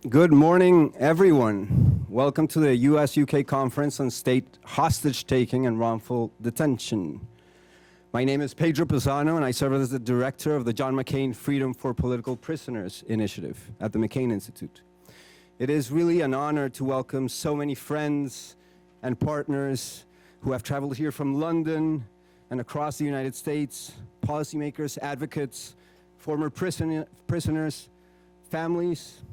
Good morning, everyone. Welcome to the US-UK Conference on State Hostage-Taking and Wrongful Detention. My name is Pedro Pizano, and I serve as the director of the John McCain Freedom for Political Prisoners Initiative at the McCain Institute. It is really an honor to welcome so many friends and partners who have traveled here from London and across the United States, policymakers, advocates, former prisoners, families,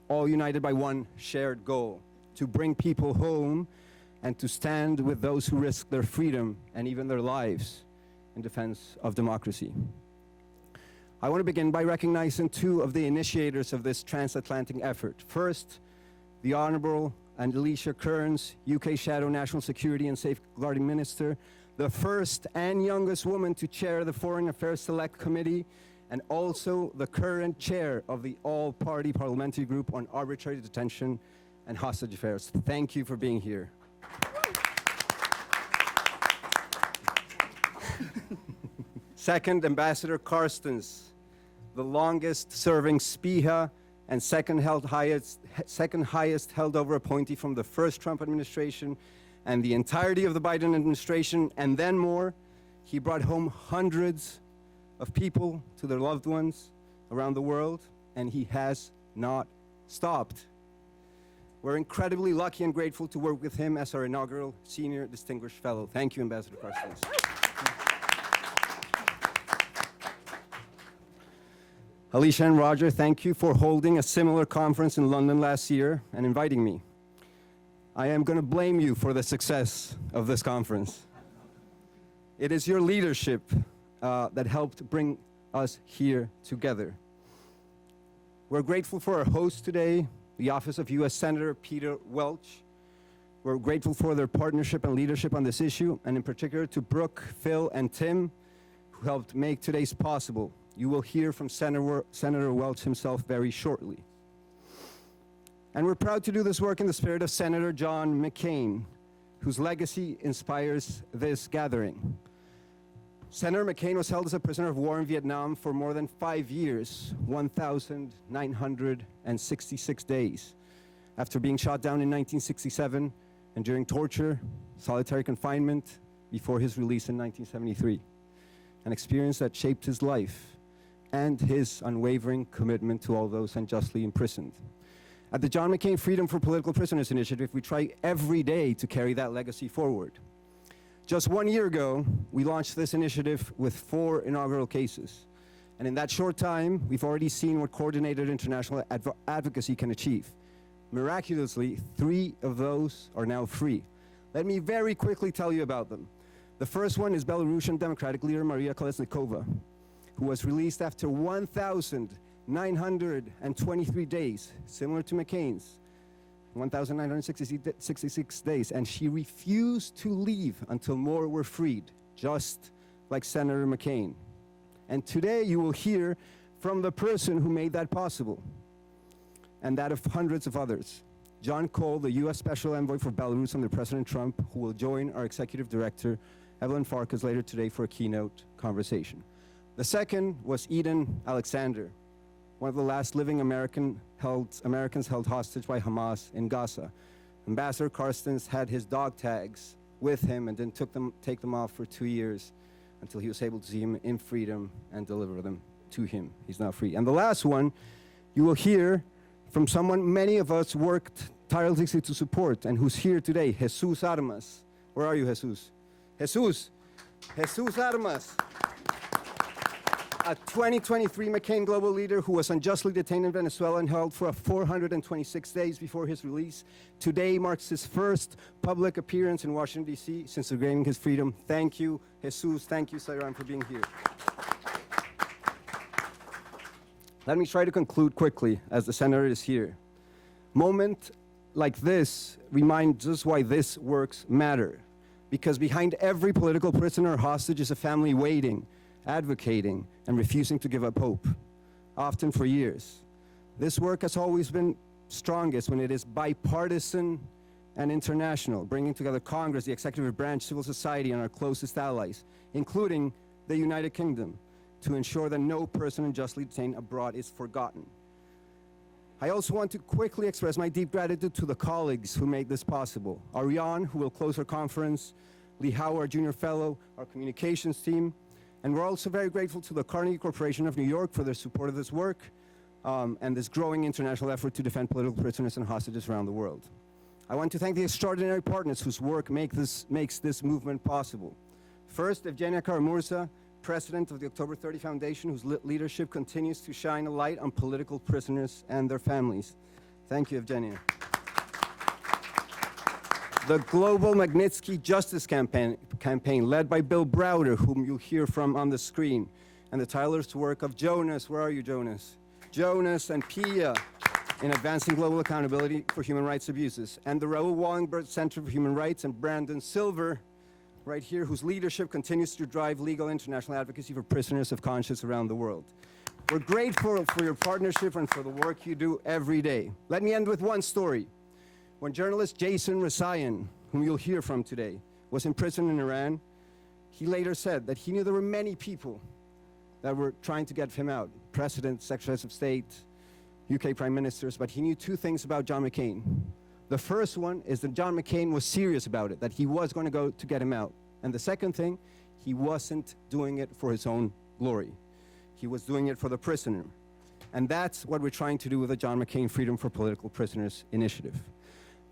all united by one shared goal: to bring people home and to stand with those who risk their freedom and even their lives in defense of democracy. I want to begin by recognizing two of the initiators of this transatlantic effort. First, the Honorable Alicia Kearns, UK Shadow National Security and Safeguarding Minister, the first and youngest woman to chair the Foreign Affairs Select Committee, and also the current chair of the all-party parliamentary group on arbitrary detention and hostage affairs. Thank you for being here. Second, Ambassador Carstens, the longest-serving SPIHA and second highest held-over appointee from the first Trump administration and the entirety of the Biden administration, and then more. He brought home hundreds of people to their loved ones around the world, and he has not stopped. We're incredibly lucky and grateful to work with him as our inaugural Senior Distinguished Fellow. Thank you, Ambassador Carstens. Alicia and Roger, thank you for holding a similar conference in London last year and inviting me. I am going to blame you for the success of this conference. It is your leadership that helped bring us here together. We're grateful for our host today, the Office of U.S. Senator Peter Welch. We're grateful for their partnership and leadership on this issue, and in particular to Brooke, Phil, and Tim, who helped make today's possible. You will hear from Senator Welch himself very shortly. And we're proud to do this work in the spirit of Senator John McCain, whose legacy inspires this gathering. Senator McCain was held as a prisoner of war in Vietnam for more than 5 years, 1,966 days, after being shot down in 1967 and during torture, solitary confinement, before his release in 1973, an experience that shaped his life and his unwavering commitment to all those unjustly imprisoned. At the John McCain Freedom for Political Prisoners Initiative, we try every day to carry that legacy forward. Just 1 year ago, we launched this initiative with 4 inaugural cases. And in that short time, we've already seen what coordinated international advocacy can achieve. Miraculously, 3 of those are now free. Let me very quickly tell you about them. The first one is Belarusian Democratic leader Maria Kolesnikova, who was released after 1,923 days, similar to McCain's, 1,966 days, and she refused to leave until more were freed, just like Senator McCain. And today you will hear from the person who made that possible, and that of hundreds of others. John Cole, the U.S. Special Envoy for Belarus under President Trump, who will join our Executive Director, Evelyn Farkas, later today for a keynote conversation. The second was Eden Alexander, one of the last living Americans held hostage by Hamas in Gaza. Ambassador Carstens had his dog tags with him and then take them off for 2 years until he was able to see him in freedom and deliver them to him. He's now free. And the last one, you will hear from someone many of us worked tirelessly to support and who's here today, Jesus Armas. Where are you, Jesus? Jesus Armas. A 2023 McCain global leader who was unjustly detained in Venezuela and held for 426 days before his release. Today marks his first public appearance in Washington, D.C. since regaining his freedom. Thank you, Jesus. Thank you, Sayran, for being here. Let me try to conclude quickly, as the senator is here. Moment like this reminds us why this works matter. Because behind every political prisoner or hostage is a family waiting, advocating, and refusing to give up hope, often for years. This work has always been strongest when it is bipartisan and international, bringing together Congress, the executive branch, civil society, and our closest allies, including the United Kingdom, to ensure that no person unjustly detained abroad is forgotten. I also want to quickly express my deep gratitude to the colleagues who made this possible. Ariane, who will close our conference, Lee Howe, our junior fellow, our communications team, and we're also very grateful to the Carnegie Corporation of New York for their support of this work and this growing international effort to defend political prisoners and hostages around the world. I want to thank the extraordinary partners whose work makes this movement possible. First, Evgenia Kara-Murza, president of the October 30 Foundation, whose leadership continues to shine a light on political prisoners and their families. Thank you, Evgenia. The Global Magnitsky Justice Campaign led by Bill Browder, whom you'll hear from on the screen, and the tireless work of Jonas, where are you, Jonas? Jonas and Pia in advancing global accountability for human rights abuses, and the Raoul Wallenberg Center for Human Rights and Brandon Silver, right here, whose leadership continues to drive legal international advocacy for prisoners of conscience around the world. We're grateful for your partnership and for the work you do every day. Let me end with one story. When journalist Jason Rasayan, whom you'll hear from today, was imprisoned in Iran, he later said that he knew there were many people that were trying to get him out, presidents, secretaries of state, UK prime ministers, but he knew two things about John McCain. The first one is that John McCain was serious about it, that he was going to go to get him out. And the second thing, he wasn't doing it for his own glory. He was doing it for the prisoner. And that's what we're trying to do with the John McCain Freedom for Political Prisoners initiative.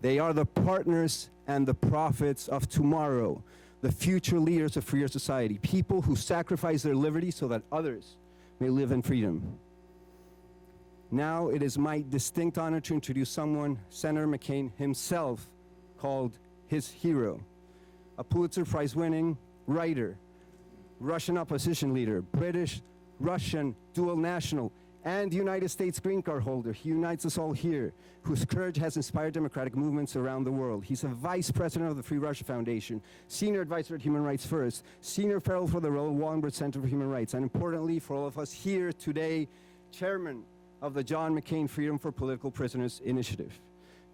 They are the partners and the prophets of tomorrow, the future leaders of freer society, people who sacrifice their liberty so that others may live in freedom. Now it is my distinct honor to introduce someone Senator McCain himself called his hero, a Pulitzer Prize-winning writer, Russian opposition leader, British, Russian, dual national, and United States green card holder. He unites us all here, whose courage has inspired democratic movements around the world. He's a vice president of the Free Russia Foundation, senior advisor at Human Rights First, senior fellow for the Raoul Wallenberg Center for Human Rights, and importantly for all of us here today, chairman of the John McCain Freedom for Political Prisoners Initiative.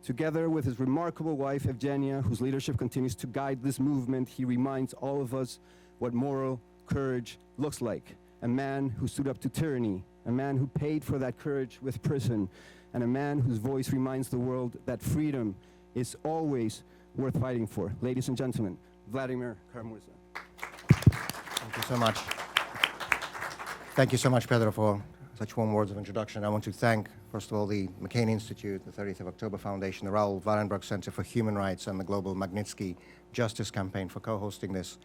Together with his remarkable wife, Evgenia, whose leadership continues to guide this movement, he reminds all of us what moral courage looks like. A man who stood up to tyranny, a man who paid for that courage with prison, and a man whose voice reminds the world that freedom is always worth fighting for. Ladies and gentlemen, Vladimir Kara-Murza. Thank you so much. Thank you so much, Pedro, for such warm words of introduction. I want to thank, first of all, the McCain Institute, the 30th of October Foundation, the Raoul Wallenberg Center for Human Rights, and the Global Magnitsky Justice Campaign for co-hosting this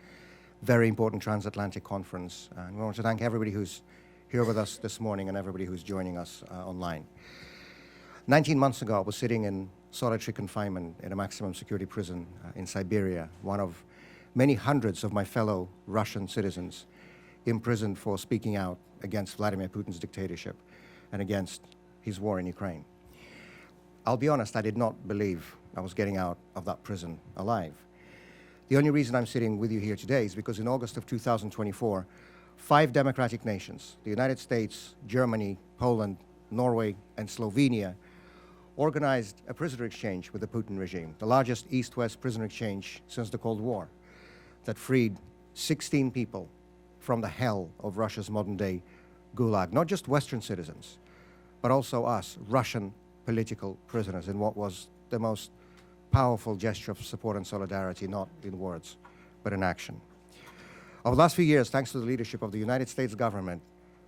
very important Transatlantic conference. And we want to thank everybody who's here with us this morning and everybody who's joining us online. 19 months ago, I was sitting in solitary confinement in a maximum security prison in Siberia, one of many hundreds of my fellow Russian citizens imprisoned for speaking out against Vladimir Putin's dictatorship and against his war in Ukraine. I'll be honest, I did not believe I was getting out of that prison alive. The only reason I'm sitting with you here today is because in August of 2024, 5 democratic nations, the United States, Germany, Poland, Norway, and Slovenia, organized a prisoner exchange with the Putin regime, the largest East-West prisoner exchange since the Cold War, that freed 16 people from the hell of Russia's modern-day gulag. Not just Western citizens, but also us, Russian political prisoners, in what was the most powerful gesture of support and solidarity, not in words, but in action. Over the last few years, thanks to the leadership of the United States government,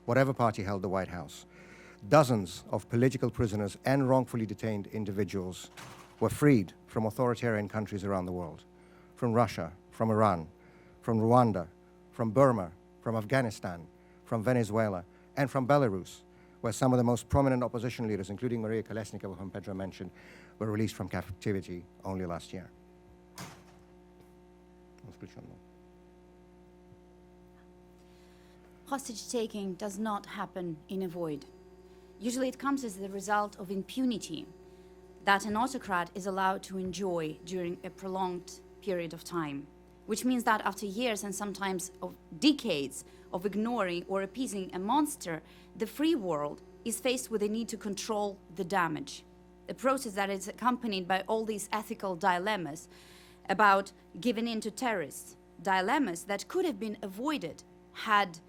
whatever party held the White House, dozens of political prisoners and wrongfully detained individuals were freed from authoritarian countries around the world, from Russia, from Iran, from Rwanda, from Burma, from Afghanistan, from Venezuela, and from Belarus, where some of the most prominent opposition leaders, including Maria Kolesnikova, whom Pedro mentioned, were released from captivity only last year. Hostage-taking does not happen in a void. Usually it comes as the result of impunity that an autocrat is allowed to enjoy during a prolonged period of time, which means that after years and sometimes of decades of ignoring or appeasing a monster, the free world is faced with a need to control the damage. A process that is accompanied by all these ethical dilemmas about giving in to terrorists, dilemmas that could have been avoided had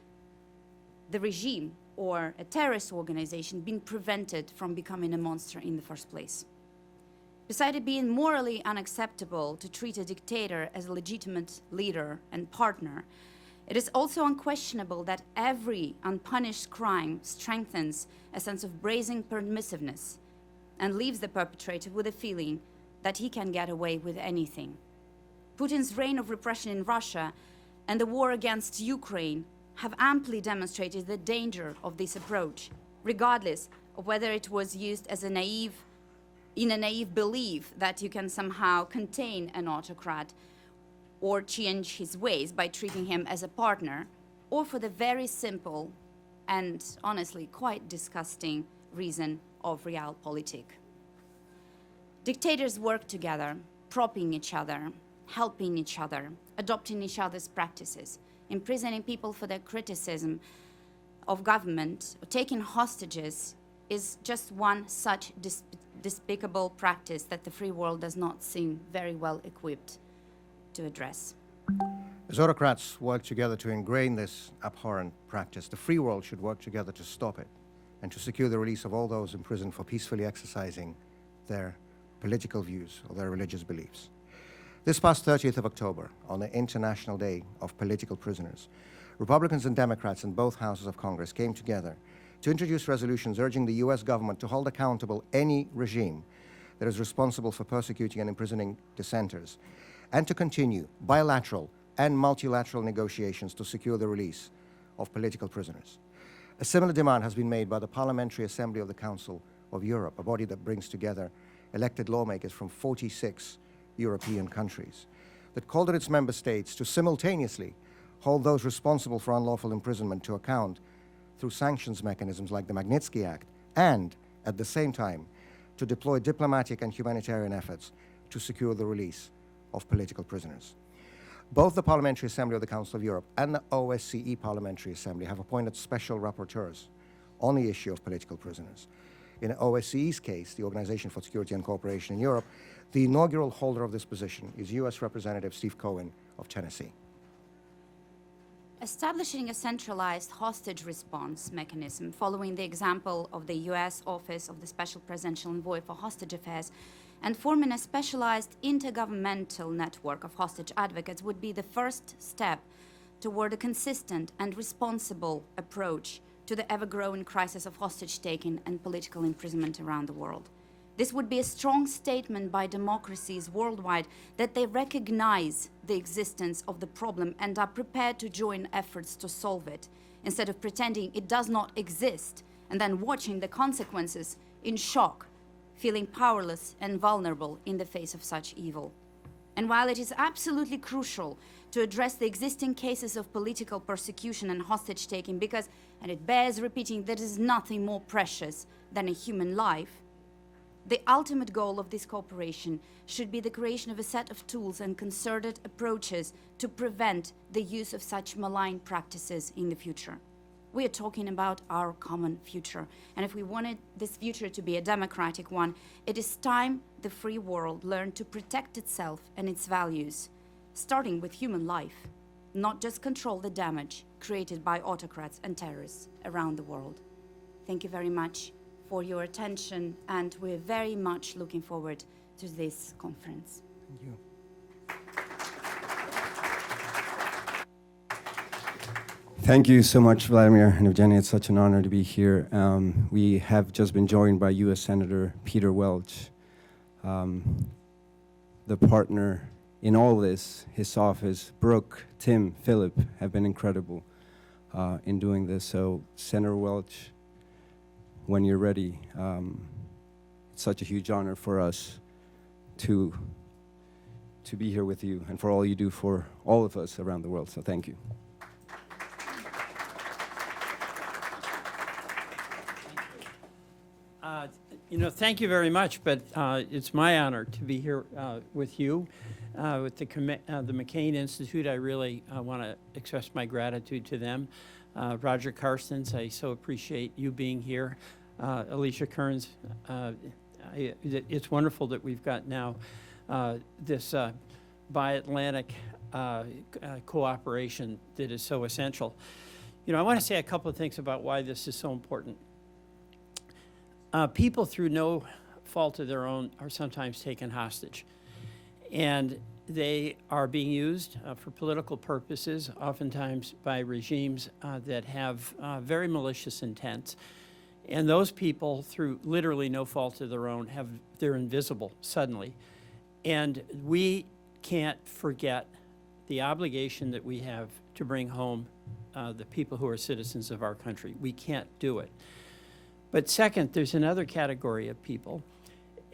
the regime or a terrorist organization being prevented from becoming a monster in the first place. Besides it being morally unacceptable to treat a dictator as a legitimate leader and partner, it is also unquestionable that every unpunished crime strengthens a sense of brazen permissiveness and leaves the perpetrator with a feeling that he can get away with anything. Putin's reign of repression in Russia and the war against Ukraine have amply demonstrated the danger of this approach, regardless of whether it was used as in a naive belief that you can somehow contain an autocrat or change his ways by treating him as a partner, or for the very simple and honestly quite disgusting reason of realpolitik. Dictators work together, propping each other, helping each other, adopting each other's practices, imprisoning people for their criticism of government, or taking hostages is just one such despicable practice that the free world does not seem very well equipped to address. As autocrats work together to ingrain this abhorrent practice, the free world should work together to stop it and to secure the release of all those imprisoned for peacefully exercising their political views or their religious beliefs. This past 30th of October, on the International Day of Political Prisoners, Republicans and Democrats in both houses of Congress came together to introduce resolutions urging the US government to hold accountable any regime that is responsible for persecuting and imprisoning dissenters, and to continue bilateral and multilateral negotiations to secure the release of political prisoners. A similar demand has been made by the Parliamentary Assembly of the Council of Europe, a body that brings together elected lawmakers from 46 European countries, that called on its member states to simultaneously hold those responsible for unlawful imprisonment to account through sanctions mechanisms like the Magnitsky Act, and, at the same time, to deploy diplomatic and humanitarian efforts to secure the release of political prisoners. Both the Parliamentary Assembly of the Council of Europe and the OSCE Parliamentary Assembly have appointed special rapporteurs on the issue of political prisoners. In OSCE's case, the Organization for Security and Cooperation in Europe, the inaugural holder of this position is US Representative Steve Cohen of Tennessee. Establishing a centralized hostage response mechanism following the example of the US Office of the Special Presidential Envoy for Hostage Affairs and forming a specialized intergovernmental network of hostage advocates would be the first step toward a consistent and responsible approach to the ever-growing crisis of hostage-taking and political imprisonment around the world. This would be a strong statement by democracies worldwide that they recognize the existence of the problem and are prepared to join efforts to solve it, instead of pretending it does not exist and then watching the consequences in shock, feeling powerless and vulnerable in the face of such evil. And while it is absolutely crucial to address the existing cases of political persecution and hostage-taking because, and it bears repeating, there is nothing more precious than a human life, the ultimate goal of this cooperation should be the creation of a set of tools and concerted approaches to prevent the use of such malign practices in the future. We are talking about our common future, and if we wanted this future to be a democratic one, it is time the free world learned to protect itself and its values, starting with human life, not just control the damage created by autocrats and terrorists around the world. Thank you very much for your attention, and we're very much looking forward to this conference. Thank you. Thank you so much, Vladimir and Evgenia. It's such an honor to be here. We have just been joined by U.S. Senator Peter Welch, the partner in all this. His office, Brooke, Tim, Philip, have been incredible in doing this. So, Senator Welch, when you're ready, it's such a huge honor for us to be here with you and for all you do for all of us around the world. So thank you. Thank you very much, but it's my honor to be here with you, with the McCain Institute. I really want to express my gratitude to them. Roger Carstens, I so appreciate you being here. Alicia, Kearns, it's wonderful that we've got now this bi-Atlantic cooperation that is so essential. You know, I want to say a couple of things about why this is so important. People through no fault of their own are sometimes taken hostage. And they are being used for political purposes, oftentimes by regimes that have very malicious intents. And those people, through literally no fault of their own, they're invisible suddenly. And we can't forget the obligation that we have to bring home the people who are citizens of our country. We can't do it. But second, there's another category of people,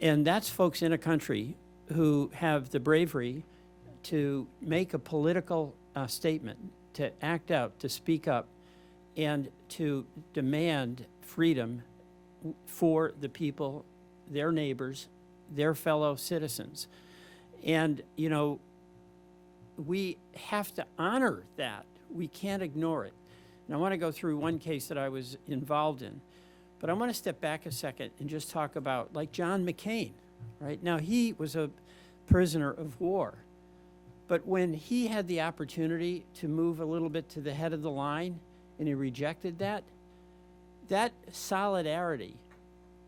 and that's folks in a country who have the bravery to make a political statement, to act out, to speak up, and to demand freedom for the people, their neighbors, their fellow citizens. And, you know, we have to honor that. We can't ignore it. And I want to go through one case that I was involved in. But I want to step back a second and just talk about, like, John McCain, right? Now, he was a prisoner of war. But when he had the opportunity to move a little bit to the head of the line and he rejected that, that solidarity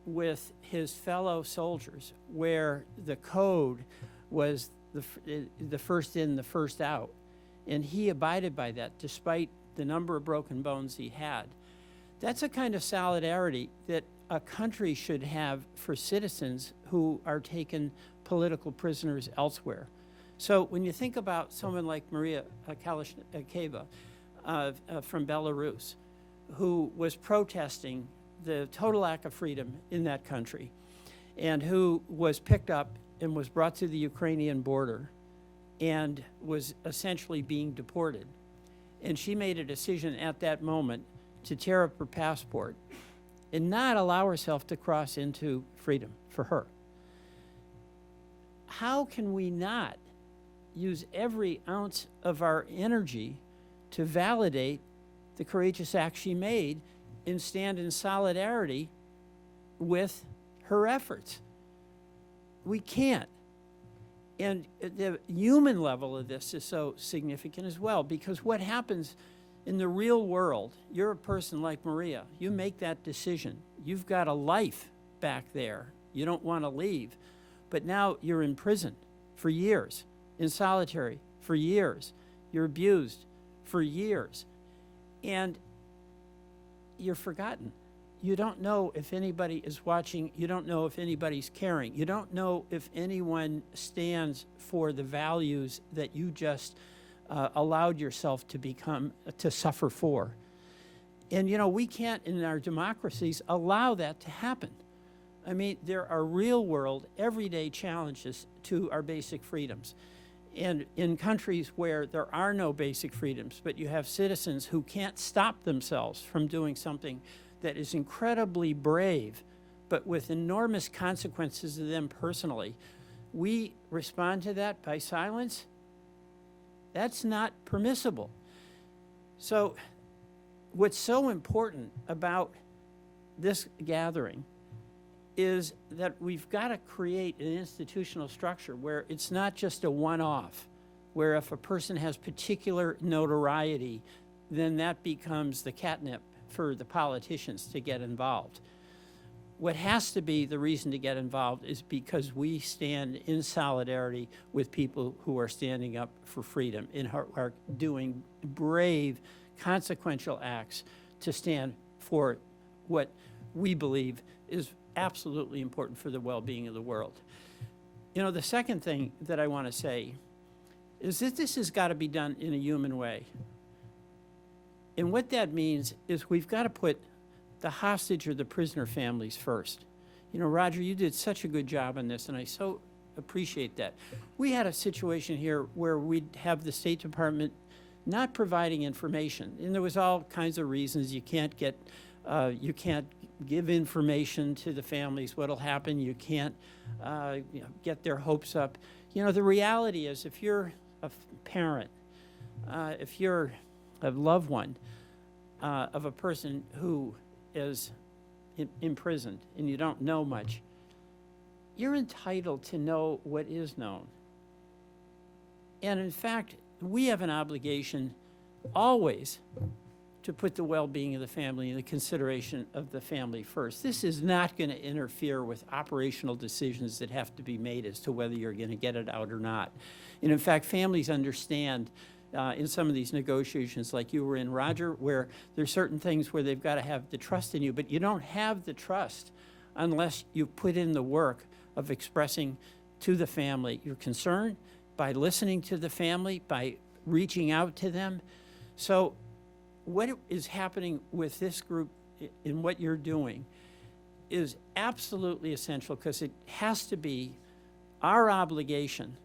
with his fellow soldiers, where the code was the first in, the first out, and he abided by that despite the number of broken bones he had. That's a kind of solidarity that a country should have for citizens who are taken political prisoners elsewhere. So when you think about someone like Maria Kalashnikova from Belarus, who was protesting the total lack of freedom in that country, and who was picked up and was brought to the Ukrainian border and was essentially being deported. And she made a decision at that moment to tear up her passport and not allow herself to cross into freedom for her. How can we not use every ounce of our energy to validate the courageous act she made and stand in solidarity with her efforts? We can't. And the human level of this is so significant as well, because what happens in the real world, you're a person like Maria, you make that decision. You've got a life back there. You don't want to leave. But now you're in prison for years, in solitary for years. You're abused for years. And you're forgotten. You don't know if anybody is watching. You don't know if anybody's caring. You don't know if anyone stands for the values that you just allowed yourself to suffer for. And, you know, we can't, in our democracies, allow that to happen. I mean, there are real world, everyday challenges to our basic freedoms. And in countries where there are no basic freedoms, but you have citizens who can't stop themselves from doing something that is incredibly brave, but with enormous consequences to them personally, we respond to that by silence. That's not permissible. So what's so important about this gathering is that we've got to create an institutional structure where it's not just a one-off, where if a person has particular notoriety, then that becomes the catnip for the politicians to get involved. What has to be the reason to get involved is because we stand in solidarity with people who are standing up for freedom and are doing brave, consequential acts to stand for what we believe is absolutely important for the well-being of the world. You know, the second thing that I want to say is that this has got to be done in a human way. And what that means is we've got to put the hostage or the prisoner families first. You know, Roger, you did such a good job on this, and I so appreciate that. We had a situation here where we'd have the State Department not providing information, and there was all kinds of reasons. You can't give information to the families. What'll happen? You can't get their hopes up. You know, the reality is, if you're a parent, if you're a loved one of a person who is imprisoned and you don't know much, you're entitled to know what is known. And in fact, we have an obligation always to put the well-being of the family and the consideration of the family first. This is not going to interfere with operational decisions that have to be made as to whether you're going to get it out or not. And in fact, families understand in some of these negotiations, like you were in, Roger, where there's certain things where they've got to have the trust in you, but you don't have the trust unless you put in the work of expressing to the family your concern, by listening to the family, by reaching out to them. So what is happening with this group in what you're doing is absolutely essential, because it has to be our obligation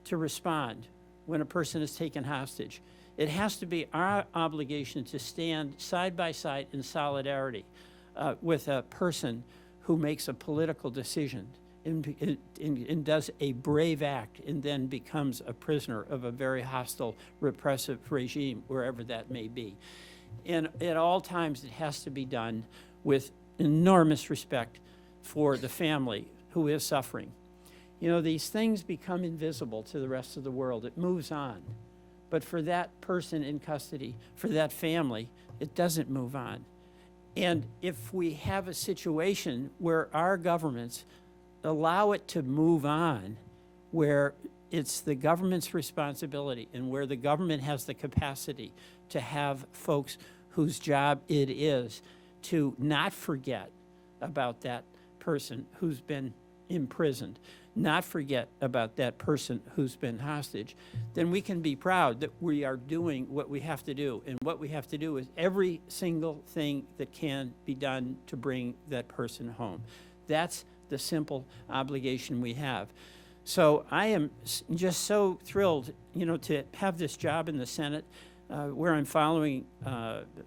to respond when a person is taken hostage. It has to be our obligation to stand side by side in solidarity with a person who makes a political decision and does a brave act and then becomes a prisoner of a very hostile, repressive regime, wherever that may be. And at all times, it has to be done with enormous respect for the family who is suffering. You know, these things become invisible to the rest of the world. It moves on. But for that person in custody, for that family, it doesn't move on. And if we have a situation where our governments allow it to move on, where it's the government's responsibility and where the government has the capacity to have folks whose job it is to not forget about that person who's been imprisoned, not forget about that person who's been hostage, then we can be proud that we are doing what we have to do. And what we have to do is every single thing that can be done to bring that person home. That's the simple obligation we have. So I am just so thrilled, you know, to have this job in the Senate, where I'm following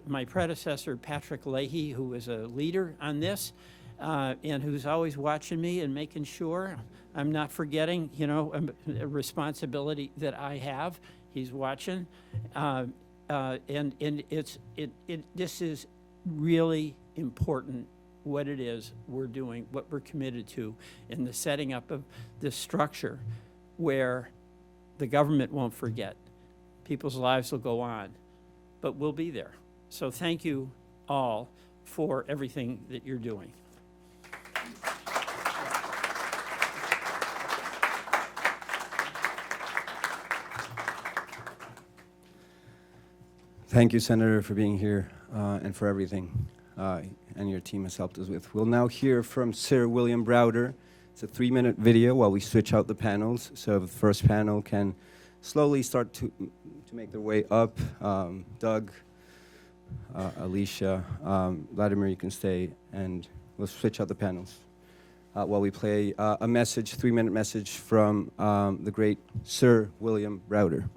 my predecessor, Patrick Leahy, who was a leader on this, and who's always watching me and making sure I'm not forgetting, you know, a responsibility that I have. He's watching, and this is really important, what it is we're doing, what we're committed to in the setting up of this structure where the government won't forget. People's lives will go on, but we'll be there. So thank you all for everything that you're doing. Thank you, Senator, for being here and for everything and your team has helped us with. We'll now hear from Sir William Browder. It's a 3-minute video while we switch out the panels. So the first panel can slowly start to make their way up. Doug, Alicia, Vladimir, you can stay, and we'll switch out the panels while we play a message, 3-minute message from the great Sir William Browder.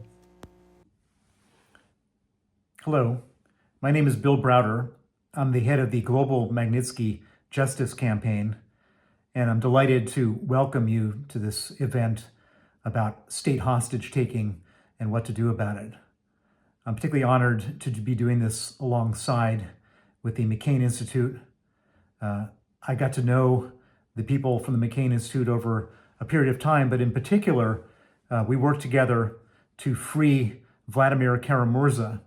Hello, my name is Bill Browder. I'm the head of the Global Magnitsky Justice Campaign, and I'm delighted to welcome you to this event about state hostage taking and what to do about it. I'm particularly honored to be doing this alongside with the McCain Institute. I got to know the people from the McCain Institute over a period of time, but in particular, we worked together to free Vladimir Kara-Murza,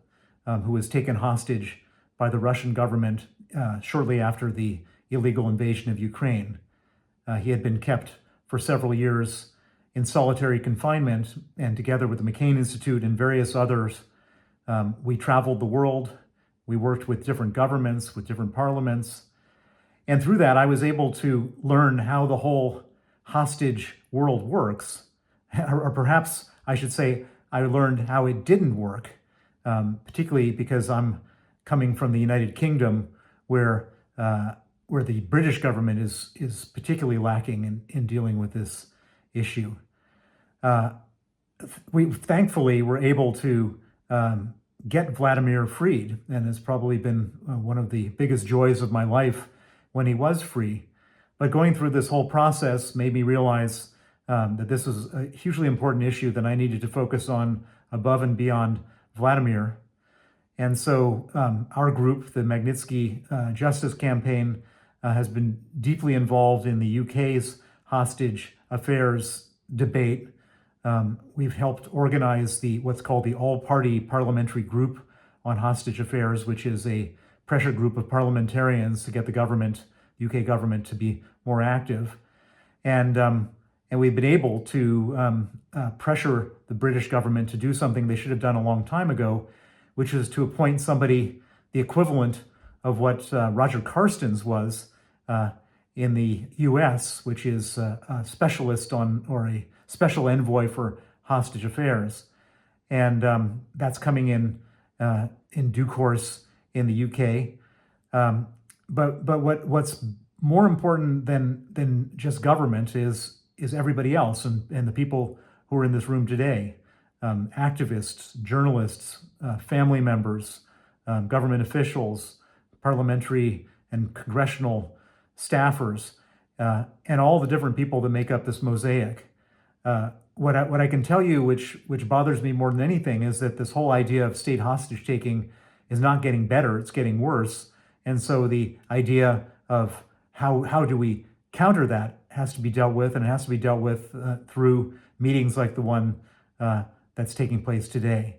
who was taken hostage by the Russian government shortly after the illegal invasion of Ukraine. He had been kept for several years in solitary confinement, and together with the McCain Institute and various others, we traveled the world. We worked with different governments, with different parliaments. And through that, I was able to learn how the whole hostage world works, or perhaps I should say, I learned how it didn't work, particularly because I'm coming from the United Kingdom, where the British government is particularly lacking in dealing with this issue. We thankfully were able to get Vladimir freed, and it's probably been one of the biggest joys of my life when he was free. But going through this whole process made me realize that this was a hugely important issue that I needed to focus on above and beyond Vladimir. And so our group, the Magnitsky Justice Campaign, has been deeply involved in the UK's hostage affairs debate. We've helped organize what's called the All-Party Parliamentary Group on Hostage Affairs, which is a pressure group of parliamentarians to get the government, UK government, to be more active. And we've been able to pressure the British government to do something they should have done a long time ago, which is to appoint somebody, the equivalent of what Roger Carstens was in the US, which is a specialist on, or a special envoy for hostage affairs. And that's coming in due course in the UK. But what's more important than just government is everybody else and the people who are in this room today. Activists, journalists, family members, government officials, parliamentary and congressional staffers, and all the different people that make up this mosaic. What I can tell you, which bothers me more than anything, is that this whole idea of state hostage taking is not getting better; it's getting worse. And so the idea of how do we counter that has to be dealt with, and it has to be dealt with through meetings like the one that's taking place today.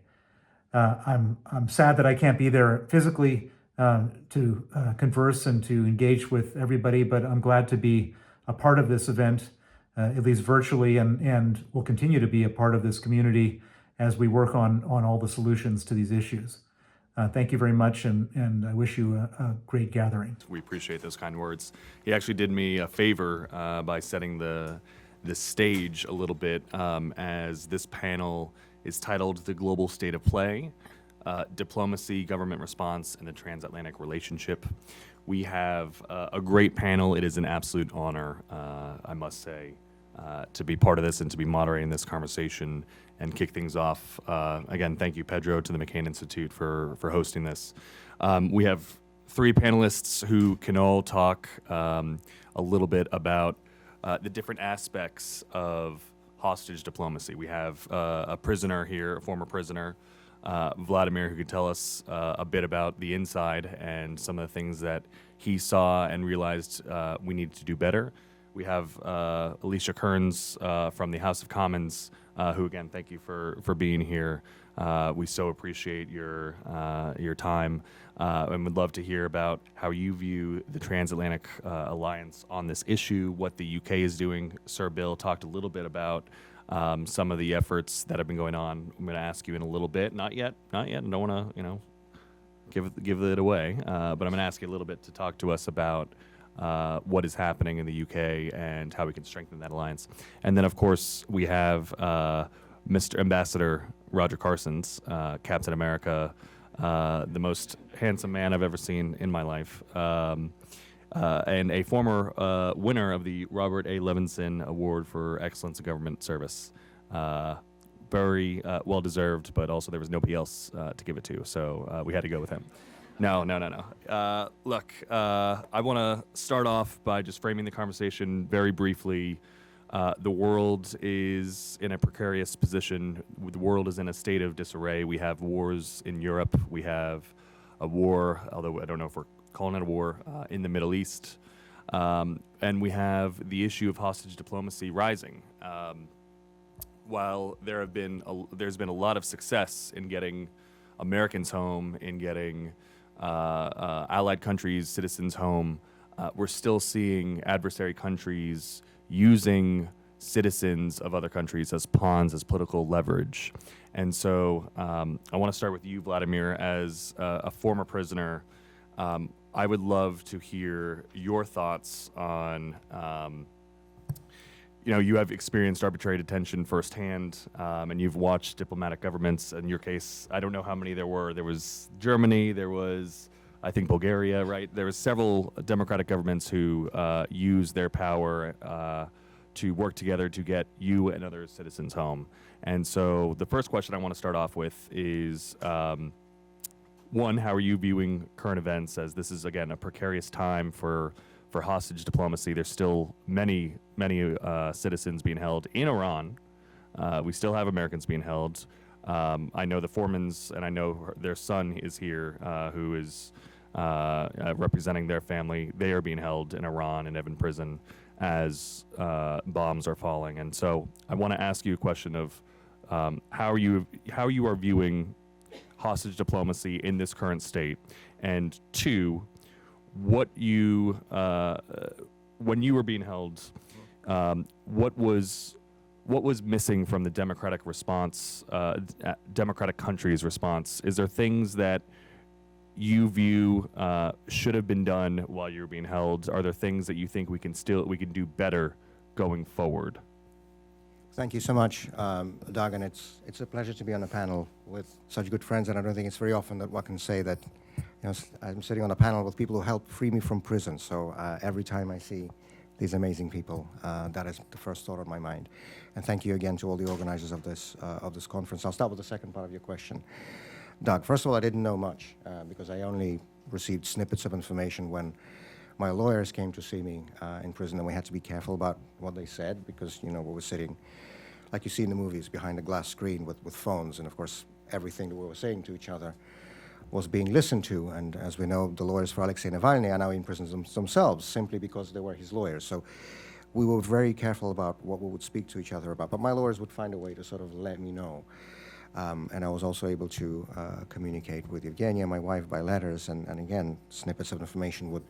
I'm sad that I can't be there physically to converse and to engage with everybody, but I'm glad to be a part of this event, at least virtually, and will continue to be a part of this community as we work on all the solutions to these issues. Thank you very much, and I wish you a great gathering. We appreciate those kind words. He actually did me a favor by setting the stage a little bit, as this panel is titled The Global State of Play, Diplomacy, Government Response, and the Transatlantic Relationship. We have a great panel. It is an absolute honor, I must say, to be part of this and to be moderating this conversation and kick things off. Again, thank you, Pedro, to the McCain Institute for hosting this. We have three panelists who can all talk a little bit about the different aspects of hostage diplomacy. We have a prisoner here, a former prisoner, Vladimir, who can tell us a bit about the inside and some of the things that he saw and realized we needed to do better. We have Alicia Kearns from the House of Commons, who, again, thank you for being here. We so appreciate your time, and would love to hear about how you view the Transatlantic Alliance on this issue, what the UK is doing. Sir Bill talked a little bit about some of the efforts that have been going on. I'm going to ask you in a little bit. Not yet. I don't want to, give it away. But I'm going to ask you a little bit to talk to us about what is happening in the UK and how we can strengthen that alliance. And then, of course, we have Mr. Ambassador Roger Carstens, Captain America, the most handsome man I've ever seen in my life, and a former winner of the Robert A. Levinson Award for Excellence in Government Service. Very well-deserved, but also there was nobody else to give it to, so we had to go with him. No. Look, I want to start off by just framing the conversation very briefly. The world is in a precarious position. The world is in a state of disarray. We have wars in Europe. We have a war, although I don't know if we're calling it a war, in the Middle East. And we have the issue of hostage diplomacy rising. While there's been a lot of success in getting Americans home, in getting allied countries, citizens home, we're still seeing adversary countries using citizens of other countries as pawns, as political leverage. And so I want to start with you, Vladimir, as a former prisoner. I would love to hear your thoughts on, you have experienced arbitrary detention firsthand, and you've watched diplomatic governments. In your case, I don't know how many there were. There was Germany, there was, I think, Bulgaria, right? There was several democratic governments who used their power to work together to get you and other citizens home. And so the first question I want to start off with is, one, how are you viewing current events, as this is, again, a precarious time for hostage diplomacy? There's still many citizens being held in Iran. We still have Americans being held. I know the Foremans, and I know their son is here, who is representing their family. They are being held in Iran and Evin prison as bombs are falling. And so I want to ask you a question of how you are viewing hostage diplomacy in this current state? And two, what you, when you were being held, what was missing from the democratic response, democratic country's response? Is there things that you view should have been done while you were being held? Are there things that you think we can do better going forward? Thank you so much, Doug, and it's a pleasure to be on a panel with such good friends, and I don't think it's very often that one can say that, I'm sitting on a panel with people who helped free me from prison, so every time I see these amazing people, that is the first thought on my mind. And thank you again to all the organizers of this conference. I'll start with the second part of your question. Doug, first of all, I didn't know much because I only received snippets of information when my lawyers came to see me in prison, and we had to be careful about what they said because, we were sitting, like you see in the movies, behind a glass screen with phones, and of course, everything that we were saying to each other was being listened to. And as we know, the lawyers for Alexei Navalny are now in prison themselves simply because they were his lawyers. So we were very careful about what we would speak to each other about. But my lawyers would find a way to sort of let me know. And I was also able to communicate with Evgenia, my wife, by letters. And again, snippets of information would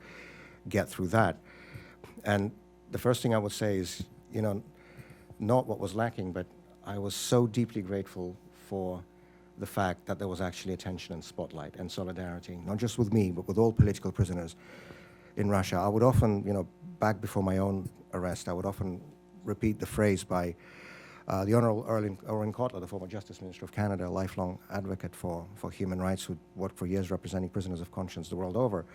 get through that. And the first thing I would say is, not what was lacking, but I was so deeply grateful for the fact that there was actually attention and spotlight and solidarity, not just with me, but with all political prisoners in Russia. I would often, back before my own arrest, I would often repeat the phrase by the Honorable Owen Kotler, the former Justice Minister of Canada, a lifelong advocate for human rights, who worked for years representing prisoners of conscience the world over,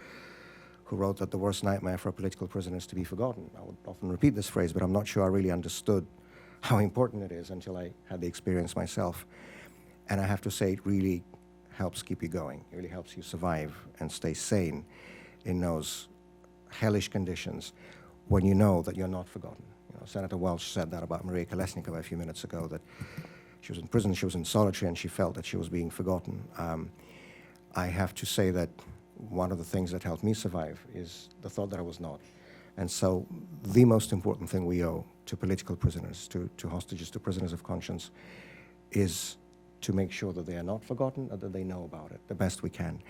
who wrote that the worst nightmare for a political prisoner is to be forgotten. I would often repeat this phrase, but I'm not sure I really understood how important it is until I had the experience myself. And I have to say, it really helps keep you going. It really helps you survive and stay sane in those hellish conditions when you know that you're not forgotten. Senator Welch said that about Maria Kolesnikova a few minutes ago, that she was in prison, she was in solitary, and she felt that she was being forgotten. I have to say that one of the things that helped me survive is the thought that I was not. And so the most important thing we owe to political prisoners, to hostages, to prisoners of conscience, is to make sure that they are not forgotten or that they know about it the best we can.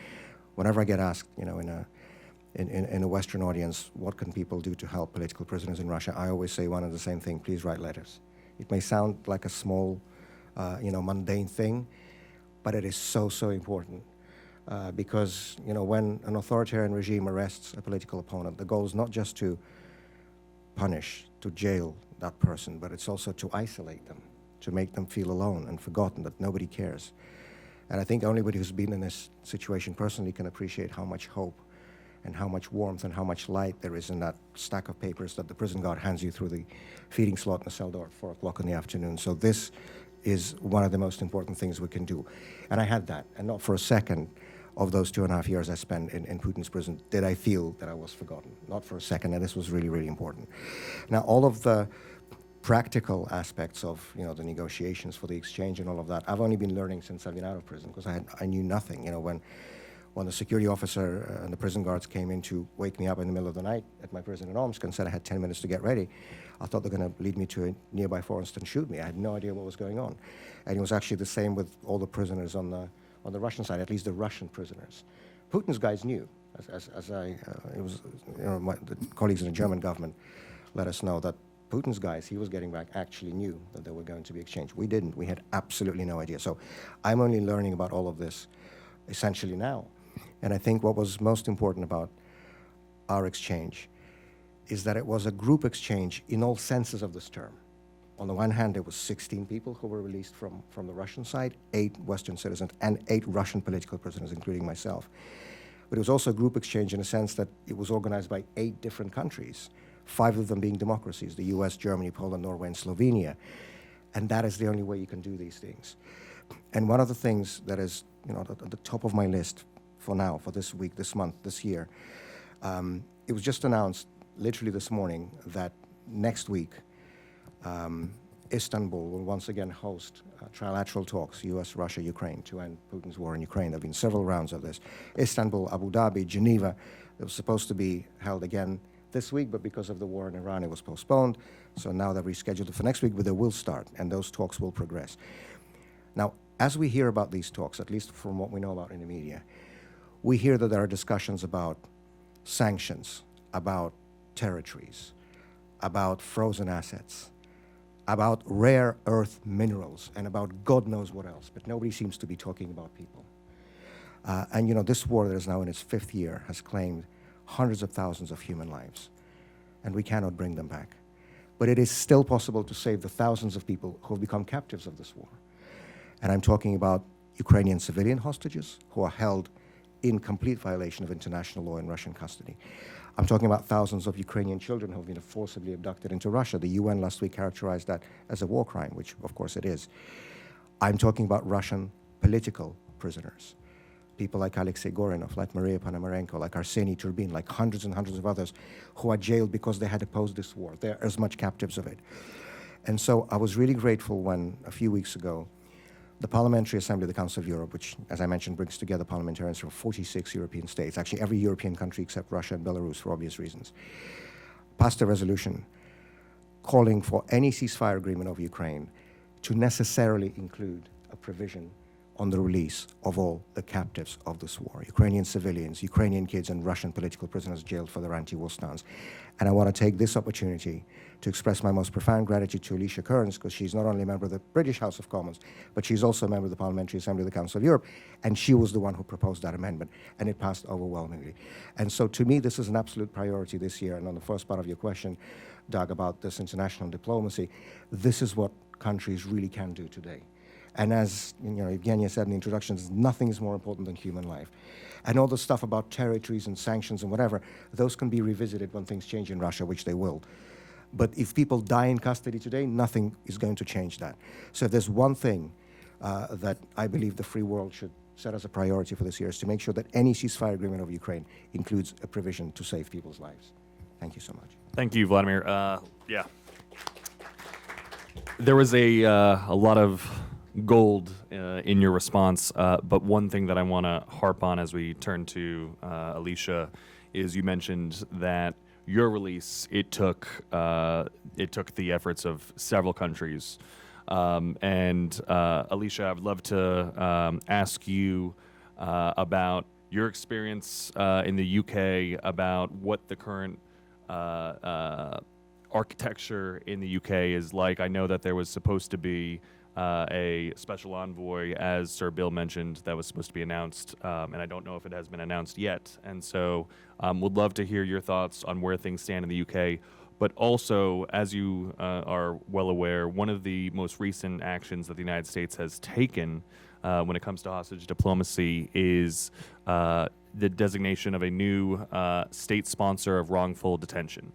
Whenever I get asked, in a Western audience, what can people do to help political prisoners in Russia, I always say one and the same thing: please write letters. It may sound like a small, mundane thing, but it is so, so important. Because, when an authoritarian regime arrests a political opponent, the goal is not just to punish, to jail that person, but it's also to isolate them, to make them feel alone and forgotten, that nobody cares. And I think anybody who's been in this situation personally can appreciate how much hope and how much warmth and how much light there is in that stack of papers that the prison guard hands you through the feeding slot in the cell door at 4 o'clock in the afternoon. So this is one of the most important things we can do. And I had that, and not for a second of those 2.5 years I spent in Putin's prison did I feel that I was forgotten. Not for a second, and this was really, really important. Now, all of the practical aspects of the negotiations for the exchange and all of that, I've only been learning since I've been out of prison, because I knew nothing. When the security officer and the prison guards came in to wake me up in the middle of the night at my prison in Omsk and said I had 10 minutes to get ready, I thought they were going to lead me to a nearby forest and shoot me. I had no idea what was going on. And it was actually the same with all the prisoners on the Russian side, at least the Russian prisoners. Putin's guys knew, the colleagues in the German government let us know that Putin's guys he was getting back actually knew that there were going to be exchange. We didn't. We had absolutely no idea. So I'm only learning about all of this essentially now. And I think what was most important about our exchange is that it was a group exchange in all senses of this term. On the one hand, there was 16 people who were released from the Russian side, 8 Western citizens, and 8 Russian political prisoners, including myself. But it was also a group exchange in a sense that it was organized by 8 different countries, 5 of them being democracies: the US, Germany, Poland, Norway, and Slovenia. And that is the only way you can do these things. And one of the things that is at the top of my list for now, for this week, this month, this year, it was just announced literally this morning that next week, Istanbul will once again host trilateral talks, US, Russia, Ukraine, to end Putin's war in Ukraine. There have been several rounds of this. Istanbul, Abu Dhabi, Geneva. It was supposed to be held again this week, but because of the war in Iran, it was postponed. So now they've rescheduled it for next week, but they will start, and those talks will progress. Now, as we hear about these talks, at least from what we know about in the media, we hear that there are discussions about sanctions, about territories, about frozen assets, about rare earth minerals, and about God knows what else, but nobody seems to be talking about people. And you know, this war that is now in its 5th year has claimed hundreds of thousands of human lives, and we cannot bring them back. But it is still possible to save the thousands of people who have become captives of this war. And I'm talking about Ukrainian civilian hostages who are held in complete violation of international law in Russian custody. I'm talking about thousands of Ukrainian children who have been forcibly abducted into Russia. The UN last week characterized that as a war crime, which of course it is. I'm talking about Russian political prisoners. People like Alexei Gorinov, like Maria Ponomarenko, like Arseny Turbin, like hundreds and hundreds of others who are jailed because they had opposed this war. They're as much captives of it. And so I was really grateful when, a few weeks ago, the Parliamentary Assembly of the Council of Europe, which, as I mentioned, brings together parliamentarians from 46 European states, actually every European country except Russia and Belarus for obvious reasons, passed a resolution calling for any ceasefire agreement of Ukraine to necessarily include a provision on the release of all the captives of this war, Ukrainian civilians, Ukrainian kids, and Russian political prisoners jailed for their anti-war stance. And I want to take this opportunity to express my most profound gratitude to Alicia Kearns, because she's not only a member of the British House of Commons, but she's also a member of the Parliamentary Assembly of the Council of Europe, and she was the one who proposed that amendment, and it passed overwhelmingly. And so to me, this is an absolute priority this year. And on the first part of your question, Doug, about this international diplomacy, this is what countries really can do today. And as you know, Evgenia said in the introductions, nothing is more important than human life. And all the stuff about territories and sanctions and whatever, those can be revisited when things change in Russia, which they will. But if people die in custody today, nothing is going to change that. So if there's one thing that I believe the free world should set as a priority for this year, is to make sure that any ceasefire agreement of Ukraine includes a provision to save people's lives. Thank you so much. Thank you, Vladimir. Yeah. There was a lot of gold in your response, but one thing that I want to harp on as we turn to Alicia is you mentioned that your release, it took the efforts of several countries. And Alicia, I would love to ask you about your experience in the UK, about what the current architecture in the UK is like. I know that there was supposed to be a special envoy, as Sir Bill mentioned, that was supposed to be announced, and I don't know if it has been announced yet. And so would love to hear your thoughts on where things stand in the UK. But also, as you are well aware, one of the most recent actions that the United States has taken when it comes to hostage diplomacy is the designation of a new state sponsor of wrongful detention.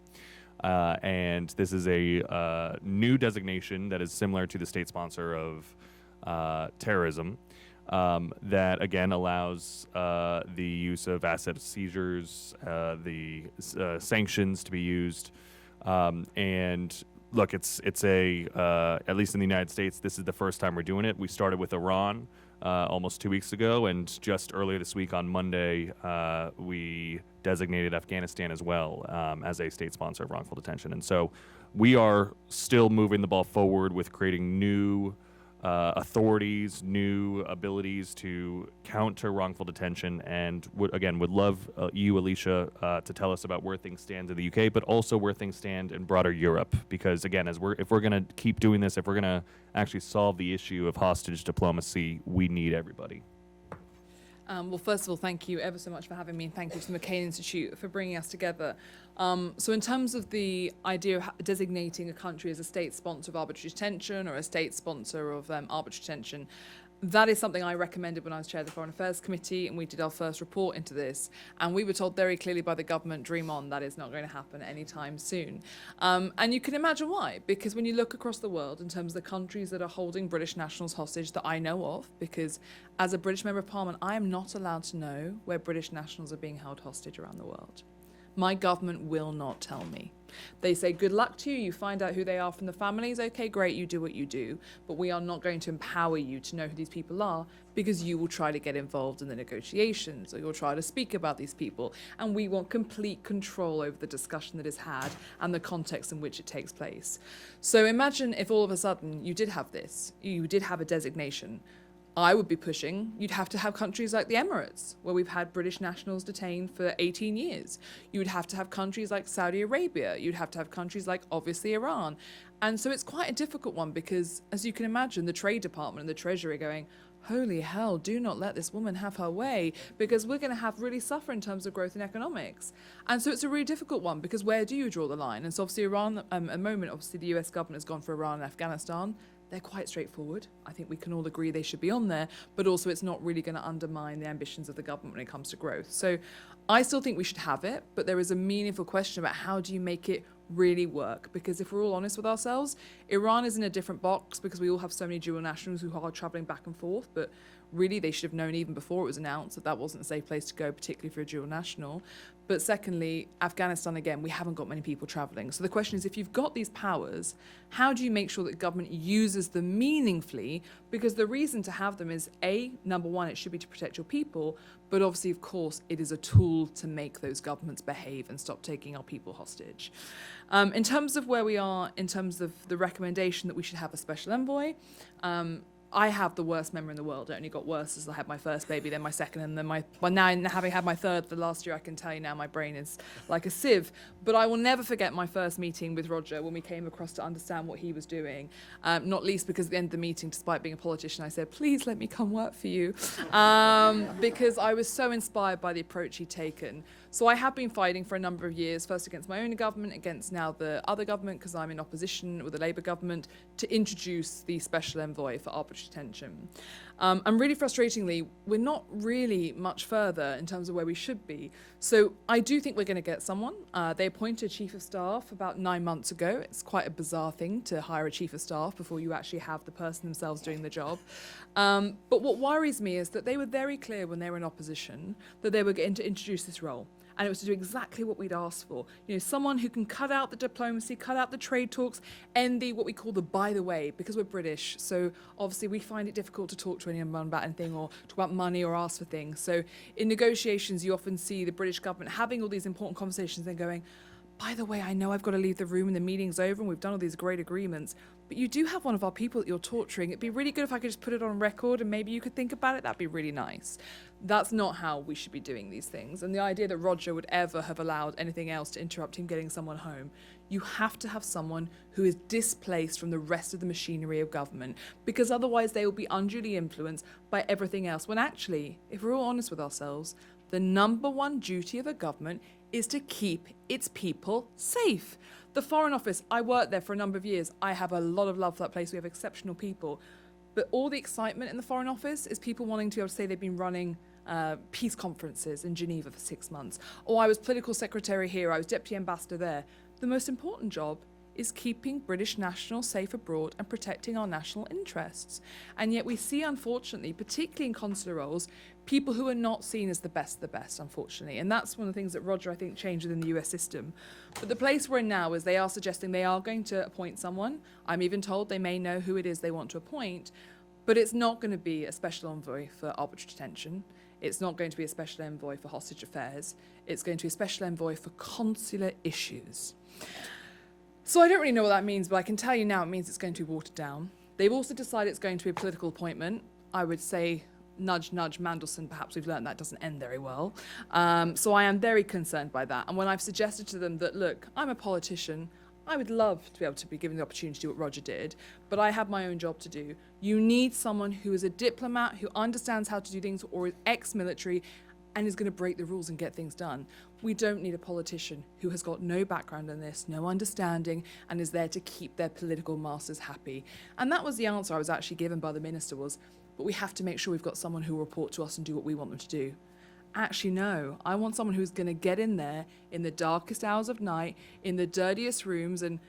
And this is a new designation that is similar to the state sponsor of terrorism that, again, allows the use of asset seizures, the sanctions to be used. And look, it's at least in the United States, this is the first time we're doing it. We started with Iran almost 2 weeks ago, and just earlier this week on Monday, we designated Afghanistan as well as a state sponsor of wrongful detention. And so we are still moving the ball forward with creating new authorities, new abilities to counter wrongful detention, and would love you, Alicia, to tell us about where things stand in the UK, but also where things stand in broader Europe. Because again, if we're going to keep doing this, if we're going to actually solve the issue of hostage diplomacy, we need everybody. Well, first of all, thank you ever so much for having me, and thank you to the McCain Institute for bringing us together. So in terms of the idea of designating a country as a state sponsor of arbitrary detention or a state sponsor of arbitrary detention, that is something I recommended when I was chair of the Foreign Affairs Committee, and we did our first report into this. And we were told very clearly by the government, dream on, that is not going to happen anytime soon. And you can imagine why, because when you look across the world in terms of the countries that are holding British nationals hostage that I know of, because as a British Member of Parliament, I am not allowed to know where British nationals are being held hostage around the world. My government will not tell me. They say, good luck to you, you find out who they are from the families, okay, great, you do what you do, but we are not going to empower you to know who these people are, because you will try to get involved in the negotiations, or you'll try to speak about these people, and we want complete control over the discussion that is had and the context in which it takes place. So imagine if all of a sudden you did have this, you did have a designation. I would be pushing, you'd have to have countries like the Emirates, where we've had British nationals detained for 18 years. You would have to have countries like Saudi Arabia. You'd have to have countries like, obviously, Iran. And so it's quite a difficult one because, as you can imagine, the Trade Department and the Treasury are going, holy hell, do not let this woman have her way, because we're going to have really suffer in terms of growth in economics. And so it's a really difficult one, because where do you draw the line? And so obviously Iran, at the moment, obviously the US government has gone for Iran and Afghanistan. They're quite straightforward. I think we can all agree they should be on there, but also it's not really going to undermine the ambitions of the government when it comes to growth. So I still think we should have it, but there is a meaningful question about how do you make it really work? Because if we're all honest with ourselves, Iran is in a different box because we all have so many dual nationals who are traveling back and forth, but really they should have known even before it was announced that that wasn't a safe place to go, particularly for a dual national. But secondly, Afghanistan, again, we haven't got many people traveling. So the question is, if you've got these powers, how do you make sure that government uses them meaningfully? Because the reason to have them is, A, number one, it should be to protect your people, but obviously, of course, it is a tool to make those governments behave and stop taking our people hostage. In terms of where we are, in terms of the recommendation that we should have a special envoy, I have the worst memory in the world. It only got worse as I had my first baby, then my second, and then now having had my third the last year, I can tell you now my brain is like a sieve. But I will never forget my first meeting with Roger when we came across to understand what he was doing. Not least because at the end of the meeting, despite being a politician, I said, please let me come work for you. Because I was so inspired by the approach he'd taken. So I have been fighting for a number of years, first against my own government, against now the other government, because I'm in opposition with the Labour government, to introduce the special envoy for arbitrary detention. And really frustratingly, we're not really much further in terms of where we should be. So I do think we're going to get someone. They appointed a chief of staff about 9 months ago. It's quite a bizarre thing to hire a chief of staff before you actually have the person themselves doing the job. But what worries me is that they were very clear when they were in opposition that they were going to introduce this role. And it was to do exactly what we'd asked for. You know, someone who can cut out the diplomacy, cut out the trade talks, and what we call the by the way, because we're British. So obviously we find it difficult to talk to anyone about anything or talk about money or ask for things. So in negotiations, you often see the British government having all these important conversations and going, by the way, I know I've got to leave the room and the meeting's over and we've done all these great agreements, but you do have one of our people that you're torturing. It'd be really good if I could just put it on record and maybe you could think about it. That'd be really nice. That's not how we should be doing these things. And the idea that Roger would ever have allowed anything else to interrupt him getting someone home, you have to have someone who is displaced from the rest of the machinery of government, because otherwise they will be unduly influenced by everything else. When actually, if we're all honest with ourselves, the number one duty of a government is to keep its people safe. The Foreign Office, I worked there for a number of years. I have a lot of love for that place. We have exceptional people. But all the excitement in the Foreign Office is people wanting to be able to say they've been running peace conferences in Geneva for 6 months. Or I was political secretary here, I was deputy ambassador there. The most important job is keeping British nationals safe abroad and protecting our national interests. And yet we see, unfortunately, particularly in consular roles, people who are not seen as the best, unfortunately. And that's one of the things that Roger, I think, changed within the US system. But the place we're in now is they are suggesting they are going to appoint someone. I'm even told they may know who it is they want to appoint, but it's not going to be a special envoy for arbitrary detention. It's not going to be a special envoy for hostage affairs. It's going to be a special envoy for consular issues. So I don't really know what that means, but I can tell you now it means it's going to be watered down. They've also decided it's going to be a political appointment. I would say, nudge, nudge, Mandelson, perhaps we've learned that doesn't end very well. So I am very concerned by that. And when I've suggested to them that, look, I'm a politician, I would love to be able to be given the opportunity to do what Roger did, but I have my own job to do. You need someone who is a diplomat, who understands how to do things, or is ex-military, and is going to break the rules and get things done. We don't need a politician who has got no background in this, no understanding, and is there to keep their political masters happy. And that was the answer I was actually given by the minister was, but we have to make sure we've got someone who will report to us and do what we want them to do. Actually, no. I want someone who's going to get in there in the darkest hours of night, in the dirtiest rooms, and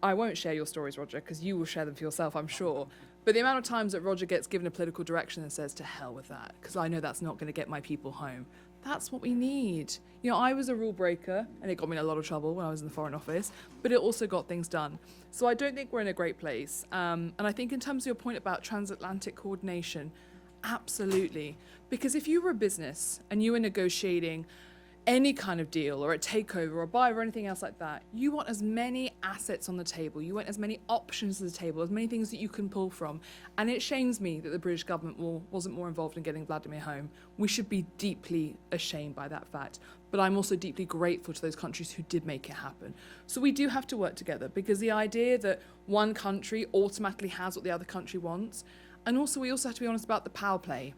I won't share your stories, Roger, because you will share them for yourself, I'm sure. But the amount of times that Roger gets given a political direction and says, to hell with that, because I know that's not going to get my people home. That's what we need. You know, I was a rule breaker, and it got me in a lot of trouble when I was in the Foreign Office, but it also got things done. So I don't think we're in a great place. And I think in terms of your point about transatlantic coordination, absolutely. Because if you were a business and you were negotiating any kind of deal or a takeover or a buy or anything else like that, you want as many assets on the table, you want as many options on the table, as many things that you can pull from. And it shames me that the British government wasn't more involved in getting Vladimir home. We should be deeply ashamed by that fact. But I'm also deeply grateful to those countries who did make it happen. So we do have to work together, because the idea that one country automatically has what the other country wants, and also we also have to be honest about the power play.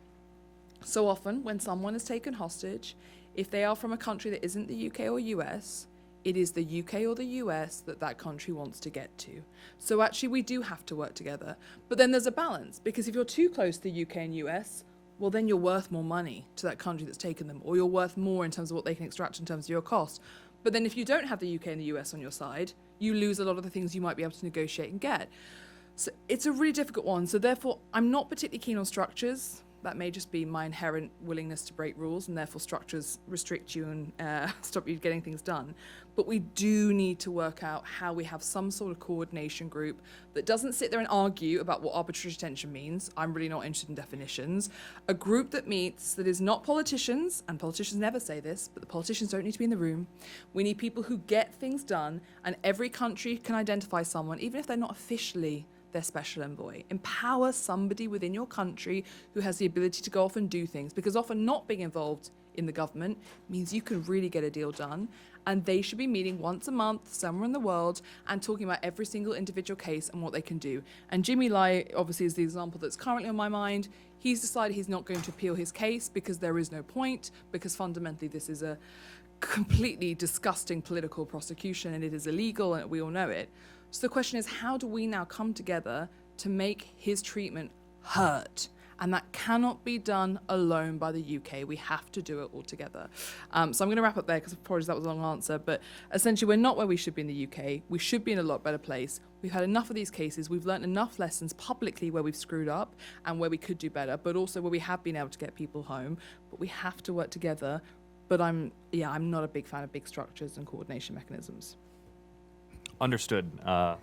So often when someone is taken hostage, if they are from a country that isn't the UK or US, it is the UK or the US that country wants to get to. So actually we do have to work together. But then there's a balance, because if you're too close to the UK and US, well then you're worth more money to that country that's taken them, or you're worth more in terms of what they can extract in terms of your cost. But then if you don't have the UK and the US on your side, you lose a lot of the things you might be able to negotiate and get. So it's a really difficult one. So therefore, I'm not particularly keen on structures. That may just be my inherent willingness to break rules, and therefore structures restrict you and stop you getting things done. But we do need to work out how we have some sort of coordination group that doesn't sit there and argue about what arbitrary detention means. I'm really not interested in definitions. A group that meets, that is not politicians, and politicians never say this, but the politicians don't need to be in the room. We need people who get things done, and every country can identify someone, even if they're not officially their special envoy. Empower somebody within your country who has the ability to go off and do things, because often not being involved in the government means you can really get a deal done. And they should be meeting once a month somewhere in the world and talking about every single individual case and what they can do. And Jimmy Lai obviously is the example that's currently on my mind. He's decided he's not going to appeal his case because there is no point, because fundamentally this is a completely disgusting political prosecution and it is illegal and we all know it. So the question is, how do we now come together to make his treatment hurt? And that cannot be done alone by the UK. We have to do it all together. So I'm going to wrap up there, because apologies that was a long answer. But essentially, we're not where we should be in the UK. We should be in a lot better place. We've had enough of these cases. We've learned enough lessons publicly where we've screwed up and where we could do better, but also where we have been able to get people home. But we have to work together. But I'm not a big fan of big structures and coordination mechanisms. Understood. I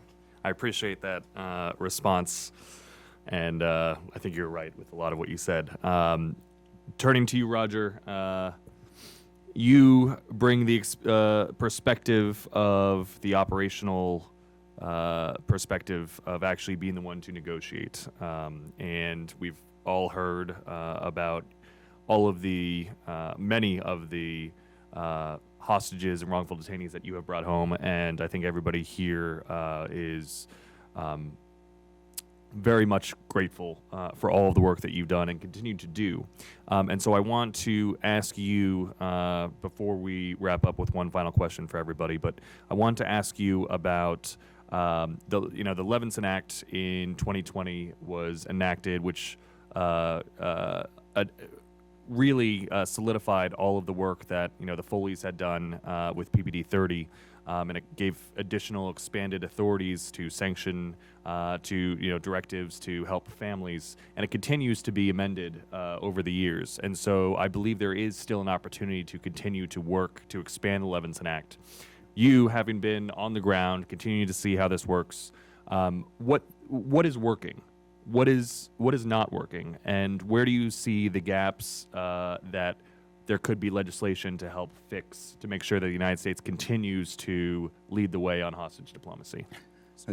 appreciate that response, and I think you're right with a lot of what you said. Turning to you, Roger, you bring the perspective of the operational perspective of actually being the one to negotiate, and we've all heard about all of the many of the hostages and wrongful detainees that you have brought home, and I think everybody here is very much grateful for all of the work that you've done and continue to do. And so I want to ask you, before we wrap up with one final question for everybody, but I want to ask you about the Levinson Act in 2020 was enacted, which really solidified all of the work that the Foleys had done with PPD 30, and it gave additional expanded authorities to sanction, to directives to help families, and it continues to be amended over the years. And so I believe there is still an opportunity to continue to work to expand the Levinson Act. You, having been on the ground, continuing to see how this works, what is working? What is not working, and where do you see the gaps that there could be legislation to help fix, to make sure that the United States continues to lead the way on hostage diplomacy?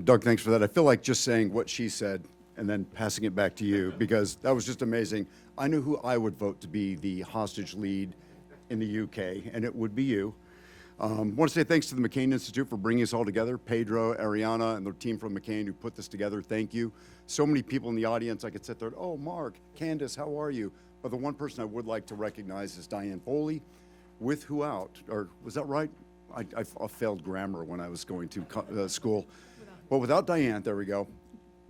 Doug, thanks for that. I feel like just saying what she said and then passing it back to you, because that was just amazing. I knew who I would vote to be the hostage lead in the UK, and it would be you. I want to say thanks to the McCain Institute for bringing us all together. Pedro, Ariana, and the team from McCain who put this together, thank you. So many people in the audience, I could sit there and, oh, Mark, Candace, how are you? But the one person I would like to recognize is Diane Foley, with who out? Or was that right? I failed grammar when I was going to school. But without Diane, there we go,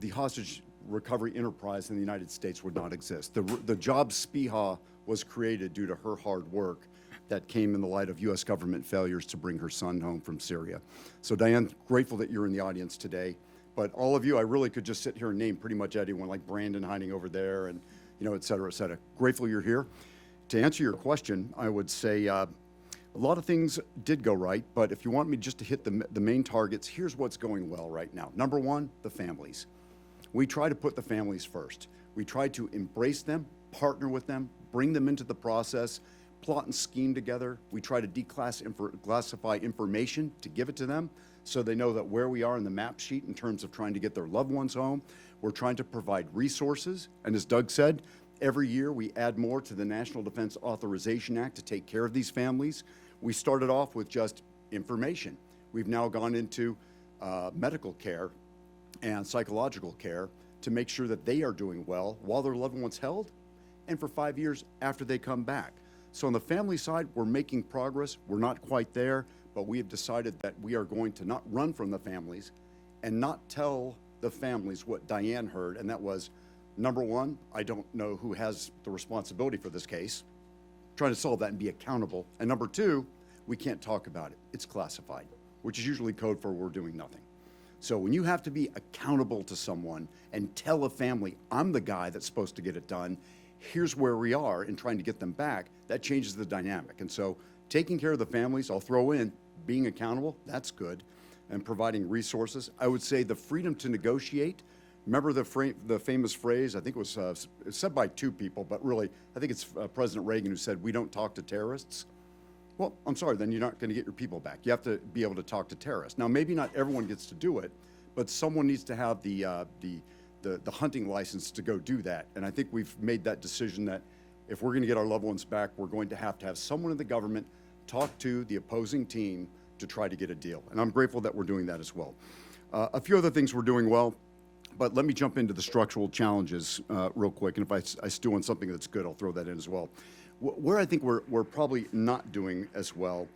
the hostage recovery enterprise in the United States would not exist. The job SPIHA was created due to her hard work that came in the light of U.S. government failures to bring her son home from Syria. So Diane, grateful that you're in the audience today. But all of you, I really could just sit here and name pretty much anyone, like Brandon hiding over there and, et cetera, et cetera. Grateful you're here. To answer your question, I would say a lot of things did go right, but if you want me just to hit the main targets, here's what's going well right now. Number one, the families. We try to put the families first. We try to embrace them, partner with them, bring them into the process, plot and scheme together. We try to declassify information to give it to them so they know that where we are in the map sheet in terms of trying to get their loved ones home. We're trying to provide resources. And as Doug said, every year we add more to the National Defense Authorization Act to take care of these families. We started off with just information. We've now gone into medical care and psychological care to make sure that they are doing well while their loved one's held and for 5 years after they come back. So on the family side, we're making progress. We're not quite there, but we have decided that we are going to not run from the families and not tell the families what Diane heard, and that was, number one, I don't know who has the responsibility for this case, trying to solve that and be accountable. And number two, we can't talk about it. It's classified, which is usually code for we're doing nothing. So when you have to be accountable to someone and tell a family, I'm the guy that's supposed to get it done, here's where we are in trying to get them back, that changes the dynamic. And so taking care of the families, I'll throw in being accountable, that's good, and providing resources. I would say the freedom to negotiate. Remember the famous phrase, I think it was said by two people, but really, I think it's President Reagan who said, we don't talk to terrorists. Well, I'm sorry, then you're not going to get your people back. You have to be able to talk to terrorists. Now, maybe not everyone gets to do it, but someone needs to have the hunting license to go do that. And I think we've made that decision that if we're going to get our loved ones back, we're going to have someone in the government talk to the opposing team to try to get a deal. And I'm grateful that we're doing that as well. A few other things we're doing well, but let me jump into the structural challenges real quick. And if I stew on something that's good, I'll throw that in as well. Where I think we're probably not doing as well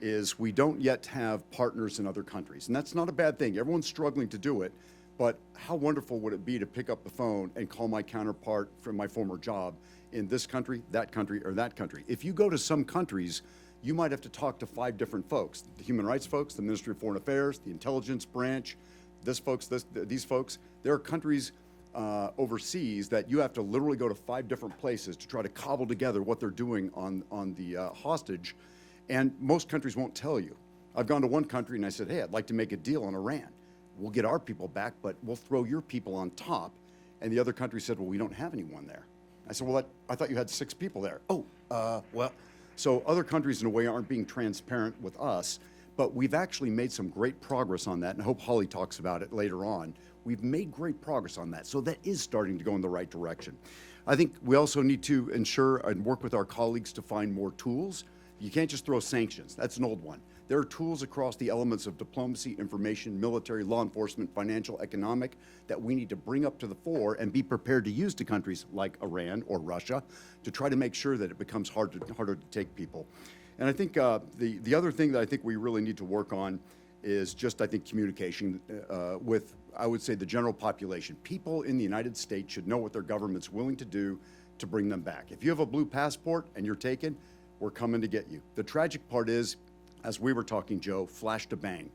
is we don't yet have partners in other countries. And that's not a bad thing. Everyone's struggling to do it. But how wonderful would it be to pick up the phone and call my counterpart from my former job in this country, or that country? If you go to some countries, you might have to talk to 5 different folks: the human rights folks, the Ministry of Foreign Affairs, the intelligence branch, these folks. There are countries overseas that you have to literally go to 5 different places to try to cobble together what they're doing on the hostage, and most countries won't tell you. I've gone to one country and I said, hey, I'd like to make a deal on Iran. We'll get our people back, but we'll throw your people on top. And the other country said, well, we don't have anyone there. I said, well, I thought you had 6 people there. Oh, well. So other countries, in a way, aren't being transparent with us, but we've actually made some great progress on that, and I hope Holly talks about it later on. We've made great progress on that, so that is starting to go in the right direction. I think we also need to ensure and work with our colleagues to find more tools. You can't just throw sanctions. That's an old one. There are tools across the elements of diplomacy, information, military, law enforcement, financial, economic, that we need to bring up to the fore and be prepared to use to countries like Iran or Russia to try to make sure that it becomes harder to take people. And I think the other thing that I think we really need to work on is just, I think, communication with, I would say, the general population. People in the United States should know what their government's willing to do to bring them back. If you have a blue passport and you're taken, we're coming to get you. The tragic part is, as we were talking, Joe, flash to bang.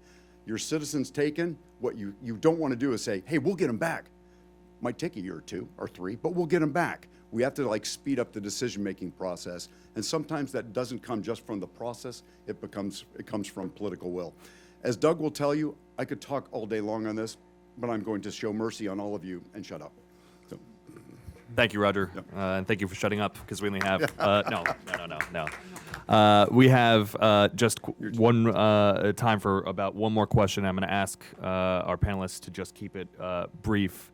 Your citizen's taken. What you don't want to do is say, hey, we'll get them back. Might take a year or 2 or 3, but we'll get them back. We have to speed up the decision-making process. And sometimes that doesn't come just from the process. It comes from political will. As Doug will tell you, I could talk all day long on this, but I'm going to show mercy on all of you and shut up. So. Thank you, Roger, and thank you for shutting up, because we only have no. We have just one time for about one more question. I'm going to ask our panelists to just keep it brief.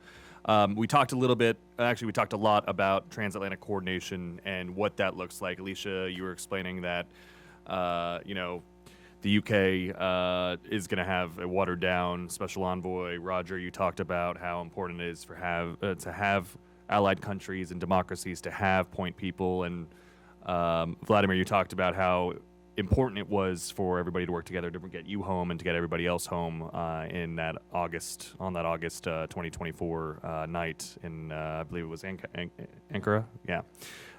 We talked a little bit, actually we talked a lot about transatlantic coordination and what that looks like. Alicia, you were explaining that, the UK is going to have a watered down special envoy. Roger, you talked about how important it is to have allied countries and democracies to have point people. And Vladimir, you talked about how important it was for everybody to work together to get you home and to get everybody else home on that August 2024 night in, I believe it was Ankara. Yeah.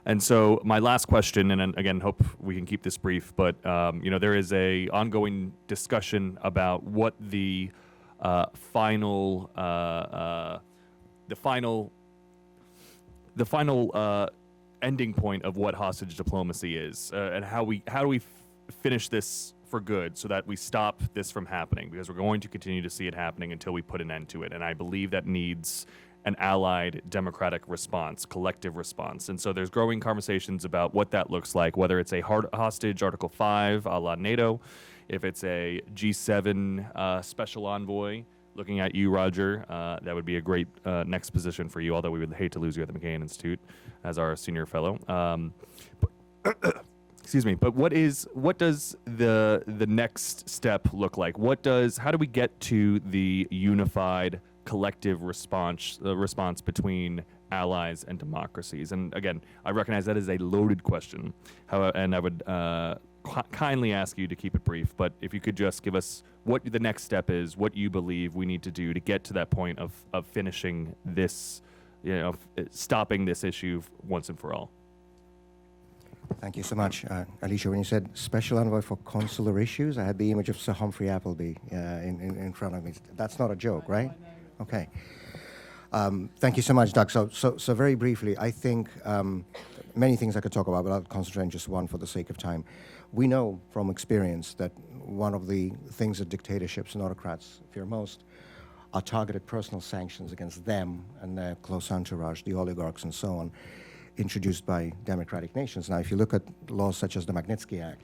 And so my last question, and again, hope we can keep this brief, but there is a ongoing discussion about what the final ending point of what hostage diplomacy is, and how do we finish this for good so that we stop this from happening, because we're going to continue to see it happening until we put an end to it. And I believe that needs an allied democratic response, collective response. And so there's growing conversations about what that looks like, whether it's a hostage Article 5 a la NATO, if it's a G7 special envoy. Looking at you, Roger, that would be a great next position for you, although we would hate to lose you at the McCain Institute as our senior fellow. Excuse me, but what does the next step look like? How do we get to the unified collective response between allies and democracies? And again, I recognize that is a loaded question, and I would kindly ask you to keep it brief, but if you could just give us what the next step is, what you believe we need to do to get to that point of finishing this, stopping this issue once and for all. Thank you so much. Alicia, when you said special envoy for consular issues, I had the image of Sir Humphrey Appleby in front of me. That's not a joke, right? Okay. Thank you so much, Doug. So very briefly, I think many things I could talk about, but I'll concentrate on just one for the sake of time. We know from experience that one of the things that dictatorships and autocrats fear most are targeted personal sanctions against them and their close entourage, the oligarchs and so on, introduced by democratic nations. Now, if you look at laws such as the Magnitsky Act,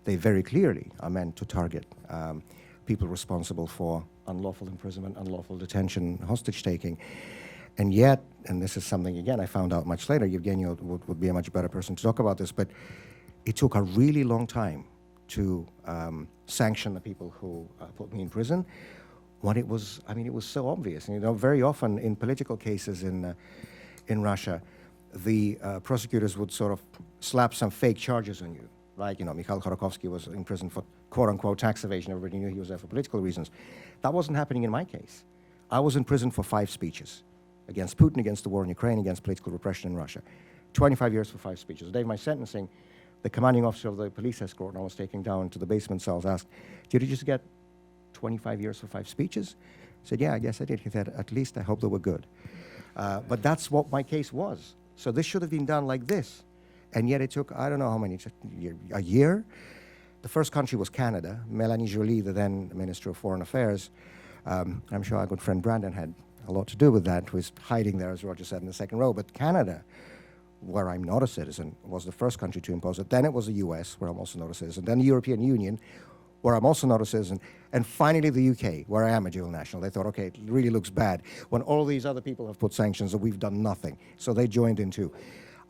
they very clearly are meant to target people responsible for unlawful imprisonment, unlawful detention, hostage-taking. And yet, and this is something, again, I found out much later, Evgenia would be a much better person to talk about this, but it took a really long time to sanction the people who put me in prison when it was so obvious. And, very often in political cases in Russia, the prosecutors would sort of slap some fake charges on you. Like, Mikhail Khodorkovsky was in prison for quote-unquote tax evasion. Everybody knew he was there for political reasons. That wasn't happening in my case. I was in prison for 5 speeches against Putin, against the war in Ukraine, against political repression in Russia. 25 years for 5 speeches. The day of my sentencing, the commanding officer of the police escort I was taken down to the basement cells asked, "Did you just get 25 years for 5 speeches?" I said, "Yeah, I guess I did." He said, "At least I hope they were good." But that's what my case was. So this should have been done like this. And yet it took, I don't know how many, a year? The first country was Canada. Melanie Joly, the then Minister of Foreign Affairs, I'm sure our good friend Brandon had a lot to do with that, who is hiding there, as Roger said, in the second row. But Canada, where I'm not a citizen, was the first country to impose it. Then it was the US, where I'm also not a citizen. Then the European Union, where I'm also not a citizen. And finally the UK, where I am a dual national. They thought, okay, it really looks bad when all these other people have put sanctions and we've done nothing. So they joined in too.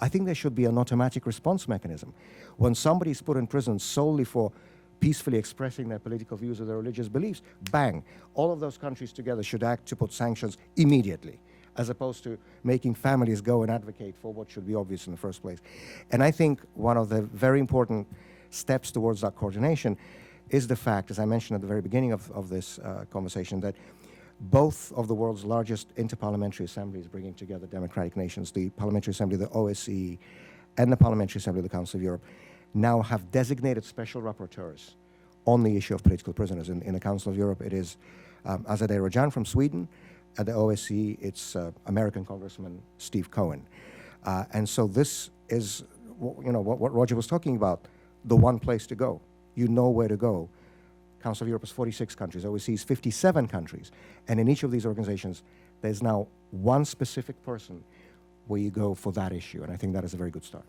I think there should be an automatic response mechanism. When somebody's put in prison solely for peacefully expressing their political views or their religious beliefs, bang, all of those countries together should act to put sanctions immediately, as opposed to making families go and advocate for what should be obvious in the first place. And I think one of the very important steps towards that coordination is the fact, as I mentioned at the very beginning of this conversation, that both of the world's largest interparliamentary assemblies bringing together democratic nations, the Parliamentary Assembly of the OSCE and the Parliamentary Assembly of the Council of Europe, now have designated special rapporteurs on the issue of political prisoners. In the Council of Europe, it is Azadeh Rajan from Sweden. At the OSCE, it's American Congressman Steve Cohen. And so this is, what Roger was talking about, the one place to go. You know where to go. Council of Europe is 46 countries, OSCE is 57 countries. And in each of these organizations, there's now one specific person where you go for that issue. And I think that is a very good start.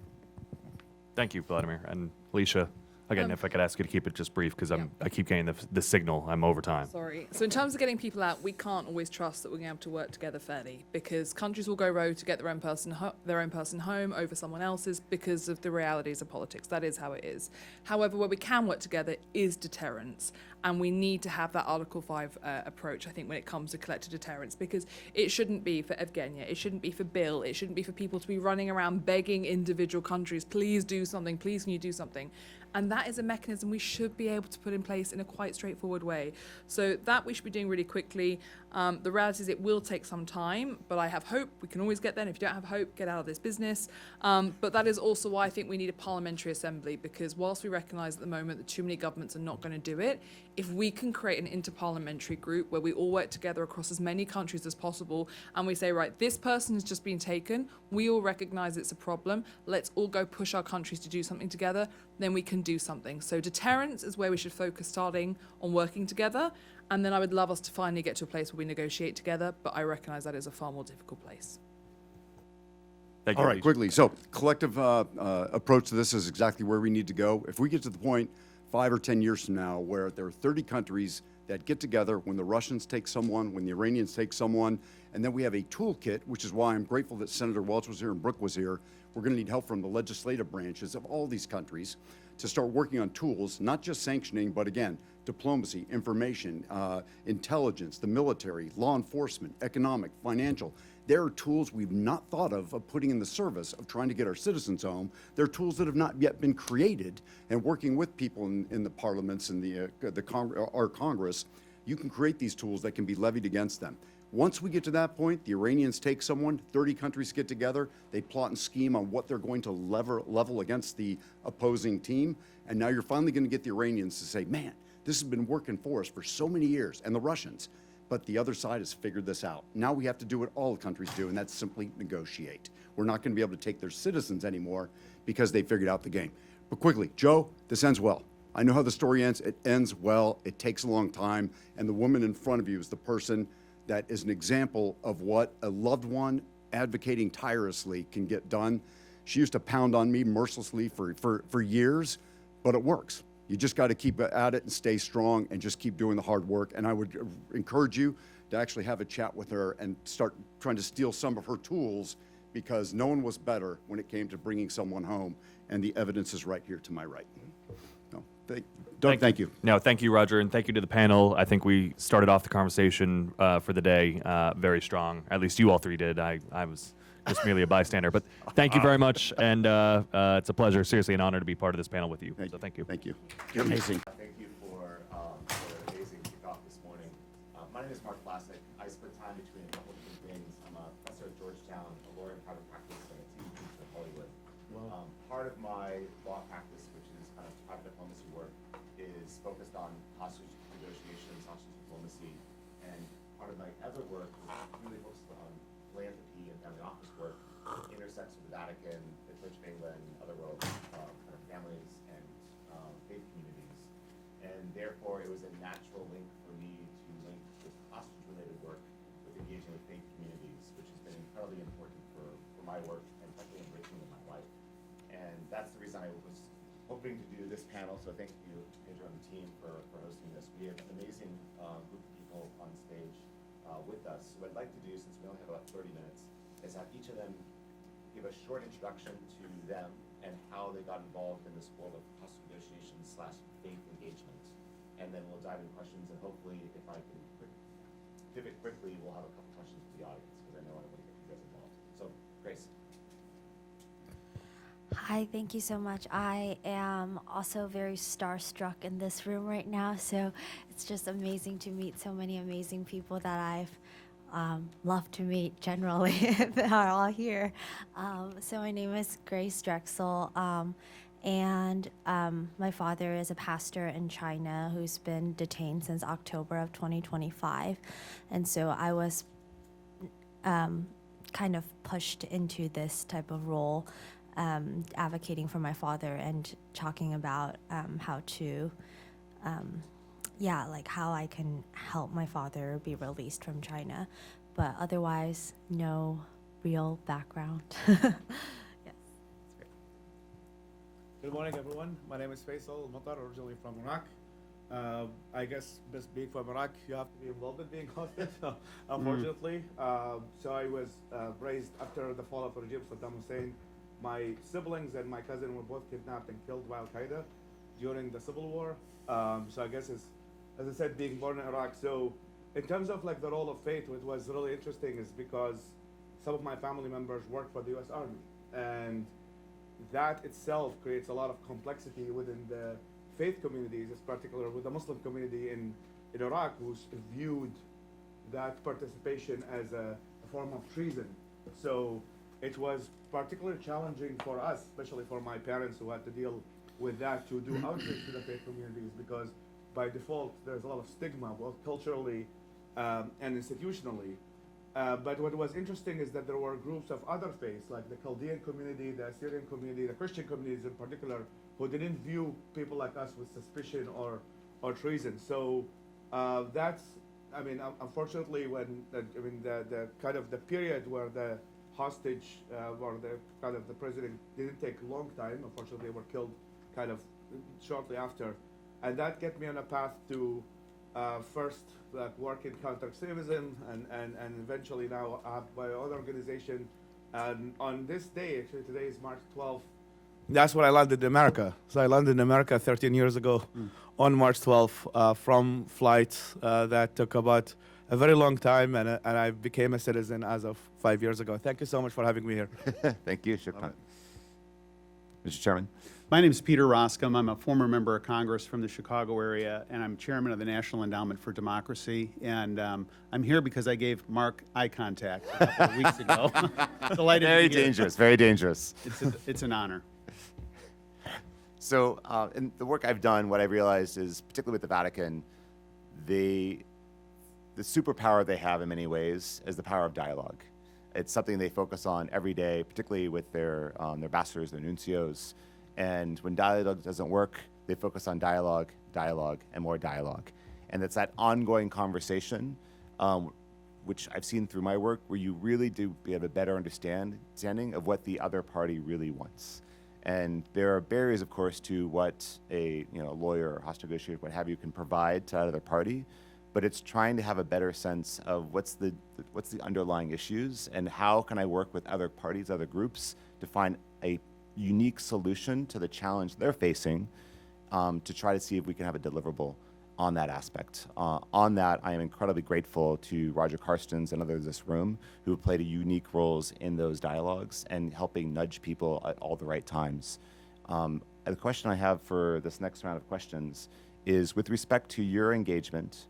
Thank you, Vladimir. And Alicia, again, if I could ask you to keep it just brief, because I keep getting the signal I'm over time. Sorry. So in terms of getting people out, we can't always trust that we're going to be able to work together fairly, because countries will go rogue to get their own person home over someone else's because of the realities of politics. That is how it is. However, where we can work together is deterrence. And we need to have that Article 5 approach, I think, when it comes to collective deterrence, because it shouldn't be for Evgenia, it shouldn't be for Bill, it shouldn't be for people to be running around begging individual countries, please do something, please can you do something. And that is a mechanism we should be able to put in place in a quite straightforward way. So that we should be doing really quickly. The reality is it will take some time, but I have hope. We can always get there. And if you don't have hope, get out of this business. But that is also why I think we need a parliamentary assembly, because whilst we recognise at the moment that too many governments are not going to do it, if we can create an interparliamentary group where we all work together across as many countries as possible and we say, right, this person has just been taken, we all recognise it's a problem, let's all go push our countries to do something together, then we can do something. So deterrence is where we should focus, starting on working together. And then I would love us to finally get to a place where we negotiate together, but I recognize that is a far more difficult place. Thank you. All right, Alicia. quickly. So collective approach to this is exactly where we need to go. If we get to the point 5 or 10 years from now where there are 30 countries that get together, when the Russians take someone, when the Iranians take someone, and then we have a toolkit, which is why I'm grateful that Senator Welch was here and Brooke was here. We're going to need help from the legislative branches of all these countries to start working on tools, not just sanctioning, but again, diplomacy, information, intelligence, the military, law enforcement, economic, financial. There are tools we've not thought of putting in the service of trying to get our citizens home. There are tools that have not yet been created, and working with people in the parliaments and our Congress, you can create these tools that can be levied against them. Once we get to that point, the Iranians take someone, 30 countries get together, they plot and scheme on what they're going to level against the opposing team, and now you're finally going to get the Iranians to say, man, this has been working for us for so many years, and the Russians. But the other side has figured this out. Now we have to do what all countries do, and that's simply negotiate. We're not going to be able to take their citizens anymore because they figured out the game. But quickly, Joe, this ends well. I know how the story ends. It ends well. It takes a long time, and the woman in front of you is the person that is an example of what a loved one advocating tirelessly can get done. She used to pound on me mercilessly for years, but it works. You just got to keep at it and stay strong and just keep doing the hard work. And I would encourage you to actually have a chat with her and start trying to steal some of her tools, because no one was better when it came to bringing someone home. And the evidence is right here to my right. No, Doug, thank you. No, thank you, Roger, and thank you to the panel. I think we started off the conversation for the day very strong. At least you all three did. I was just merely a bystander. But thank you very much, and it's a pleasure, seriously an honor to be part of this panel with you. So thank you. Thank you. You're amazing. Thank you for an amazing kickoff this morning. My name is Mark Vlasic. I split time between a couple of different things. I'm a professor at Georgetown, a lawyer in private practice, and a TV teacher in Hollywood. Part of my law practice, which is kind of private diplomacy work, is focused on hostage negotiations, hostage diplomacy, and part of my other work is really focused on philanthropy and family office work, intersects with the Vatican, the Church of England, other world kind of families and faith communities. And therefore, it was a natural link for me to link this hostage-related work with engaging with faith communities, which has been incredibly important for my work and frankly enriching in my life. And that's the reason I was hoping to do this panel. So thank you, Pedro and the team, for hosting this. We have an amazing group of people on stage with us. So what I'd like to do, since we only have about 30 minutes, is have each of them give a short introduction to them and how they got involved in this world of hostage negotiations / faith engagement. And then we'll dive into questions, and hopefully, if I can pivot quickly, we'll have a couple questions for the audience, because I know I want to get you guys involved. So, Grace. Hi, thank you so much. I am also very starstruck in this room right now, so it's just amazing to meet so many amazing people that I've loved to meet generally that are all here. So my name is Grace Drexel, and my father is a pastor in China who's been detained since October of 2025, and so I was kind of pushed into this type of role, advocating for my father and talking about how to, how I can help my father be released from China. But otherwise, no real background. Yes. Good morning, everyone. My name is Faisal Matar, originally from Iraq. I guess best being from Iraq, you have to be involved in being hostage, unfortunately. So I was raised after the fall of regime Saddam Hussein. My siblings and my cousin were both kidnapped and killed by Al-Qaeda during the Civil War. So I guess, as I said, being born in Iraq. So in terms of like the role of faith, what was really interesting is because some of my family members worked for the U.S. Army. And that itself creates a lot of complexity within the faith communities, in particular with the Muslim community in Iraq, who's viewed that participation as a form of treason. So it was particularly challenging for us, especially for my parents who had to deal with that, to do outreach to the faith communities, because by default there's a lot of stigma, both culturally and institutionally. But what was interesting is that there were groups of other faiths, like the Chaldean community, the Assyrian community, the Christian communities in particular, who didn't view people like us with suspicion or treason. So that's, I mean, unfortunately, when the kind of the period where the hostage or the kind of the president didn't take a long time. Unfortunately, they were killed kind of shortly after, and that get me on a path to first like work in counter-extremism and eventually now my own organization. And on this day, actually today is March 12th. That's when I landed in America. So I landed in America 13 years ago on March 12th from flights that took about a very long time, and I became a citizen as of 5 years ago. Thank you so much for having me here. Thank you, Shukran. Mr. Chairman. My name is Peter Roscom. I'm a former member of Congress from the Chicago area, and I'm chairman of the National Endowment for Democracy. And I'm here because I gave Mark eye contact a couple of weeks ago. Delighted Very to be here. dangerous, very dangerous. It's an honor. So in the work I've done, what I've realized is, particularly with the Vatican, the superpower they have in many ways is the power of dialogue. It's something they focus on every day, particularly with their ambassadors, their nuncios. And when dialogue doesn't work, they focus on dialogue, dialogue, and more dialogue. And it's that ongoing conversation, which I've seen through my work, where you really do have a better understanding of what the other party really wants. And there are barriers, of course, to what a lawyer or hostage negotiator, what have you, can provide to that other party. But it's trying to have a better sense of what's the underlying issues and how can I work with other parties, other groups, to find a unique solution to the challenge they're facing, to try to see if we can have a deliverable on that aspect. On that, I am incredibly grateful to Roger Carstens and others in this room who have played unique roles in those dialogues and helping nudge people at all the right times. The question I have for this next round of questions is with respect to your engagement,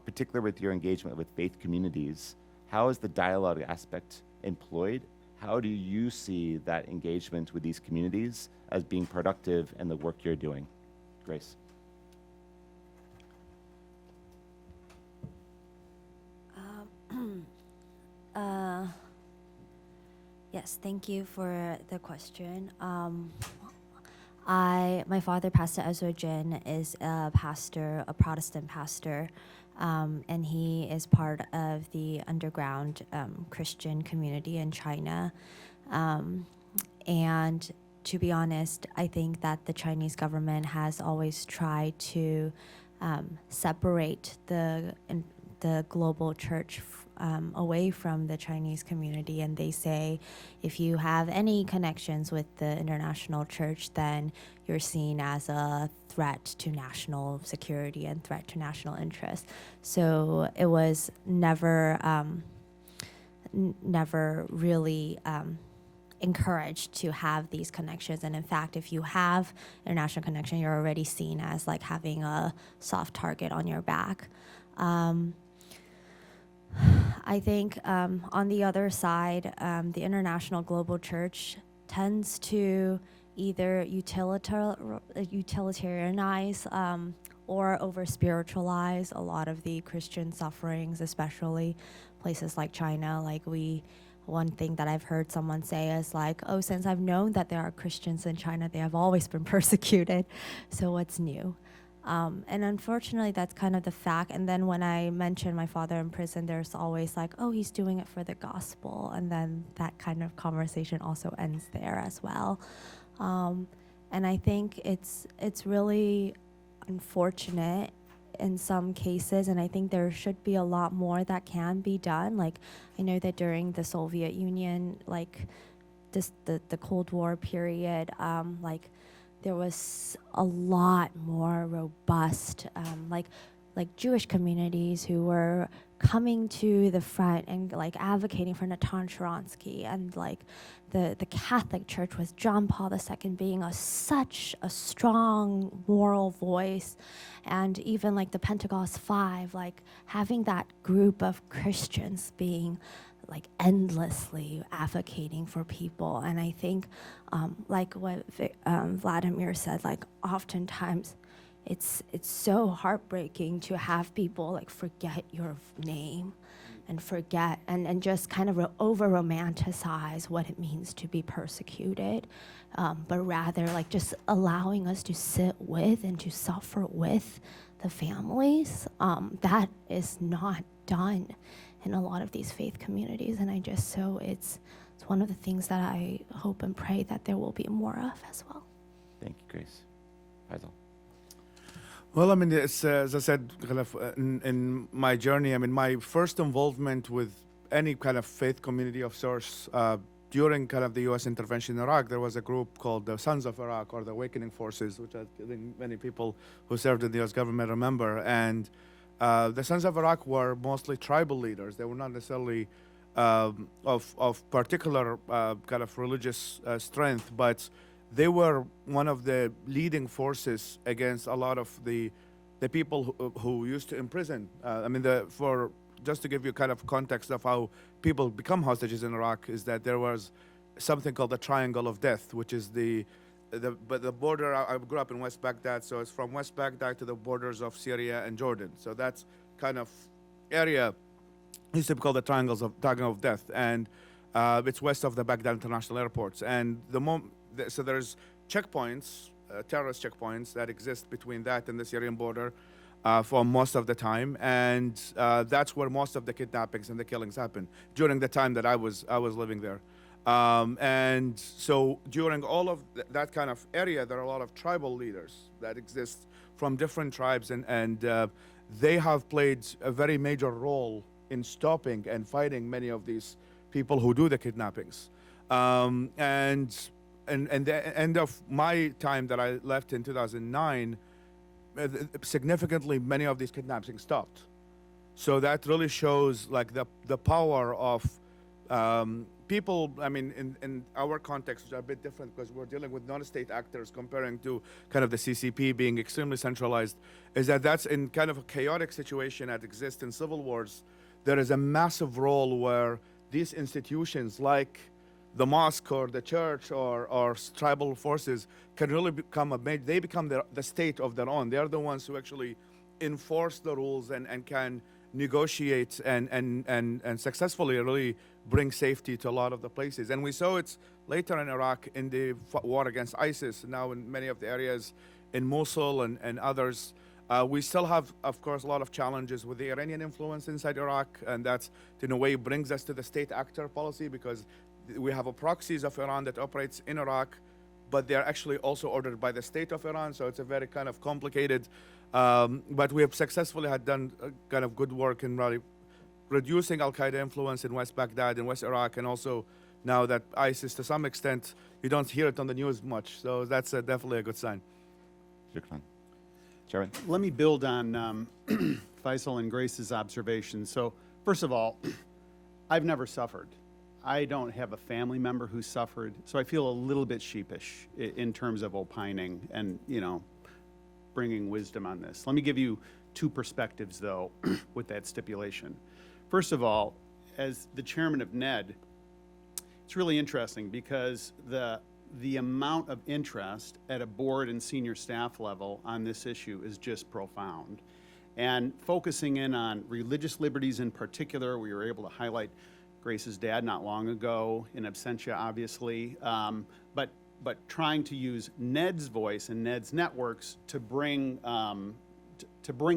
particularly with your engagement with faith communities, how is the dialogue aspect employed? How do you see that engagement with these communities as being productive in the work you're doing? Grace. Yes, thank you for the question. My father, Pastor Ezra Jin, is a pastor, a Protestant pastor, and he is part of the underground Christian community in China. And to be honest, I think that the Chinese government has always tried to separate the global church away from the Chinese community, and they say if you have any connections with the international church, then you're seen as a threat to national security and threat to national interest. So it was never really encouraged to have these connections. And in fact, if you have international connection, you're already seen as like having a soft target on your back. I think on the other side, the international global church tends to either utilitarianize or over-spiritualize a lot of the Christian sufferings, especially places like China. One thing that I've heard someone say is like, oh, since I've known that there are Christians in China, they have always been persecuted, so what's new? And unfortunately, that's kind of the fact. And then when I mention my father in prison, there's always like, oh, he's doing it for the gospel. And then that kind of conversation also ends there as well. And I think it's really unfortunate in some cases, and I think there should be a lot more that can be done. Like, I know that during the Soviet Union, the Cold War period, there was a lot more robust, Jewish communities who were coming to the front and advocating for Natan Sharansky, and the Catholic Church with John Paul II being such a strong moral voice, and even the Pentecost Five, having that group of Christians being endlessly advocating for people. And I think what Vladimir said, oftentimes it's so heartbreaking to have people forget your name, and forget and just kind of over romanticize what it means to be persecuted, but rather like just allowing us to sit with and to suffer with the families. That is not done in a lot of these faith communities, and it's one of the things that I hope and pray that there will be more of as well. Thank you, Grace. Faisal. Well, I mean, it's, as I said, kind of in my journey, I mean, my first involvement with any kind of faith community of sorts, during kind of the U.S. intervention in Iraq, there was a group called the Sons of Iraq, or the Awakening Forces, which I think many people who served in the U.S. government remember. And the Sons of Iraq were mostly tribal leaders. They were not necessarily of particular kind of religious strength, but they were one of the leading forces against a lot of the people who used to imprison. I mean, just to give you kind of context of how people become hostages in Iraq, is that there was something called the Triangle of Death, which is the border. I grew up in West Baghdad, so it's from West Baghdad to the borders of Syria and Jordan. So that's kind of area used to be called the Triangle of Death, and it's west of the Baghdad International Airports. And so there's checkpoints, terrorist checkpoints that exist between that and the Syrian border for most of the time, and that's where most of the kidnappings and the killings happen during the time that I was living there. And so during all of that kind of area, there are a lot of tribal leaders that exist from different tribes, and they have played a very major role in stopping and fighting many of these people who do the kidnappings. And the end of my time that I left in 2009, significantly many of these kidnappings stopped. So that really shows like the power of people. I mean, in our context, which are a bit different because we're dealing with non-state actors comparing to kind of the CCP being extremely centralized, is that's in kind of a chaotic situation that exists in civil wars. There is a massive role where these institutions like the mosque or the church or tribal forces can really become they become the state of their own. They're the ones who actually enforce the rules and can negotiate and successfully really bring safety to a lot of the places. And we saw it later in Iraq in the war against ISIS, now in many of the areas in Mosul and others. We still have, of course, a lot of challenges with the Iranian influence inside Iraq, and that's, in a way, brings us to the state actor policy, because we have a proxies of Iran that operates in Iraq, but they're actually also ordered by the state of Iran, so it's a very kind of complicated, but we have successfully had done kind of good work in really reducing Al-Qaeda influence in West Baghdad and West Iraq, and also now that ISIS, to some extent, you don't hear it on the news much, so that's definitely a good sign. Shukran. Chairman. Let me build on Faisal and Grace's observations. So, first of all, I've never suffered. I don't have a family member who suffered, so I feel a little bit sheepish in terms of opining and, bringing wisdom on this. Let me give you two perspectives, though, with that stipulation. First of all, as the chairman of NED, it's really interesting because the amount of interest at a board and senior staff level on this issue is just profound. And focusing in on religious liberties in particular, we were able to highlight Grace's dad not long ago, in absentia, obviously, but trying to use NED's voice and NED's networks to bring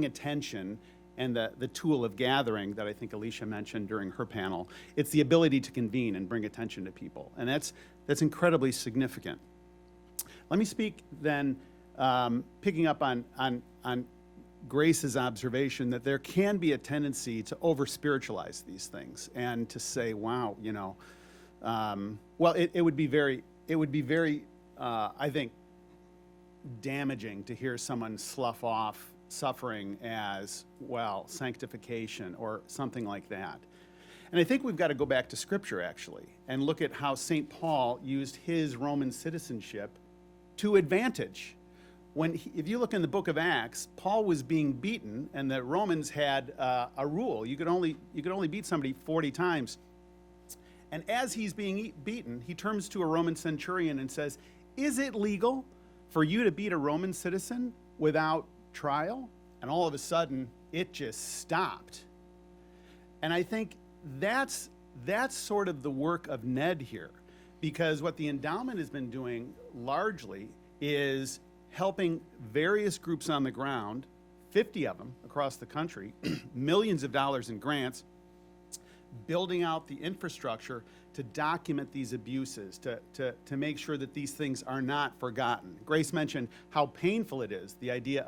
attention, and the tool of gathering that I think Alicia mentioned during her panel. It's the ability to convene and bring attention to people, and that's incredibly significant. Let me speak then, picking up on Grace's observation that there can be a tendency to over-spiritualize these things and to say, wow, well, it would be very, I think, damaging to hear someone slough off suffering as, well, sanctification or something like that. And I think we've got to go back to Scripture, actually, and look at how St. Paul used his Roman citizenship to advantage. If you look in the book of Acts, Paul was being beaten, and the Romans had a rule. You could only beat somebody 40 times. And as he's being beaten, he turns to a Roman centurion and says, "Is it legal for you to beat a Roman citizen without trial?" And all of a sudden, it just stopped. And I think that's sort of the work of Ned here, because what the endowment has been doing largely is helping various groups on the ground, 50 of them across the country, millions of dollars in grants, building out the infrastructure to document these abuses, to make sure that these things are not forgotten. Grace mentioned how painful it is, the idea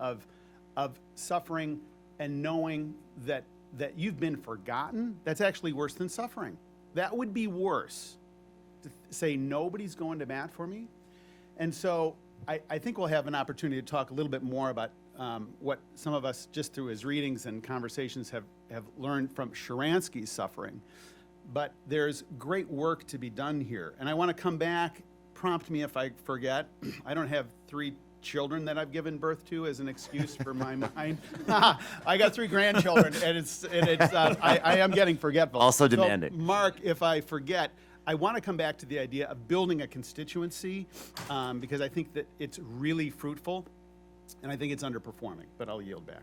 of suffering and knowing that you've been forgotten. That's actually worse than suffering. That would be worse, to say nobody's going to bat for me. And so I think we'll have an opportunity to talk a little bit more about what some of us, just through his readings and conversations, have learned from Sharansky's suffering. But there's great work to be done here. And I want to come back, prompt me if I forget. I don't have 3 children that I've given birth to as an excuse for my mind. I got 3 grandchildren, and I am getting forgetful. Also So, demanding. Mark, if I forget, I want to come back to the idea of building a constituency, because I think that it's really fruitful, and I think it's underperforming, but I'll yield back.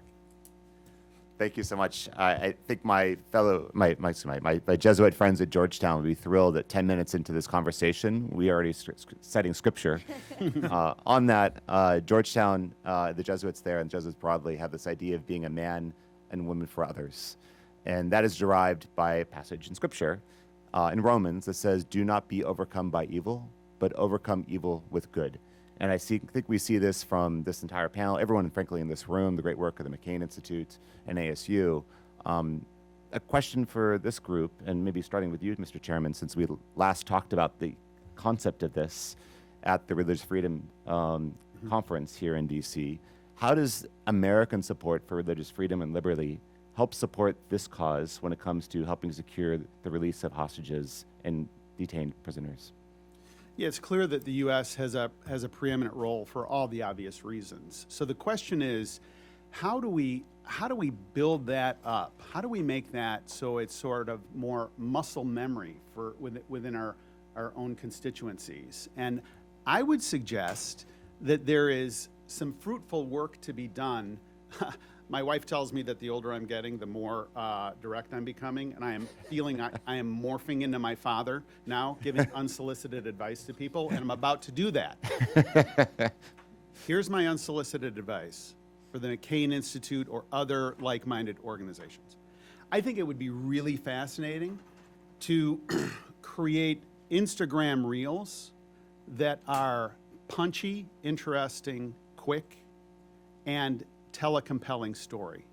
Thank you so much. I think my Jesuit friends at Georgetown would be thrilled that 10 minutes into this conversation, we are already citing scripture. On that, Georgetown, the Jesuits there and Jesuits broadly have this idea of being a man and woman for others. And that is derived by a passage in scripture in Romans that says, "Do not be overcome by evil, but overcome evil with good." And I think we see this from this entire panel, everyone, frankly, in this room, the great work of the McCain Institute and ASU. A question for this group, and maybe starting with you, Mr. Chairman, since we last talked about the concept of this at the Religious Freedom Conference here in DC. How does American support for religious freedom and liberty help support this cause when it comes to helping secure the release of hostages and detained prisoners? Yeah, it's clear that the U.S. has a preeminent role for all the obvious reasons. So the question is, how do we build that up? How do we make that so it's sort of more muscle memory for within our own constituencies? And I would suggest that there is some fruitful work to be done. My wife tells me that the older I'm getting, the more direct I'm becoming, and I am feeling I am morphing into my father now, giving unsolicited advice to people, and I'm about to do that. Here's my unsolicited advice for the McCain Institute or other like-minded organizations. I think it would be really fascinating to create Instagram reels that are punchy, interesting, quick, and tell a compelling story.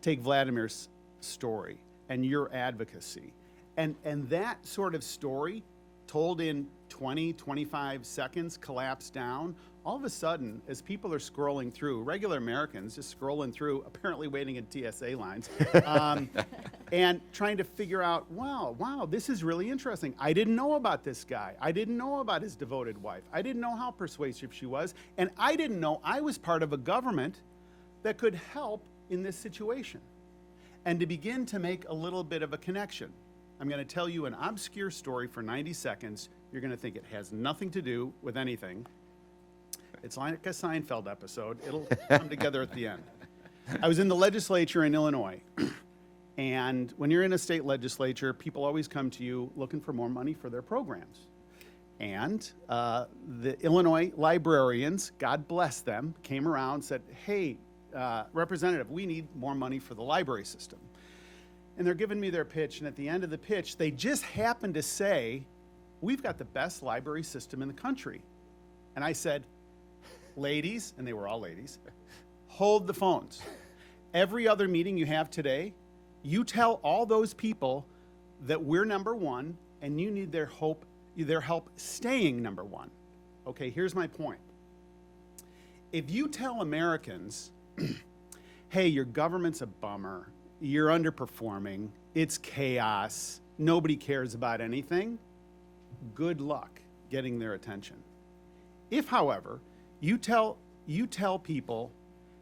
Take Vladimir's story and your advocacy. And that sort of story told in 20, 25 seconds, collapsed down. All of a sudden, as people are scrolling through, regular Americans just scrolling through, apparently waiting in TSA lines, and trying to figure out, wow, this is really interesting. I didn't know about this guy. I didn't know about his devoted wife. I didn't know how persuasive she was. And I didn't know I was part of a government that could help in this situation. And to begin to make a little bit of a connection. I'm going to tell you an obscure story for 90 seconds. You're going to think it has nothing to do with anything. It's like a Seinfeld episode. It'll come together at the end. I was in the legislature in Illinois. And when you're in a state legislature, people always come to you looking for more money for their programs. And the Illinois librarians, God bless them, came around and said, hey, Representative, we need more money for the library system. And they're giving me their pitch, and at the end of the pitch, they just happened to say, we've got the best library system in the country. And I said, ladies, and they were all ladies, hold the phones. Every other meeting you have today, you tell all those people that we're number one and you need their help staying number one. Okay, here's my point. If you tell Americans, hey, your government's a bummer, you're underperforming, it's chaos, nobody cares about anything, good luck getting their attention. If, however, you tell people,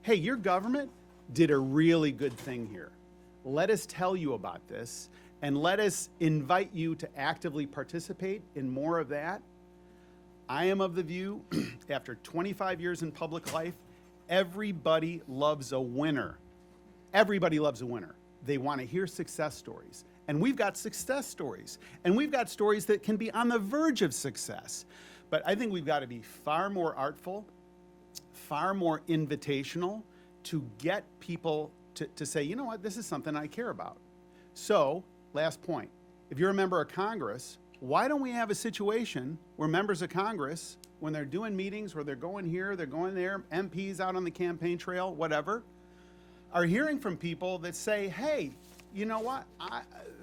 hey, your government did a really good thing here. Let us tell you about this, and let us invite you to actively participate in more of that. I am of the view, after 25 years in public life, everybody loves a winner. Everybody loves a winner. They want to hear success stories. And we've got success stories. And we've got stories that can be on the verge of success. But I think we've got to be far more artful, far more invitational to get people to say, you know what, this is something I care about. So, last point. If you're a member of Congress, why don't we have a situation where members of Congress, when they're doing meetings, where they're going here, they're going there, MPs out on the campaign trail, whatever, are hearing from people that say, hey, you know what,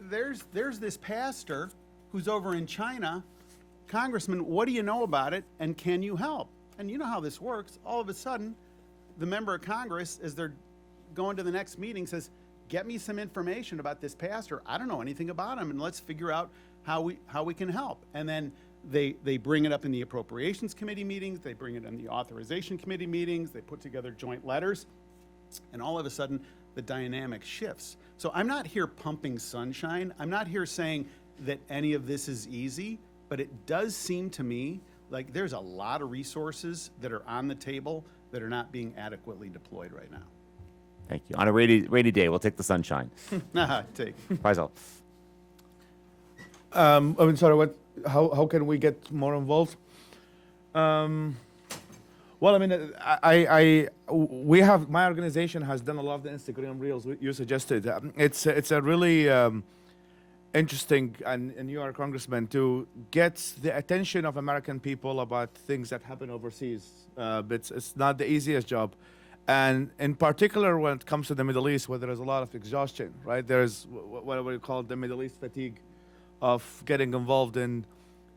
there's this pastor who's over in China. Congressman, what do you know about it, and can you help? And you know how this works. All of a sudden, the member of Congress, as they're going to the next meeting, says, get me some information about this pastor. I don't know anything about him, and let's figure out how we can help. And then they bring it up in the Appropriations Committee meetings, they bring it in the Authorization Committee meetings, they put together joint letters, and all of a sudden, the dynamic shifts. So I'm not here pumping sunshine. I'm not here saying that any of this is easy, but it does seem to me like there's a lot of resources that are on the table that are not being adequately deployed right now. Thank you. On a rainy day, we'll take the sunshine. Take. Faisal. I mean, sorry, how can we get more involved? Well, I mean, we have, my organization has done a lot of the Instagram reels you suggested. It's a really interesting, and you are a congressman, to get the attention of American people about things that happen overseas. It's not the easiest job. And in particular, when it comes to the Middle East, where there is a lot of exhaustion, right? There's what we call the Middle East fatigue of getting involved in,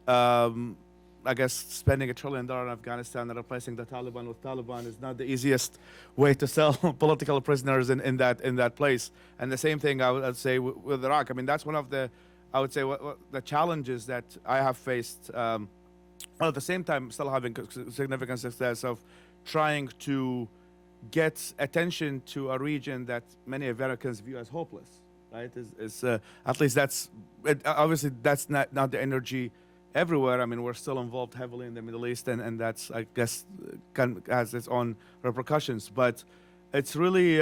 I guess, spending $1 trillion in Afghanistan and replacing the Taliban with Taliban is not the easiest way to sell political prisoners in that place. And the same thing I would say with Iraq. I mean, that's one of the, I would say, what the challenges that I have faced. While at the same time, still having significant success of trying to get attention to a region that many Americans view as hopeless, right? At least that's, obviously that's not the energy everywhere. I mean, we're still involved heavily in the Middle East, and that's, I guess, has its own repercussions. But it's really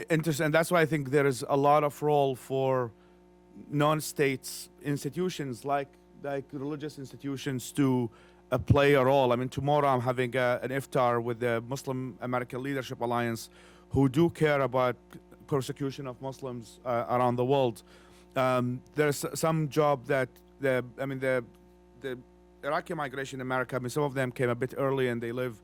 interesting, and that's why I think there is a lot of role for non-state institutions like religious institutions to play a role. I mean, tomorrow I'm having an iftar with the Muslim American Leadership Alliance, who do care about persecution of Muslims around the world. There's some job that the Iraqi migration in America, I mean, some of them came a bit early and they live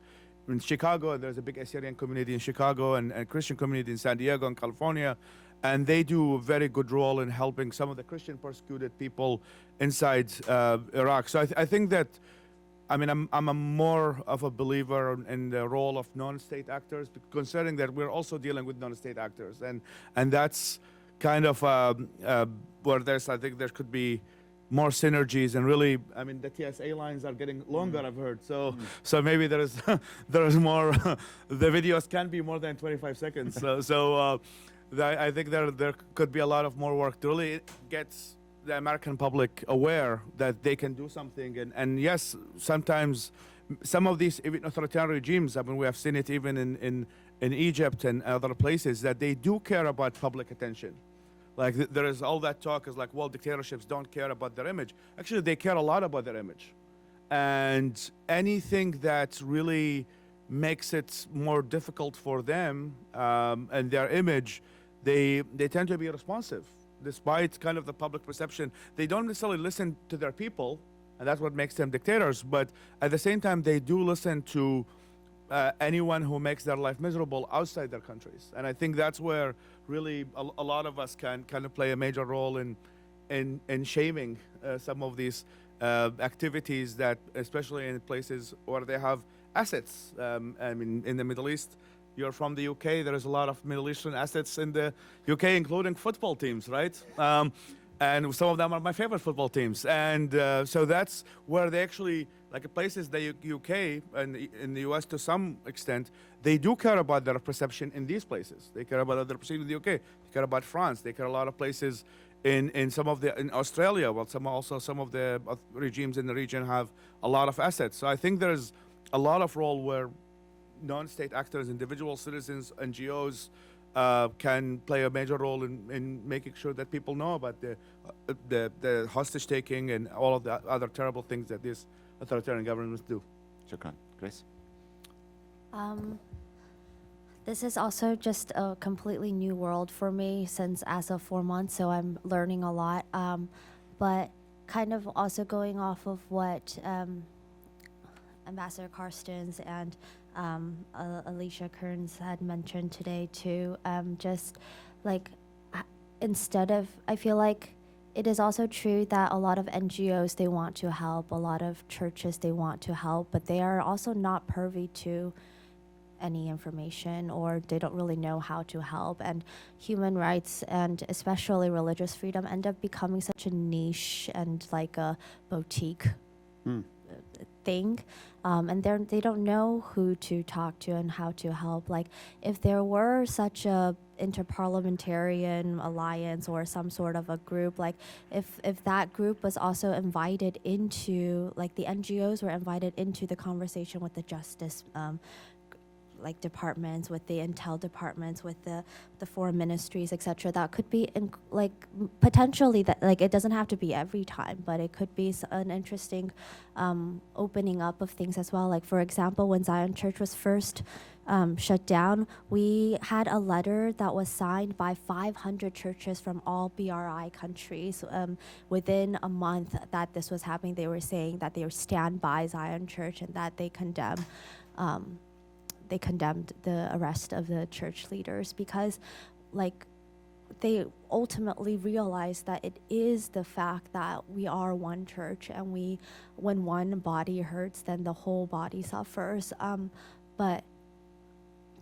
in Chicago. There's a big Assyrian community in Chicago and a Christian community in San Diego and California. And they do a very good role in helping some of the Christian persecuted people inside Iraq. So I think that, I mean, I'm a more of a believer in the role of non-state actors, considering that we're also dealing with non-state actors. And that's kind of where I think there could be more synergies, and really, I mean, the TSA lines are getting longer, I've heard. So maybe there is more, the videos can be more than 25 seconds. I think there could be a lot of more work to really get the American public aware that they can do something. And yes, sometimes some of these even authoritarian regimes, I mean, we have seen it even in Egypt and other places, that they do care about public attention. Like there is all that talk is like, well, dictatorships don't care about their image. Actually, they care a lot about their image. And anything that really makes it more difficult for them and their image, they tend to be responsive. Despite kind of the public perception, they don't necessarily listen to their people, and that's what makes them dictators. But at the same time, they do listen to anyone who makes their life miserable outside their countries. And I think that's where really a lot of us can kind of play a major role in shaming some of these activities that, especially in places where they have assets. I mean, in the Middle East, you're from the UK, there is a lot of Middle Eastern assets in the UK, including football teams, right? And some of them are my favorite football teams. And so that's where they actually, like places, the UK and in the US to some extent, they do care about their perception in these places. They care about their perception in the UK. They care about France. They care a lot of places in some of the, in Australia. Well, some of the regimes in the region have a lot of assets. So I think there's a lot of role where non-state actors, individual citizens, NGOs, can play a major role in making sure that people know about the hostage taking and all of the other terrible things that these authoritarian governments do. Shukran. Grace? This is also just a completely new world for me since as of 4 months, so I'm learning a lot. But kind of also going off of what Ambassador Carstens and Alicia Kearns had mentioned today too, just like instead of, I feel like it is also true that a lot of NGOs, they want to help, a lot of churches, they want to help, but they are also not privy to any information, or they don't really know how to help. And human rights and especially religious freedom end up becoming such a niche and like a boutique thing. And they don't know who to talk to and how to help. Like if there were such a interparliamentarian alliance or some sort of a group, like if that group was also invited into, like the NGOs were invited into the conversation with the justice like departments, with the intel departments, with the foreign ministries, etc. That could be like potentially that, like it doesn't have to be every time, but it could be an interesting opening up of things as well. Like for example, when Zion Church was first shut down, we had a letter that was signed by 500 churches from all BRI countries. Within a month that this was happening, they were saying that they stand by Zion Church and that they condemned the arrest of the church leaders, because like they ultimately realized that it is the fact that we are one church, and when one body hurts, then the whole body suffers.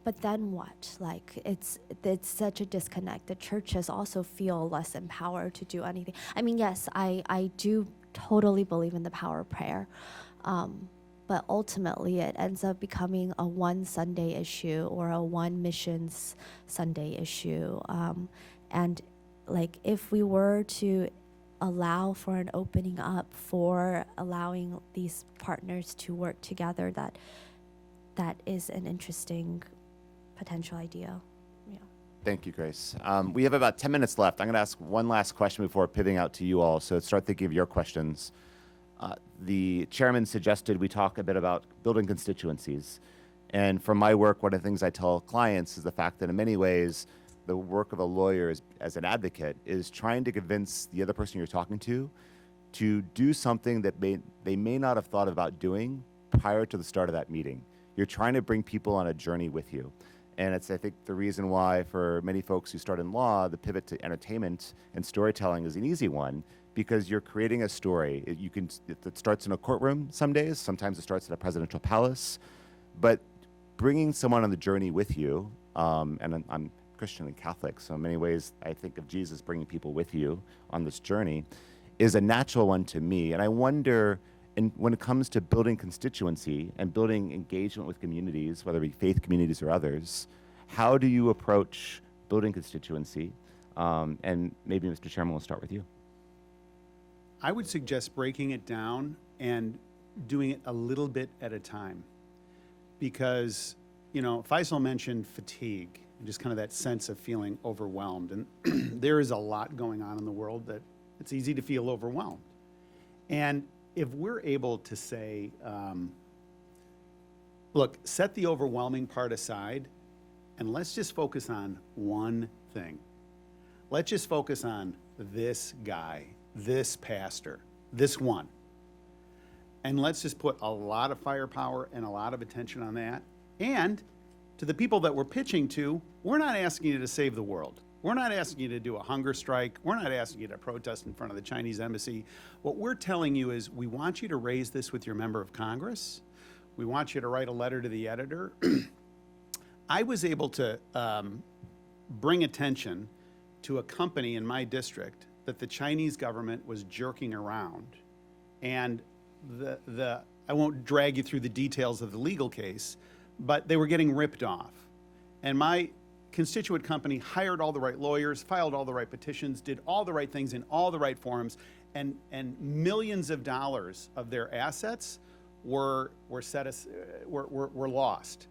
But then what? Like it's such a disconnect. The churches also feel less empowered to do anything. I mean, yes, I do totally believe in the power of prayer. But ultimately it ends up becoming a one Sunday issue or a one missions Sunday issue. And like if we were to allow for an opening up for allowing these partners to work together, that is an interesting potential idea. Yeah. Thank you, Grace. We have about 10 minutes left. I'm going to ask one last question before pivoting out to you all. So start thinking of your questions. The chairman suggested we talk a bit about building constituencies. And from my work, one of the things I tell clients is the fact that in many ways, the work of a lawyer as an advocate is trying to convince the other person you're talking to do something that they may not have thought about doing prior to the start of that meeting. You're trying to bring people on a journey with you. And it's, I think, the reason why for many folks who start in law, the pivot to entertainment and storytelling is an easy one, because you're creating a story. It starts in a courtroom some days, sometimes it starts at a presidential palace, but bringing someone on the journey with you, and I'm Christian and Catholic, so in many ways I think of Jesus bringing people with you on this journey, is a natural one to me. And I wonder, when it comes to building constituency and building engagement with communities, whether it be faith communities or others, how do you approach building constituency? And maybe Mr. Chairman, we'll start with you. I would suggest breaking it down and doing it a little bit at a time. Because, you know, Faisal mentioned fatigue, and just kind of that sense of feeling overwhelmed. And there is a lot going on in the world that it's easy to feel overwhelmed. And if we're able to say, look, set the overwhelming part aside, and let's just focus on one thing. Let's just focus on this guy, this pastor, this one. And let's just put a lot of firepower and a lot of attention on that. And to the people that we're pitching to, we're not asking you to save the world. We're not asking you to do a hunger strike. We're not asking you to protest in front of the Chinese embassy. What we're telling you is we want you to raise this with your member of Congress. We want you to write a letter to the editor. I was able to bring attention to a company in my district that the Chinese government was jerking around. And I won't drag you through the details of the legal case, but they were getting ripped off. And my constituent company hired all the right lawyers, filed all the right petitions, did all the right things in all the right forums, and millions of dollars of their assets were lost.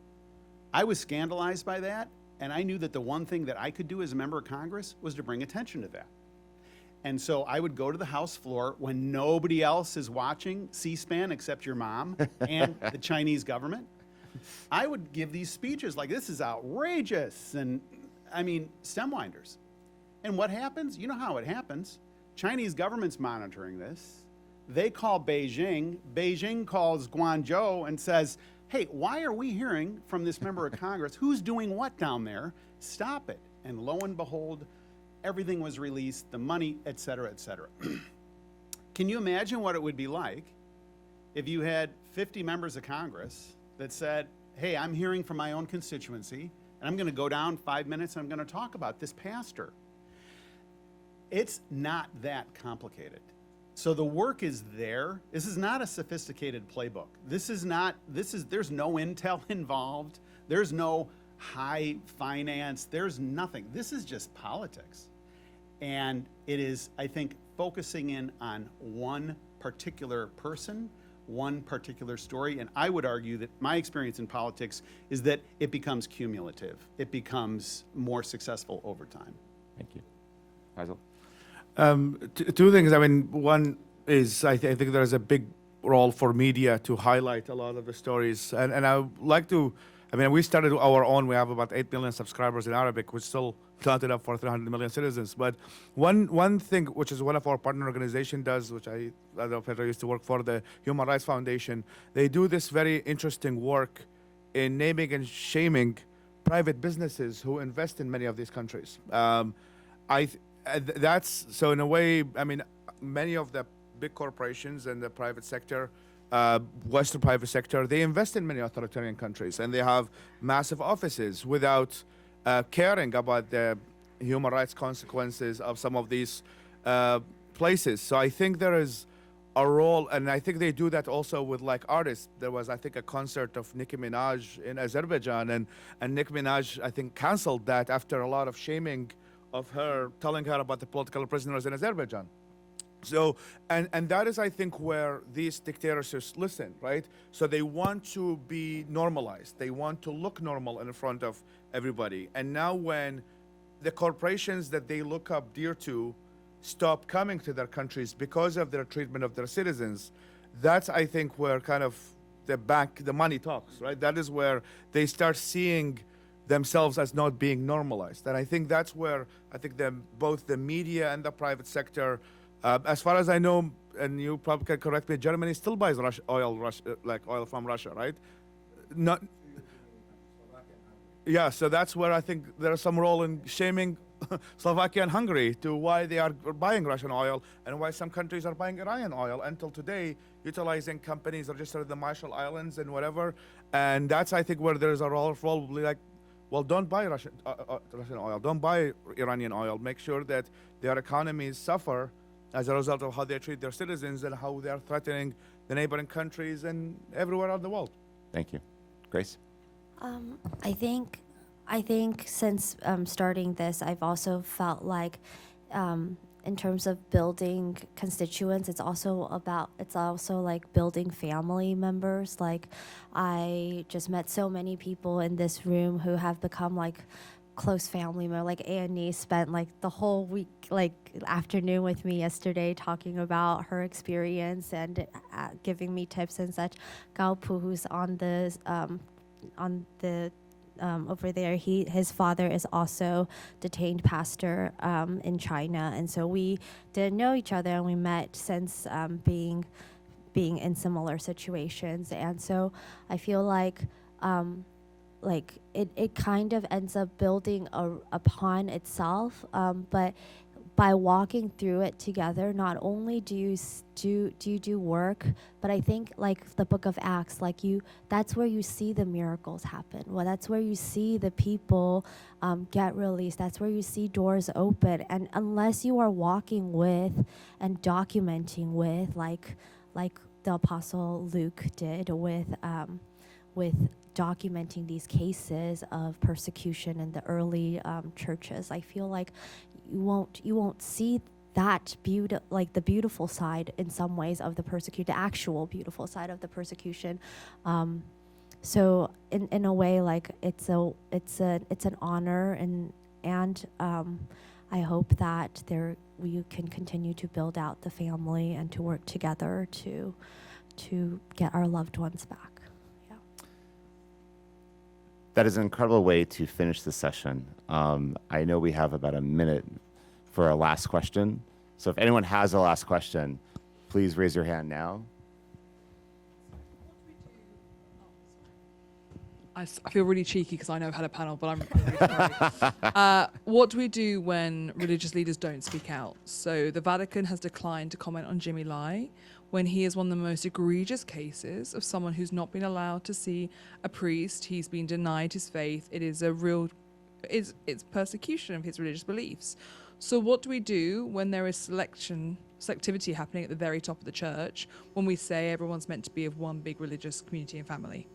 I was scandalized by that, And I knew that the one thing that I could do as a member of Congress was to bring attention to that. And so I would go to the House floor when nobody else is watching C-SPAN except your mom and the Chinese government. I would give these speeches like, this is outrageous, and I mean, stem winders. And what happens? You know how it happens. Chinese government's monitoring this. They call Beijing. Beijing calls Guangzhou and says, hey, why are we hearing from this member of Congress? Who's doing what down there? Stop it. And lo and behold, everything was released, the money, et cetera, et cetera. Can you imagine what it would be like if you had 50 members of Congress that said, hey, I'm hearing from my own constituency, and I'm going to go down 5 minutes and I'm going to talk about this pastor. It's not that complicated. So the work is there. This is not a sophisticated playbook. There's no intel involved. There's no high finance. There's nothing. This is just politics. And it is, I think, focusing in on one particular person, one particular story. And I would argue that my experience in politics is that it becomes cumulative. It becomes more successful over time. Thank you. Faisal? Two things. I mean, one is I think there's a big role for media to highlight a lot of the stories. And I would like to, I mean, we started our own. We have about 8 million subscribers in Arabic, which still counted up for 300 million citizens. But one thing, which is one of our partner organization does, which I know Pedro used to work for, the Human Rights Foundation, they do this very interesting work in naming and shaming private businesses who invest in many of these countries. That's, so in a way, I mean, many of the big corporations and the private sector, Western private sector, they invest in many authoritarian countries, and they have massive offices without caring about the human rights consequences of some of these places. So I think there is a role, and I think they do that also with like artists. There was, I think, a concert of Nicki Minaj in Azerbaijan, and Nicki Minaj, I think, canceled that after a lot of shaming of her, telling her about the political prisoners in Azerbaijan. So, and that is, I think, where these dictatorships listen, right? So they want to be normalized. They want to look normal in front of everybody. And now when the corporations that they look up dear to stop coming to their countries because of their treatment of their citizens, that's, I think, where kind of the money talks, right? That is where they start seeing themselves as not being normalized. And I think that's where I think both the media and the private sector, as far as I know, and you probably can correct me, Germany still buys oil from Russia, right? Not. Yeah, so that's where I think there's some role in shaming Slovakia and Hungary to why they are buying Russian oil and why some countries are buying Iranian oil until today, utilizing companies registered in the Marshall Islands and whatever. And that's, I think, where there's a role probably like, well, don't buy Russian oil, don't buy Iranian oil. Make sure that their economies suffer as a result of how they treat their citizens and how they are threatening the neighboring countries and everywhere in the world. Thank you. Grace? I think since starting this, I've also felt like, in terms of building constituents, it's also like building family members. Like, I just met so many people in this room who have become like close family members. Like Annie spent like the whole week, like afternoon with me yesterday talking about her experience and giving me tips and such. Gao Pu, who's on the over there, his father is also detained pastor in China, and so we didn't know each other, and we met since being in similar situations. And so I feel like it kind of ends up building upon itself, but by walking through it together, not only do you do work, but I think like the book of Acts, that's where you see the miracles happen. Well, that's where you see the people get released. That's where you see doors open. And unless you are walking with and documenting with, like the Apostle Luke did with documenting these cases of persecution in the early churches, I feel like you won't see that the beautiful side in some ways of the persecution, the actual beautiful side of the persecution, So in a way, like it's an honor, and I hope that we can continue to build out the family and to work together to get our loved ones back. Yeah. That is an incredible way to finish the session. I know we have about a minute for a last question. So if anyone has a last question, please raise your hand now. I feel really cheeky because I know I've had a panel, but I'm really sorry. What do we do when religious leaders don't speak out? So the Vatican has declined to comment on Jimmy Lai when he is one of the most egregious cases of someone who's not been allowed to see a priest. He's been denied his faith. It is it's persecution of his religious beliefs. So what do we do when there is selectivity happening at the very top of the church, when we say everyone's meant to be of one big religious community and family?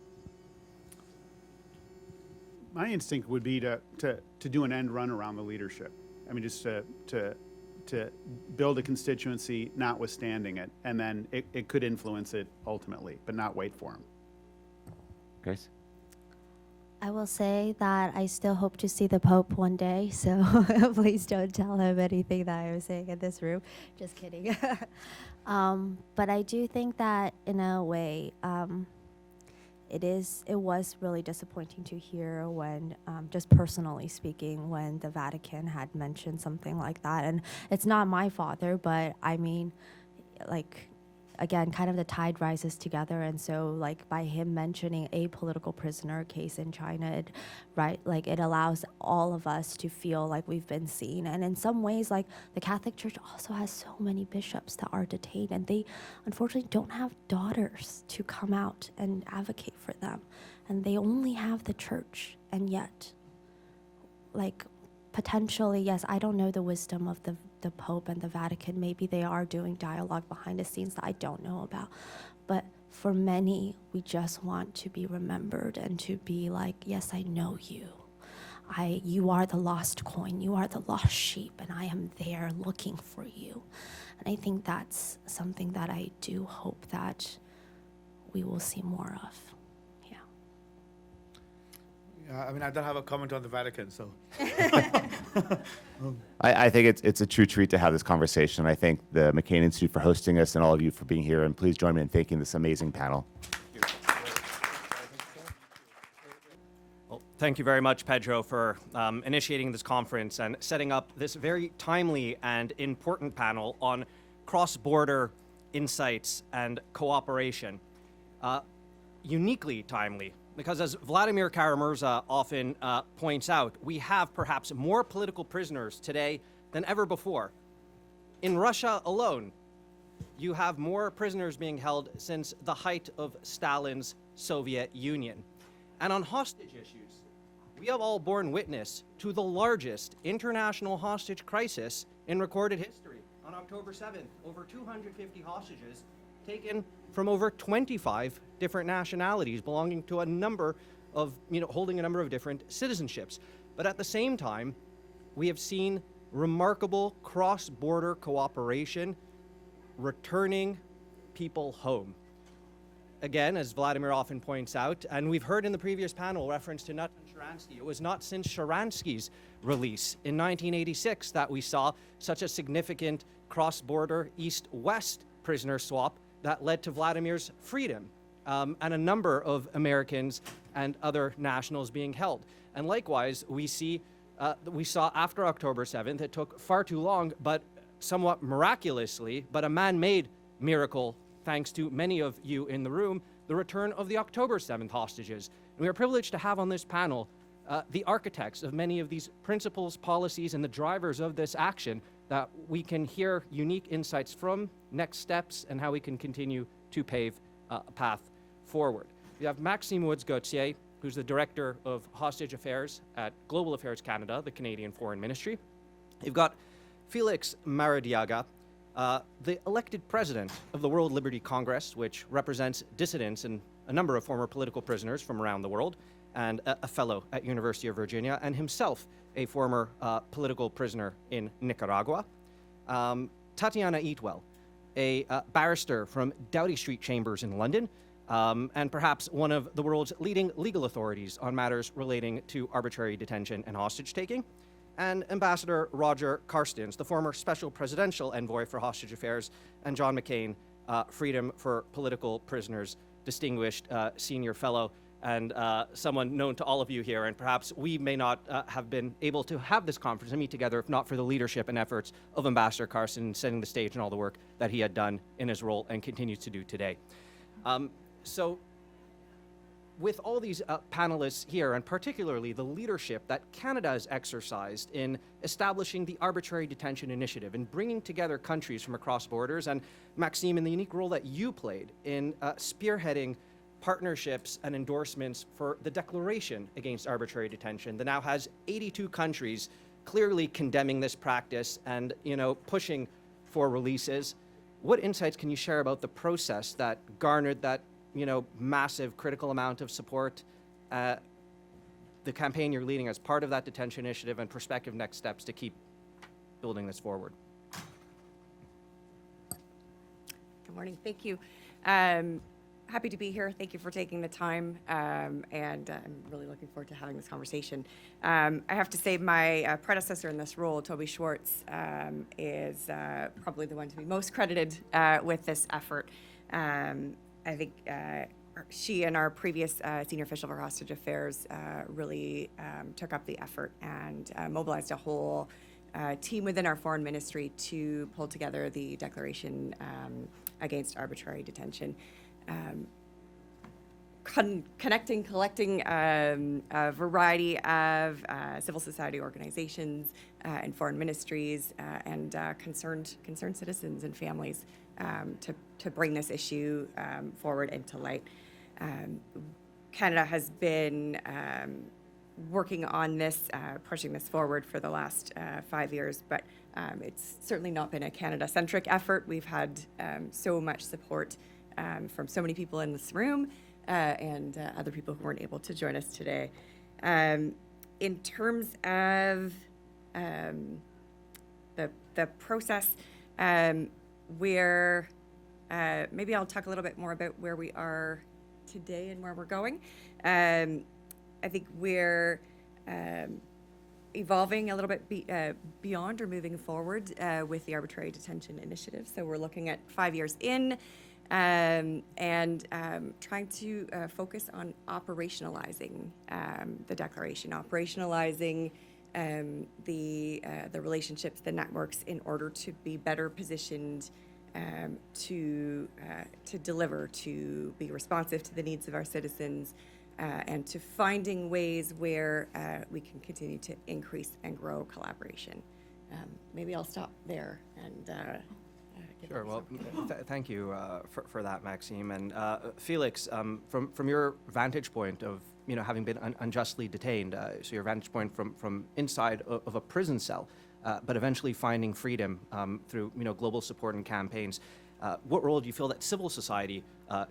My instinct would be to do an end run around the leadership. I mean, just to build a constituency notwithstanding it, and then it could influence it ultimately, but not wait for him. Grace? I will say that I still hope to see the Pope one day, so please don't tell him anything that I was saying in this room. Just kidding. But I do think that in a way, it was really disappointing to hear when, just personally speaking, when the Vatican had mentioned something like that. And it's not my father, but I mean, like, again, kind of the tide rises together. And so, like, by him mentioning a political prisoner case in China, it allows all of us to feel like we've been seen. And in some ways, like, the Catholic Church also has so many bishops that are detained, and they unfortunately don't have daughters to come out and advocate for them. And they only have the church. And yet, like, potentially, yes, I don't know the wisdom of the Pope and the Vatican. Maybe they are doing dialogue behind the scenes that I don't know about. But for many, we just want to be remembered and to be like, yes, I know you. You are the lost coin. You are the lost sheep, and I am there looking for you. And I think that's something that I do hope that we will see more of. I mean, I don't have a comment on the Vatican, so. I think it's a true treat to have this conversation. I thank the McCain Institute for hosting us and all of you for being here. And please join me in thanking this amazing panel. Well, thank you very much, Pedro, for initiating this conference and setting up this very timely and important panel on cross-border insights and cooperation. Uniquely timely, because as Vladimir Kara-Murza often points out, we have perhaps more political prisoners today than ever before. In Russia alone, you have more prisoners being held since the height of Stalin's Soviet Union. And on hostage issues, we have all borne witness to the largest international hostage crisis in recorded history. On October 7th, over 250 hostages taken from over 25 different nationalities belonging to a number of, holding a number of different citizenships. But at the same time, we have seen remarkable cross-border cooperation returning people home. Again, as Vladimir often points out, and we've heard in the previous panel reference to Nut and Sharansky, it was not since Sharansky's release in 1986 that we saw such a significant cross-border East-West prisoner swap that led to Vladimir's freedom and a number of Americans and other nationals being held. And likewise, we saw after October 7th, it took far too long, but somewhat miraculously, but a man-made miracle, thanks to many of you in the room, the return of the October 7th hostages. And we are privileged to have on this panel the architects of many of these principles, policies, and the drivers of this action that we can hear unique insights from, next steps, and how we can continue to pave a path forward. We have Maxime Woods-Gauthier, who's the Director of Hostage Affairs at Global Affairs Canada, the Canadian Foreign Ministry. You've got Felix Maradiaga, the elected president of the World Liberty Congress, which represents dissidents and a number of former political prisoners from around the world, and a fellow at University of Virginia, and himself a former political prisoner in Nicaragua. Tatiana Eatwell, a barrister from Doughty Street Chambers in London, and perhaps one of the world's leading legal authorities on matters relating to arbitrary detention and hostage-taking, and Ambassador Roger Carstens, the former Special Presidential Envoy for Hostage Affairs, and John McCain, Freedom for Political Prisoners, distinguished senior fellow, and someone known to all of you here, and perhaps we may not have been able to have this conference and meet together if not for the leadership and efforts of Ambassador Carstens setting the stage and all the work that he had done in his role and continues to do today. So with all these panelists here, and particularly the leadership that Canada has exercised in establishing the Arbitrary Detention Initiative and bringing together countries from across borders, and Maxime, in the unique role that you played in spearheading partnerships and endorsements for the Declaration Against Arbitrary Detention that now has 82 countries clearly condemning this practice and, pushing for releases. What insights can you share about the process that garnered that, massive critical amount of support, the campaign you're leading as part of that detention initiative, and prospective next steps to keep building this forward? Good morning. Thank you. Happy to be here. Thank you for taking the time, and I'm really looking forward to having this conversation. I have to say my predecessor in this role, Toby Schwartz, is probably the one to be most credited with this effort. I think she and our previous senior official for hostage affairs really took up the effort and mobilized a whole team within our foreign ministry to pull together the Declaration Against Arbitrary Detention. Collecting a variety of civil society organizations and foreign ministries and concerned citizens and families to bring this issue forward into light. Canada has been working on this, pushing this forward for the last 5 years, but it's certainly not been a Canada-centric effort. We've had so much support from so many people in this room and other people who weren't able to join us today. In terms of the process, maybe I'll talk a little bit more about where we are today and where we're going. I think we're evolving a little bit beyond or moving forward with the Arbitrary Detention Initiative. So we're looking at 5 years in, and trying to focus on operationalizing the declaration, operationalizing the relationships, the networks, in order to be better positioned to deliver, to be responsive to the needs of our citizens, and to finding ways where we can continue to increase and grow collaboration. Maybe I'll stop there and. Sure. Well, thank you for that, Maxime. And Felix, from your vantage point of having been unjustly detained, so your vantage point from inside of a prison cell, but eventually finding freedom through global support and campaigns, what role do you feel that civil society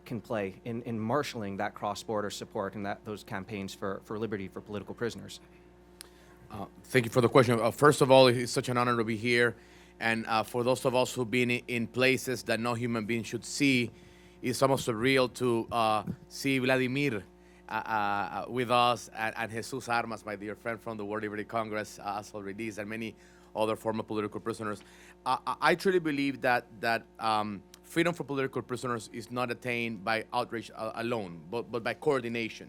can play in marshaling that cross-border support and those campaigns for liberty for political prisoners? Thank you for the question. First of all, it's such an honor to be here. And for those of us who've been in places that no human being should see, it's almost surreal to see Vladimir with us and Jesus Armas, my dear friend from the World Liberty Congress, also released, and many other former political prisoners. I truly believe that freedom for political prisoners is not attained by outreach alone, but by coordination.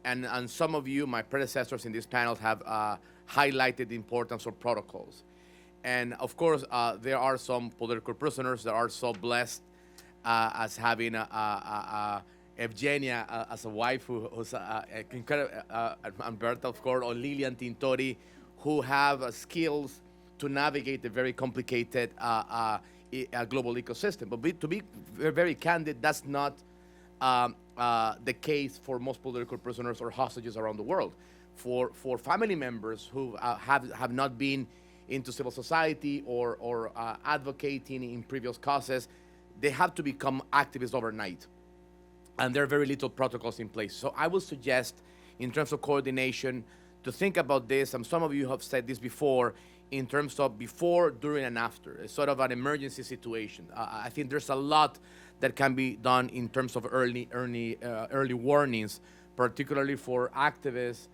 And some of you, my predecessors in this panel, have highlighted the importance of protocols. And of course, there are some political prisoners that are so blessed as having Evgenia as a wife who's incredible, and Berta, of course, or Lilian Tintori, who have skills to navigate the very complicated global ecosystem. But to be very candid, that's not the case for most political prisoners or hostages around the world. For family members who have not been into civil society or advocating in previous causes, they have to become activists overnight. And there are very little protocols in place. So I would suggest, in terms of coordination, to think about this, and some of you have said this before, in terms of before, during, and after. It's sort of an emergency situation. I think there's a lot that can be done in terms of early warnings, particularly for activists,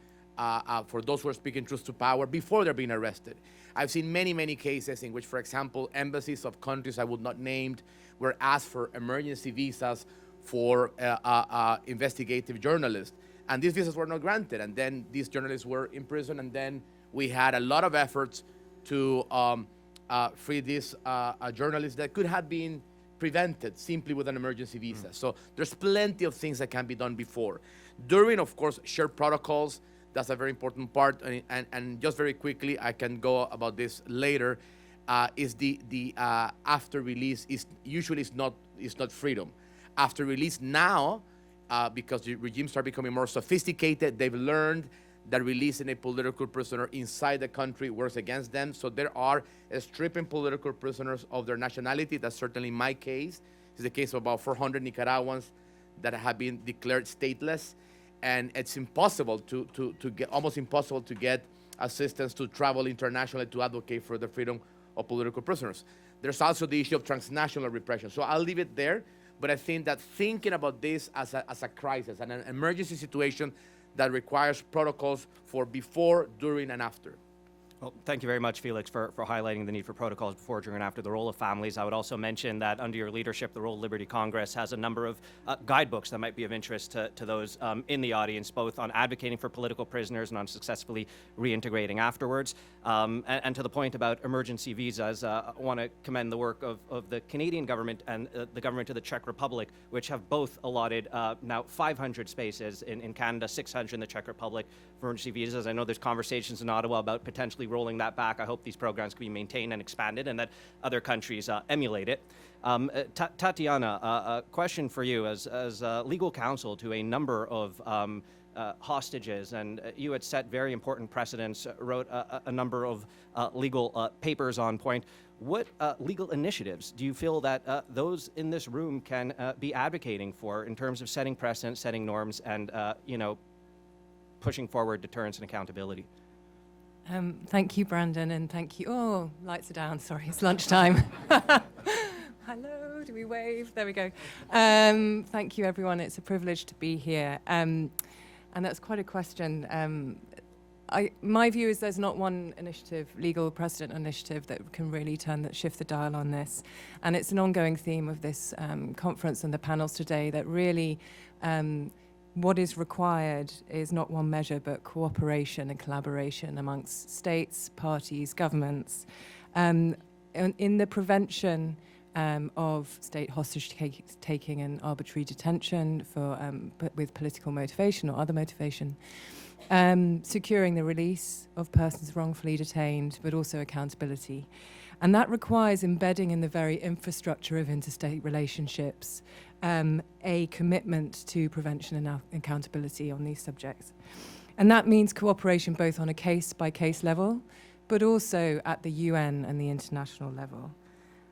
for those who are speaking truth to power before they're being arrested. I've seen many, many cases in which, for example, embassies of countries I would not name were asked for emergency visas for investigative journalists. And these visas were not granted. And then these journalists were in prison. And then we had a lot of efforts to free these journalists that could have been prevented simply with an emergency visa. So there's plenty of things that can be done before. During, of course, shared protocols, that's a very important part. And just very quickly, I can go about this later, is the after release is usually not freedom. After release now, because the regimes are becoming more sophisticated, they've learned that releasing a political prisoner inside the country works against them. So there are stripping political prisoners of their nationality. That's certainly my case. It's the case of about 400 Nicaraguans that have been declared stateless. And it's impossible to get, almost impossible to get assistance to travel internationally to advocate for the freedom of political prisoners. There's also the issue of transnational repression. So I'll leave it there. But I think that thinking about this as a crisis, and an emergency situation that requires protocols for before, during, and after. Well, thank you very much, Felix, for highlighting the need for protocols before, during, and after the role of families. I would also mention that under your leadership, the Role of Liberty Congress has a number of guidebooks that might be of interest to those in the audience, both on advocating for political prisoners and on successfully reintegrating afterwards. And to the point about emergency visas, I want to commend the work of the Canadian government and the government of the Czech Republic, which have both allotted now 500 spaces in Canada, 600 in the Czech Republic for emergency visas. I know there's conversations in Ottawa about potentially rolling that back. I hope these programs can be maintained and expanded and that other countries emulate it. Tatiana, a question for you as legal counsel to a number of hostages, and you had set very important precedents, wrote a number of legal papers on point. What legal initiatives do you feel that those in this room can be advocating for in terms of setting precedents, setting norms, and pushing forward deterrence and accountability? Thank you, Brandon, and thank you. Oh, lights are down. Sorry, it's lunchtime. Hello, do we wave? There we go. Thank you, everyone. It's a privilege to be here. And that's quite a question. My view is there's not one initiative, legal precedent initiative, that can really shift the dial on this. And it's an ongoing theme of this conference and the panels today that really what is required is not one measure, but cooperation and collaboration amongst states, parties, governments. In the prevention of state hostage-taking and arbitrary detention with political motivation or other motivation, securing the release of persons wrongfully detained, but also accountability. And that requires embedding in the very infrastructure of interstate relationships a commitment to prevention and accountability on these subjects. And that means cooperation both on a case-by-case level, but also at the UN and the international level.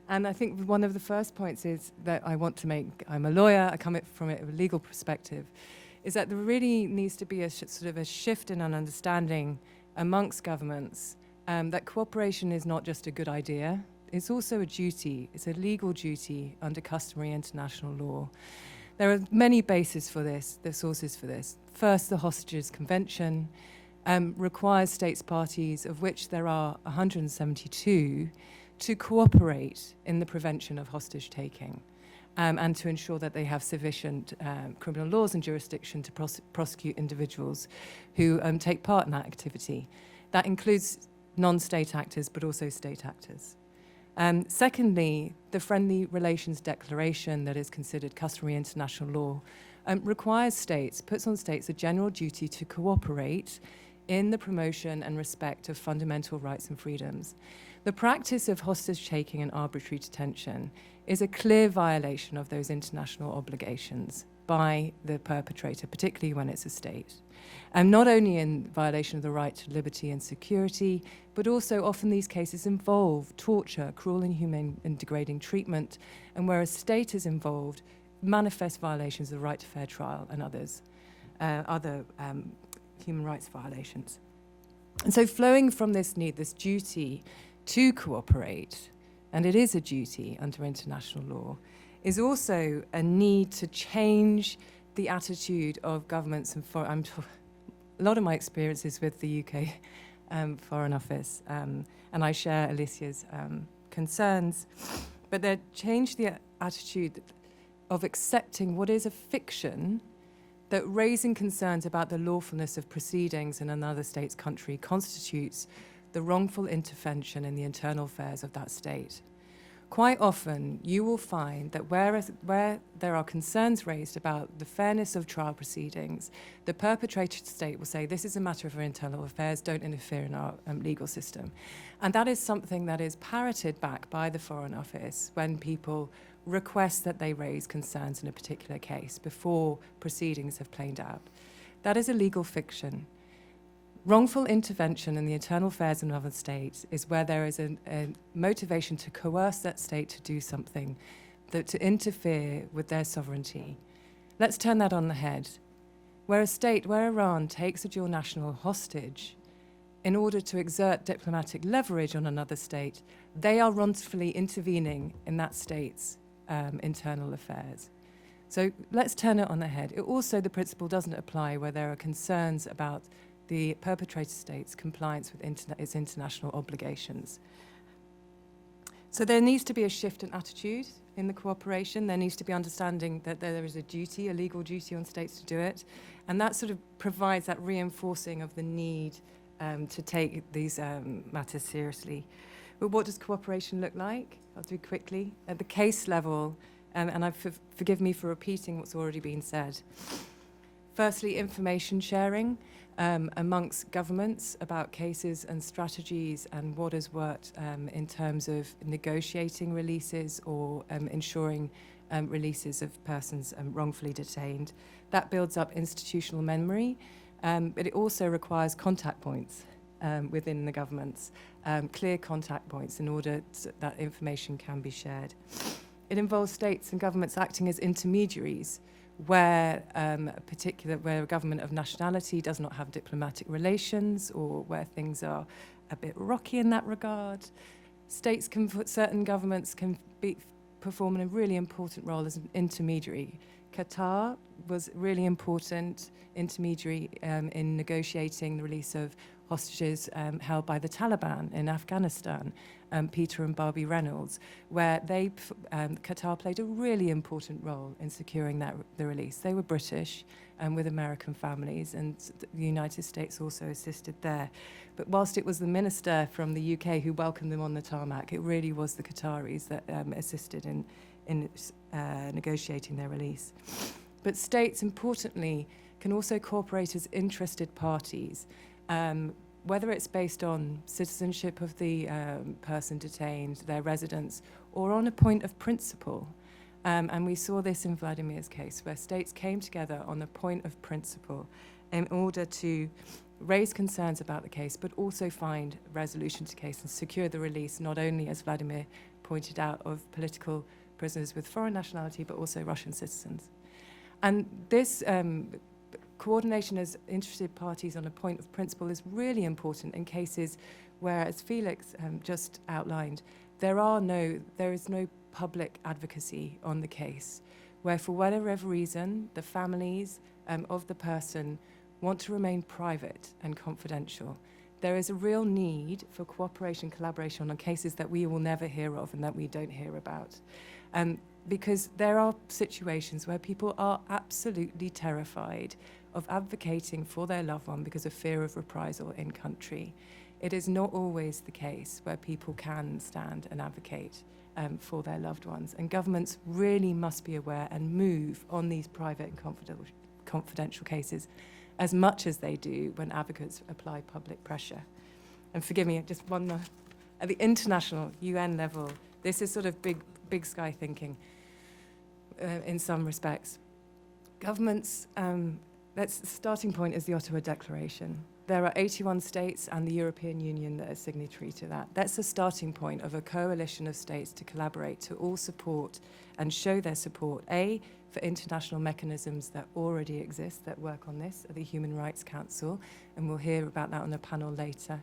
And I think one of the first points is that I want to make, I'm a lawyer, I come from it from a legal perspective, is that there really needs to be a sort of a shift in an understanding amongst governments that cooperation is not just a good idea, it's also a duty, it's a legal duty under customary international law. There are many bases for this, the sources for this. First, the Hostages Convention requires states parties, of which there are 172, to cooperate in the prevention of hostage taking and to ensure that they have sufficient criminal laws and jurisdiction to prosecute individuals who take part in that activity. That includes non-state actors, but also state actors. Secondly, the Friendly Relations Declaration that is considered customary international law requires states, puts on states a general duty to cooperate in the promotion and respect of fundamental rights and freedoms. The practice of hostage-taking and arbitrary detention is a clear violation of those international obligations by the perpetrator, particularly when it's a state. And not only in violation of the right to liberty and security, but also often these cases involve torture, cruel, inhumane, and degrading treatment, and where a state is involved, manifest violations of the right to fair trial and other human rights violations. And so flowing from this need, this duty to cooperate, and it is a duty under international law, is also a need to change the attitude of governments and a lot of my experiences with the UK Foreign Office, and I share Alicia's concerns, but they change the attitude of accepting what is a fiction, that raising concerns about the lawfulness of proceedings in another state's country constitutes the wrongful intervention in the internal affairs of that state. Quite often, you will find that where there are concerns raised about the fairness of trial proceedings, the perpetrated state will say, this is a matter of our internal affairs, don't interfere in our legal system. And that is something that is parroted back by the Foreign Office when people request that they raise concerns in a particular case before proceedings have played out. That is a legal fiction. Wrongful intervention in the internal affairs of another state is where there is a motivation to coerce that state to do something, to interfere with their sovereignty. Let's turn that on the head. Where Iran takes a dual national hostage in order to exert diplomatic leverage on another state, they are wrongfully intervening in that state's internal affairs. So let's turn it on the head. Also, the principle doesn't apply where there are concerns about the perpetrator state's compliance with its international obligations. So there needs to be a shift in attitude in the cooperation. There needs to be understanding that there is a duty, a legal duty on states to do it. And that sort of provides that reinforcing of the need to take these matters seriously. But what does cooperation look like? I'll do quickly. At the case level, and forgive me for repeating what's already been said. Firstly, information sharing amongst governments about cases and strategies and what has worked in terms of negotiating releases or ensuring releases of persons wrongfully detained. That builds up institutional memory, but it also requires contact points within the governments, clear contact points in order that information can be shared. It involves states and governments acting as intermediaries where a government of nationality does not have diplomatic relations or where things are a bit rocky in that regard. Certain governments can perform a really important role as an intermediary. Qatar was really important intermediary in negotiating the release of hostages held by the Taliban in Afghanistan, Peter and Barbie Reynolds, where Qatar played a really important role in securing the release. They were British with American families, and the United States also assisted there. But whilst it was the minister from the UK who welcomed them on the tarmac, it really was the Qataris that assisted in negotiating their release. But states, importantly, can also cooperate as interested parties, whether it's based on citizenship of the person detained, their residence, or on a point of principle. And we saw this in Vladimir's case, where states came together on a point of principle in order to raise concerns about the case, but also find resolution to case and secure the release, not only, as Vladimir pointed out, of political prisoners with foreign nationality, but also Russian citizens. And this coordination as interested parties on a point of principle is really important in cases where, as Felix just outlined, there is no public advocacy on the case, where for whatever reason, the families of the person want to remain private and confidential. There is a real need for cooperation, collaboration on cases that we will never hear of and that we don't hear about. Because there are situations where people are absolutely terrified of advocating for their loved one because of fear of reprisal in country. It is not always the case where people can stand and advocate for their loved ones. And governments really must be aware and move on these private and confidential cases as much as they do when advocates apply public pressure. And forgive me, just one more. At the international UN level, this is sort of big sky thinking in some respects. Governments, the starting point is the Ottawa Declaration. There are 81 states and the European Union that are signatory to that. That's the starting point of a coalition of states to collaborate, to all support and show their support, A, for international mechanisms that already exist that work on this, at the Human Rights Council, and we'll hear about that on a panel later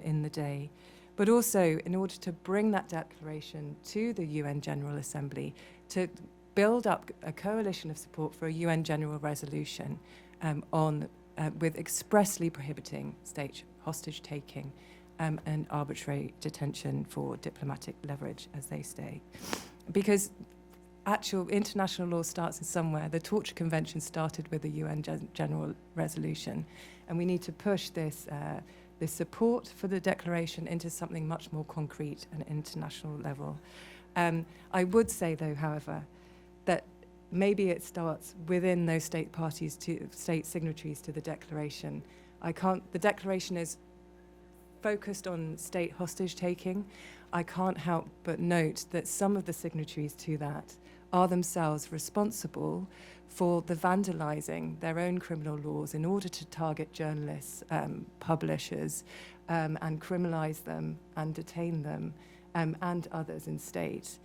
in the day. But also, in order to bring that declaration to the UN General Assembly, to build up a coalition of support for a UN general resolution with expressly prohibiting state hostage taking and arbitrary detention for diplomatic leverage, as they say. Because actual international law starts in somewhere. The Torture Convention started with a UN general resolution, and we need to push this support for the declaration into something much more concrete and international level. I would say, though, however, that maybe it starts within those state signatories to the declaration. The declaration is focused on state hostage taking. I can't help but note that some of the signatories to that are themselves responsible for the vandalizing their own criminal laws in order to target journalists, publishers, and criminalize them and detain them, and others in state.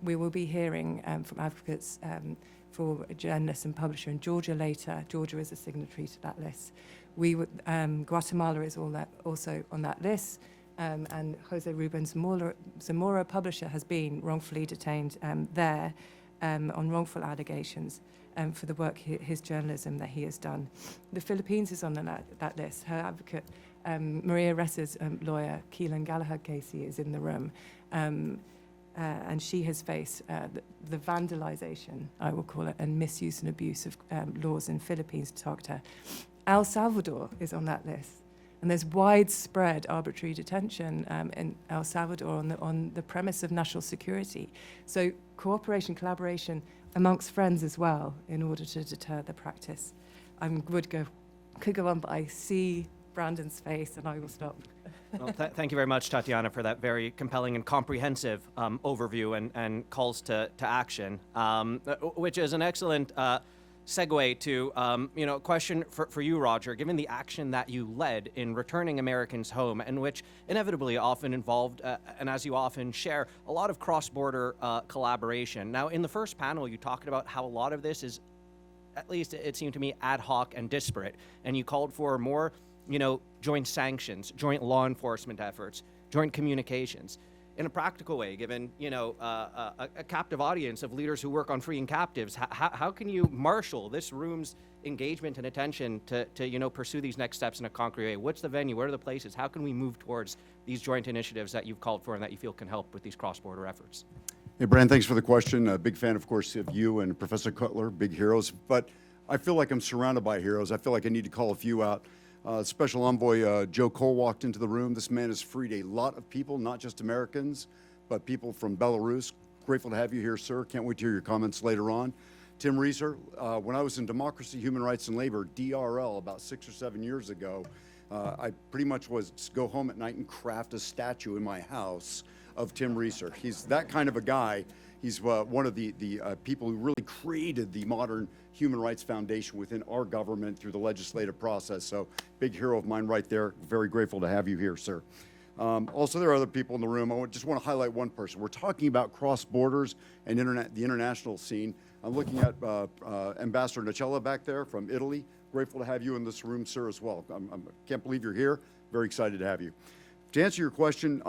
We will be hearing from advocates for a journalist and publisher in Georgia later. Georgia is a signatory to that list. Guatemala is also on that list, and Jose Ruben Zamora, publisher, has been wrongfully detained there on wrongful allegations for the work, his journalism that he has done. The Philippines is on that list. Her advocate, Maria Ressa's lawyer, Keelan Gallagher-Casey, is in the room. And she has faced the vandalization, I will call it, and misuse and abuse of laws in Philippines to target her. El Salvador is on that list. And there's widespread arbitrary detention in El Salvador on the premise of national security. So cooperation, collaboration amongst friends as well in order to deter the practice. I could go on, but I see Brandon's face and I will stop. Well, thank you very much, Tatiana, for that very compelling and comprehensive overview and calls to action, which is an excellent segue to a question for you, Roger. Given the action that you led in returning Americans home, and which inevitably often involved, and as you often share, a lot of cross-border collaboration. Now, in the first panel, you talked about how a lot of this is, at least it seemed to me, ad hoc and disparate, and you called for more joint sanctions, joint law enforcement efforts, joint communications. In a practical way, given a captive audience of leaders who work on freeing captives, how can you marshal this room's engagement and attention to pursue these next steps in a concrete way? What's the venue? Where are the places? How can we move towards these joint initiatives that you've called for and that you feel can help with these cross-border efforts? Hey, Brand, thanks for the question. A big fan, of course, of you and Professor Cutler, big heroes. But I feel like I'm surrounded by heroes. I feel like I need to call a few out. Special Envoy Joe Cole walked into the room. This man has freed a lot of people, not just Americans, but people from Belarus. Grateful to have you here, sir. Can't wait to hear your comments later on. Tim Reeser, when I was in Democracy, Human Rights, and Labor, DRL, about 6 or 7 years ago, I pretty much was go home at night and craft a statue in my house of Tim Reeser. He's that kind of a guy. He's one of the people who really created the modern Human Rights Foundation within our government through the legislative process. So big hero of mine right there. Very grateful to have you here, sir. Also, there are other people in the room. I just want to highlight one person. We're talking about cross borders and the international scene. I'm looking at Ambassador Nocella back there from Italy. Grateful to have you in this room, sir, as well. I can't believe you're here. Very excited to have you. To answer your question,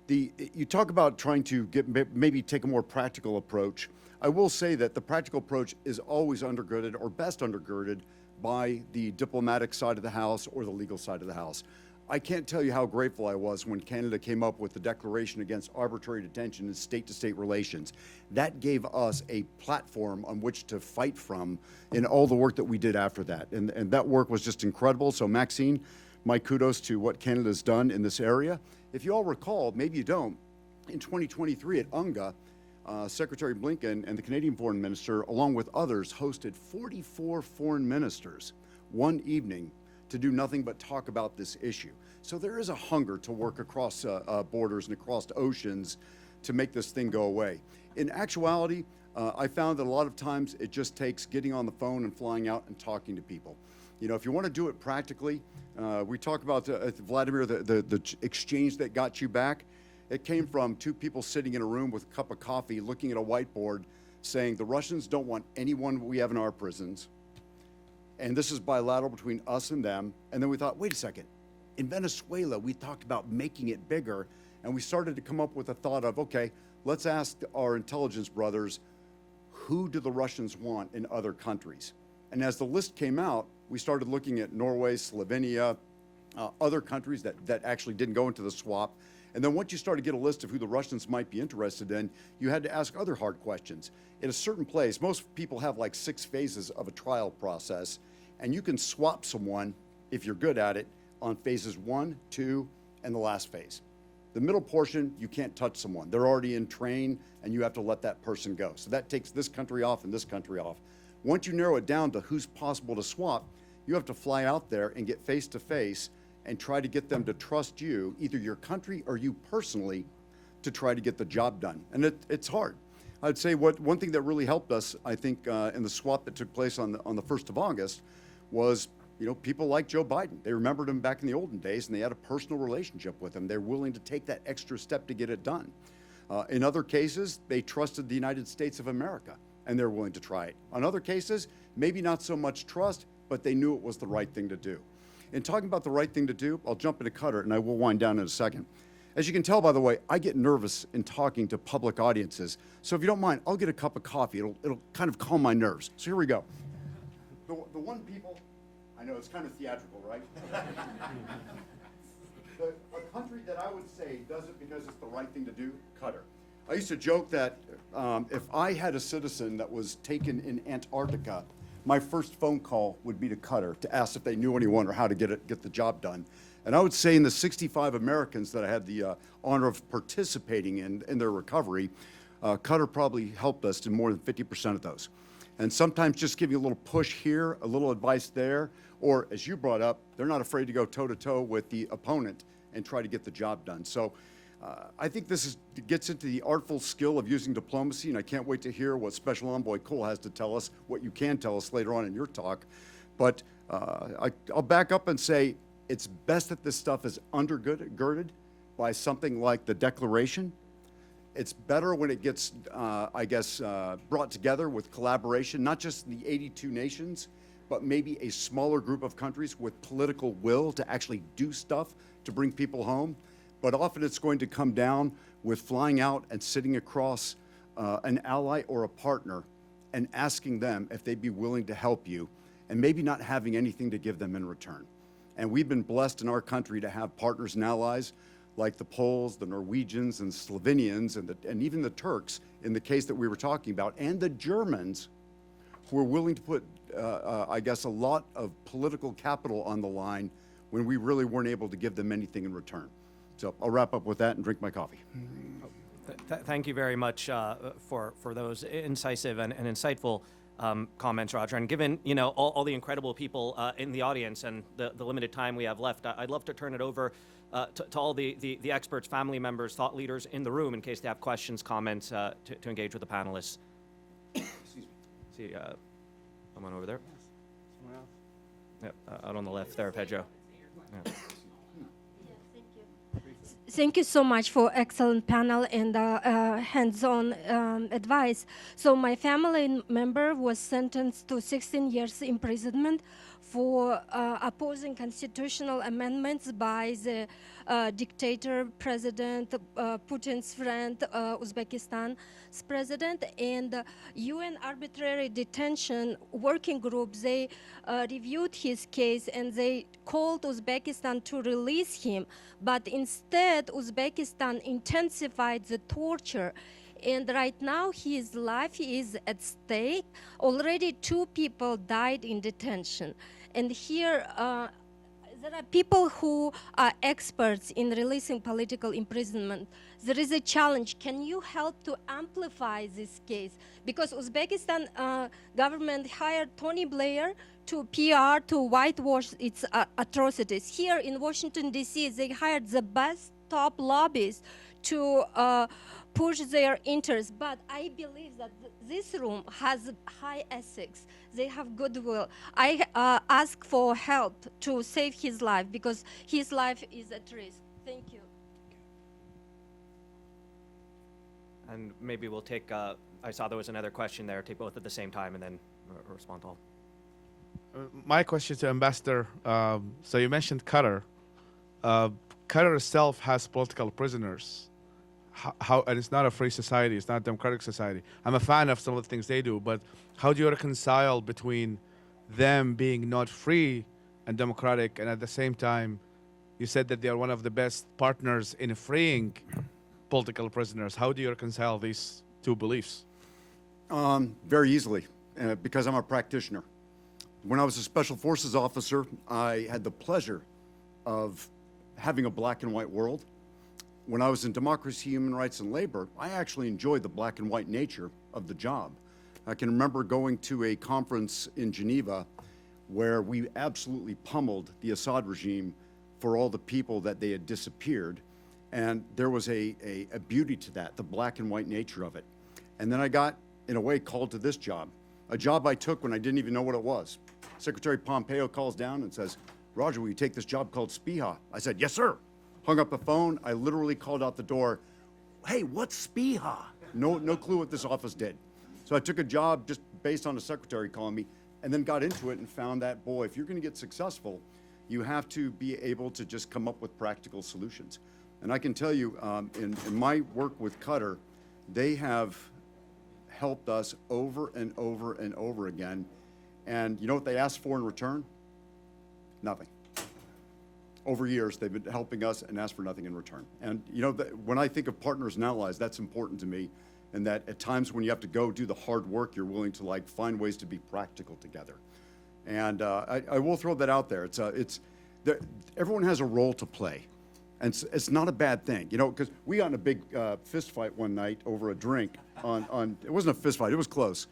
you talk about trying to maybe take a more practical approach. I will say that the practical approach is always undergirded, or best undergirded, by the diplomatic side of the House or the legal side of the House. I can't tell you how grateful I was when Canada came up with the Declaration Against Arbitrary Detention in state-to-state relations. That gave us a platform on which to fight from in all the work that we did after that. And that work was just incredible. So Maxine, my kudos to what Canada's done in this area. If you all recall, maybe you don't, in 2023 at UNGA, Secretary Blinken and the Canadian Foreign Minister, along with others, hosted 44 foreign ministers one evening to do nothing but talk about this issue. So there is a hunger to work across borders and across oceans to make this thing go away. In actuality, I found that a lot of times it just takes getting on the phone and flying out and talking to people. If you want to do it practically, we talk about Vladimir, the exchange that got you back. It came from two people sitting in a room with a cup of coffee, looking at a whiteboard, saying the Russians don't want anyone we have in our prisons. And this is bilateral between us and them. And then we thought, wait a second. In Venezuela, we talked about making it bigger. And we started to come up with a thought of, okay, let's ask our intelligence brothers, who do the Russians want in other countries? And as the list came out, we started looking at Norway, Slovenia, other countries that actually didn't go into the swap. And then once you started to get a list of who the Russians might be interested in, you had to ask other hard questions. In a certain place, most people have like 6 phases of a trial process, and you can swap someone, if you're good at it, on phases 1, 2, and the last phase. The middle portion, you can't touch someone. They're already in train, and you have to let that person go. So that takes this country off and this country off. Once you narrow it down to who's possible to swap, you have to fly out there and get face-to-face and try to get them to trust you, either your country or you personally, to try to get the job done. And it's hard. I'd say one thing that really helped us, I think, in the swap that took place on the 1st of August was, people like Joe Biden. They remembered him back in the olden days, and they had a personal relationship with him. They're willing to take that extra step to get it done. In other cases, they trusted the United States of America, and they're willing to try it. On other cases, maybe not so much trust, but they knew it was the right thing to do. In talking about the right thing to do, I'll jump into Qatar, and I will wind down in a second. As you can tell, by the way, I get nervous in talking to public audiences. So if you don't mind, I'll get a cup of coffee. It'll kind of calm my nerves. So here we go. The one people, I know it's kind of theatrical, right? A country that I would say does it because it's the right thing to do, Qatar. I used to joke that if I had a citizen that was taken in Antarctica, my first phone call would be to Qatar to ask if they knew anyone or how to get the job done. And I would say in the 65 Americans that I had the honor of participating in their recovery, Qatar probably helped us in more than 50% of those. And sometimes just giving a little push here, a little advice there, or as you brought up, they're not afraid to go toe-to-toe with the opponent and try to get the job done. So I think this gets into the artful skill of using diplomacy, and I can't wait to hear what Special Envoy Cole has to tell us, what you can tell us later on in your talk. But I'll back up and say it's best that this stuff is undergirded by something like the Declaration. It's better when it gets, brought together with collaboration, not just the 82 nations, but maybe a smaller group of countries with political will to actually do stuff to bring people home. But often it's going to come down with flying out and sitting across an ally or a partner and asking them if they'd be willing to help you and maybe not having anything to give them in return. And we've been blessed in our country to have partners and allies like the Poles, the Norwegians, and Slovenians, and even the Turks in the case that we were talking about, and the Germans who are willing to put, a lot of political capital on the line when we really weren't able to give them anything in return. So I'll wrap up with that and drink my coffee. Thank you very much for those incisive and insightful comments, Roger. And given all the incredible people in the audience and the limited time we have left, I'd love to turn it over to all the experts, family members, thought leaders in the room in case they have questions, comments to engage with the panelists. Excuse me. See, someone over there. Someone else. Yep, out on the left there, Pedro. Yeah. Thank you so much for excellent panel and hands-on advice. So my family member was sentenced to 16 years imprisonment for opposing constitutional amendments by the dictator President Putin's friend, Uzbekistan's president, and UN Arbitrary Detention Working Group. They reviewed his case and they called Uzbekistan to release him, but instead Uzbekistan intensified the torture. And right now his life is at stake. Already 2 people died in detention. And here there are people who are experts in releasing political imprisonment. There is a challenge. Can you help to amplify this case? Because Uzbekistan government hired Tony Blair to PR to whitewash its atrocities. Here in Washington, D.C., they hired the best top lobbyists to push their interests. But I believe that this room has high ethics. They have goodwill. I ask for help to save his life because his life is at risk. Thank you. And maybe we'll take, I saw there was another question there, take both at the same time and then respond to all. My question to Ambassador, so you mentioned Qatar. Qatar itself has political prisoners. How and it's not a free society, it's not a democratic society. I'm a fan of some of the things they do, but how do you reconcile between them being not free and democratic, and at the same time, you said that they are one of the best partners in freeing political prisoners. How do you reconcile these two beliefs? Very easily, because I'm a practitioner. When I was a Special Forces officer, I had the pleasure of having a black and white world. When I was in democracy, human rights, and labor, I actually enjoyed the black and white nature of the job. I can remember going to a conference in Geneva where we absolutely pummeled the Assad regime for all the people that they had disappeared. And there was a beauty to that, the black and white nature of it. And then I got, in a way, called to this job, a job I took when I didn't even know what it was. Secretary Pompeo calls down and says, "Roger, will you take this job called SPIHA?" I said, "Yes, sir." Hung up the phone. I literally called out the door, "Hey, what's SPIHA?" No clue what this office did. So I took a job just based on a secretary calling me, and then got into it and found that, boy, if you're going to get successful, you have to be able to just come up with practical solutions. And I can tell you, in my work with Qatar, they have helped us over and over and over again. And you know what they asked for in return? Nothing. Over years, they've been helping us and asked for nothing in return. And you know, when I think of partners and allies, that's important to me. And that at times when you have to go do the hard work, you're willing to like find ways to be practical together. And I will throw that out there. Everyone has a role to play. And it's not a bad thing, you know, because we got in a big fist fight one night over a drink it wasn't a fist fight, it was close.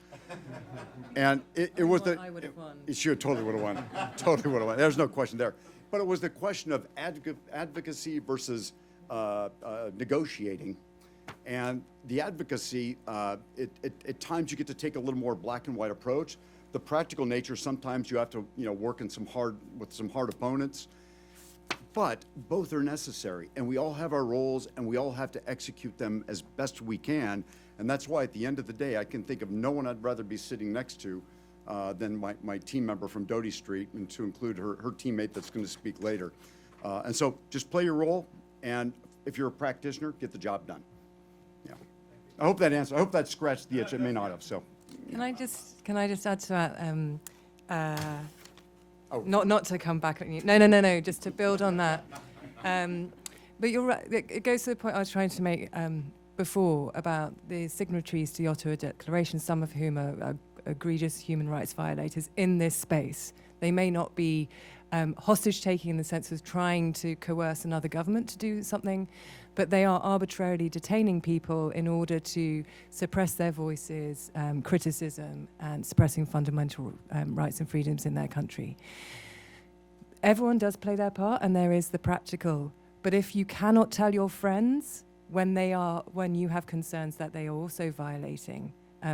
And it was I would have won. She totally would have won. Totally would have won. There's no question there. But it was the question of advocacy versus negotiating. And the advocacy, at times you get to take a little more black and white approach. The practical nature, sometimes you have to, you know, work with some hard opponents. But both are necessary, and we all have our roles, and we all have to execute them as best we can. And that's why at the end of the day, I can think of no one I'd rather be sitting next to than my team member from Doty Street, and to include her teammate that's going to speak later. And so just play your role, and if you're a practitioner, get the job done. Yeah. I hope that answers. I hope that scratched the itch. It may not have. So. Can I just add to that? Not to come back at you. No. Just to build on that. But you're right. It goes to the point I was trying to make before about the signatories to the Ottawa Declaration, some of whom are egregious human rights violators in this space. They may not be hostage-taking in the sense of trying to coerce another government to do something, but they are arbitrarily detaining people in order to suppress their voices, criticism, and suppressing fundamental rights and freedoms in their country. Everyone does play their part, and there is the practical. But if you cannot tell your friends when you have concerns that they are also violating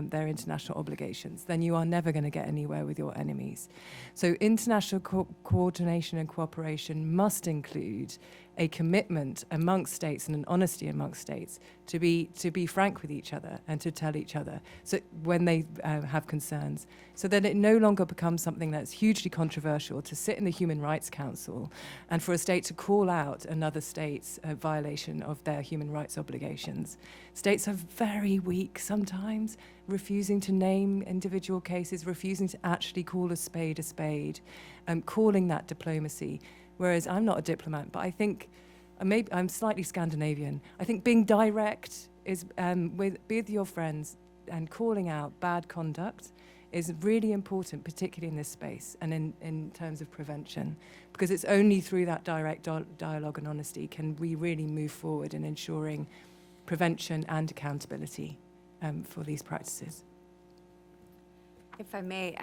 their international obligations, then you are never going to get anywhere with your enemies. So international coordination and cooperation must include a commitment amongst states and an honesty amongst states to be frank with each other and to tell each other so when they have concerns, so that it no longer becomes something that's hugely controversial to sit in the Human Rights Council and for a state to call out another state's violation of their human rights obligations. States are very weak sometimes, refusing to name individual cases, refusing to actually call a spade, calling that diplomacy. Whereas I'm not a diplomat, but I think I'm slightly Scandinavian. I think being direct is with your friends and calling out bad conduct is really important, particularly in this space and in terms of prevention, because it's only through that direct dialogue and honesty can we really move forward in ensuring prevention and accountability for these practices. If I may,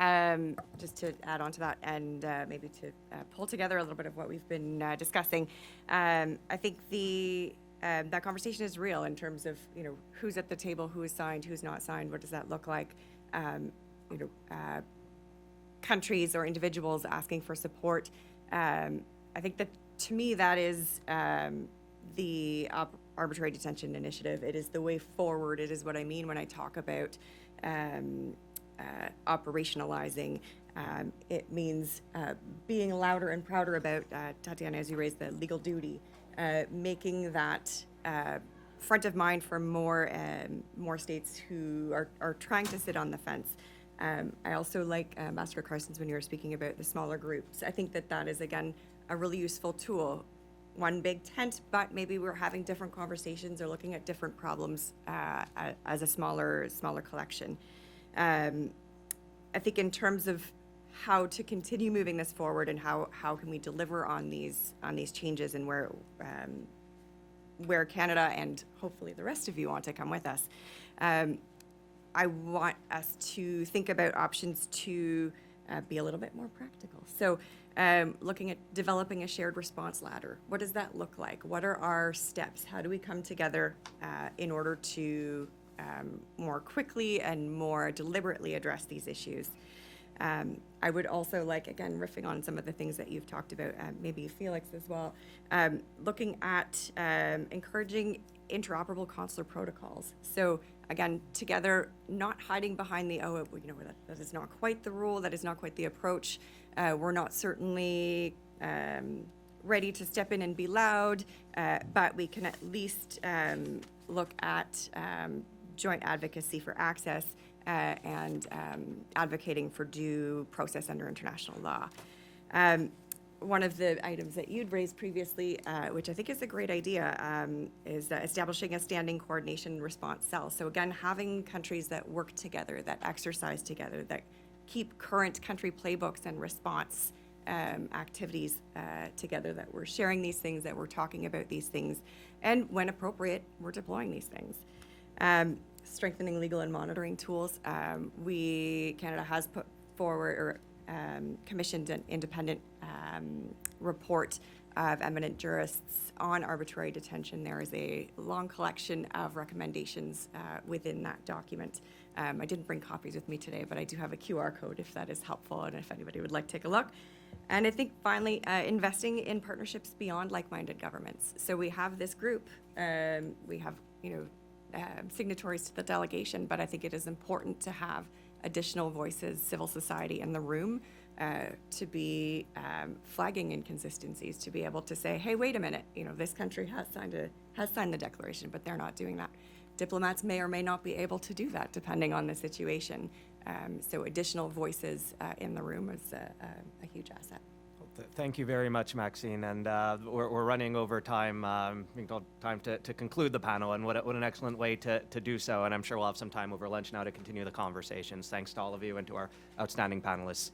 just to add on to that and maybe to pull together a little bit of what we've been discussing, I think that conversation is real in terms of, you know, who's at the table, who is signed, who's not signed, what does that look like? Countries or individuals asking for support. I think that, to me, that is the Arbitrary Detention Initiative. It is the way forward. It is what I mean when I talk about operationalizing. It means being louder and prouder about, Tatiana, as you raised, the legal duty making that front of mind for more states who are trying to sit on the fence. I also like, Ambassador Carstens, when you were speaking about the smaller groups. I think that is, again, a really useful tool. One big tent, but maybe we're having different conversations or looking at different problems as a smaller collection. I think in terms of how to continue moving this forward and how can we deliver on these changes, and where Canada and hopefully the rest of you want to come with us, I want us to think about options to be a little bit more practical. So looking at developing a shared response ladder. What does that look like? What are our steps? How do we come together in order to more quickly and more deliberately address these issues? I would also like, again, riffing on some of the things that you've talked about, maybe Felix as well, looking at encouraging interoperable consular protocols. So again, together, not hiding behind the, that is not quite the rule, that is not quite the approach. We're not certainly ready to step in and be loud, but we can at least look at joint advocacy for access and advocating for due process under international law. One of the items that you'd raised previously, which I think is a great idea, is establishing a standing coordination response cell. So again, having countries that work together, that exercise together, that keep current country playbooks and response activities together, that we're sharing these things, that we're talking about these things, and when appropriate, we're deploying these things. Strengthening legal and monitoring tools. Canada has put forward or commissioned an independent report of eminent jurists on arbitrary detention. There is a long collection of recommendations within that document. I didn't bring copies with me today, but I do have a QR code if that is helpful and if anybody would like to take a look. And I think finally, investing in partnerships beyond like-minded governments. So we have this group, we have, signatories to the delegation, but I think it is important to have additional voices, civil society in the room, to be flagging inconsistencies, to be able to say, hey, wait a minute, this country has signed the declaration, but they're not doing that. Diplomats may or may not be able to do that depending on the situation. So additional voices in the room is a huge asset. Thank you very much, Maxine. And we're running over time. Time to conclude the panel, and what an excellent way to do so. And I'm sure we'll have some time over lunch now to continue the conversations. Thanks to all of you and to our outstanding panelists.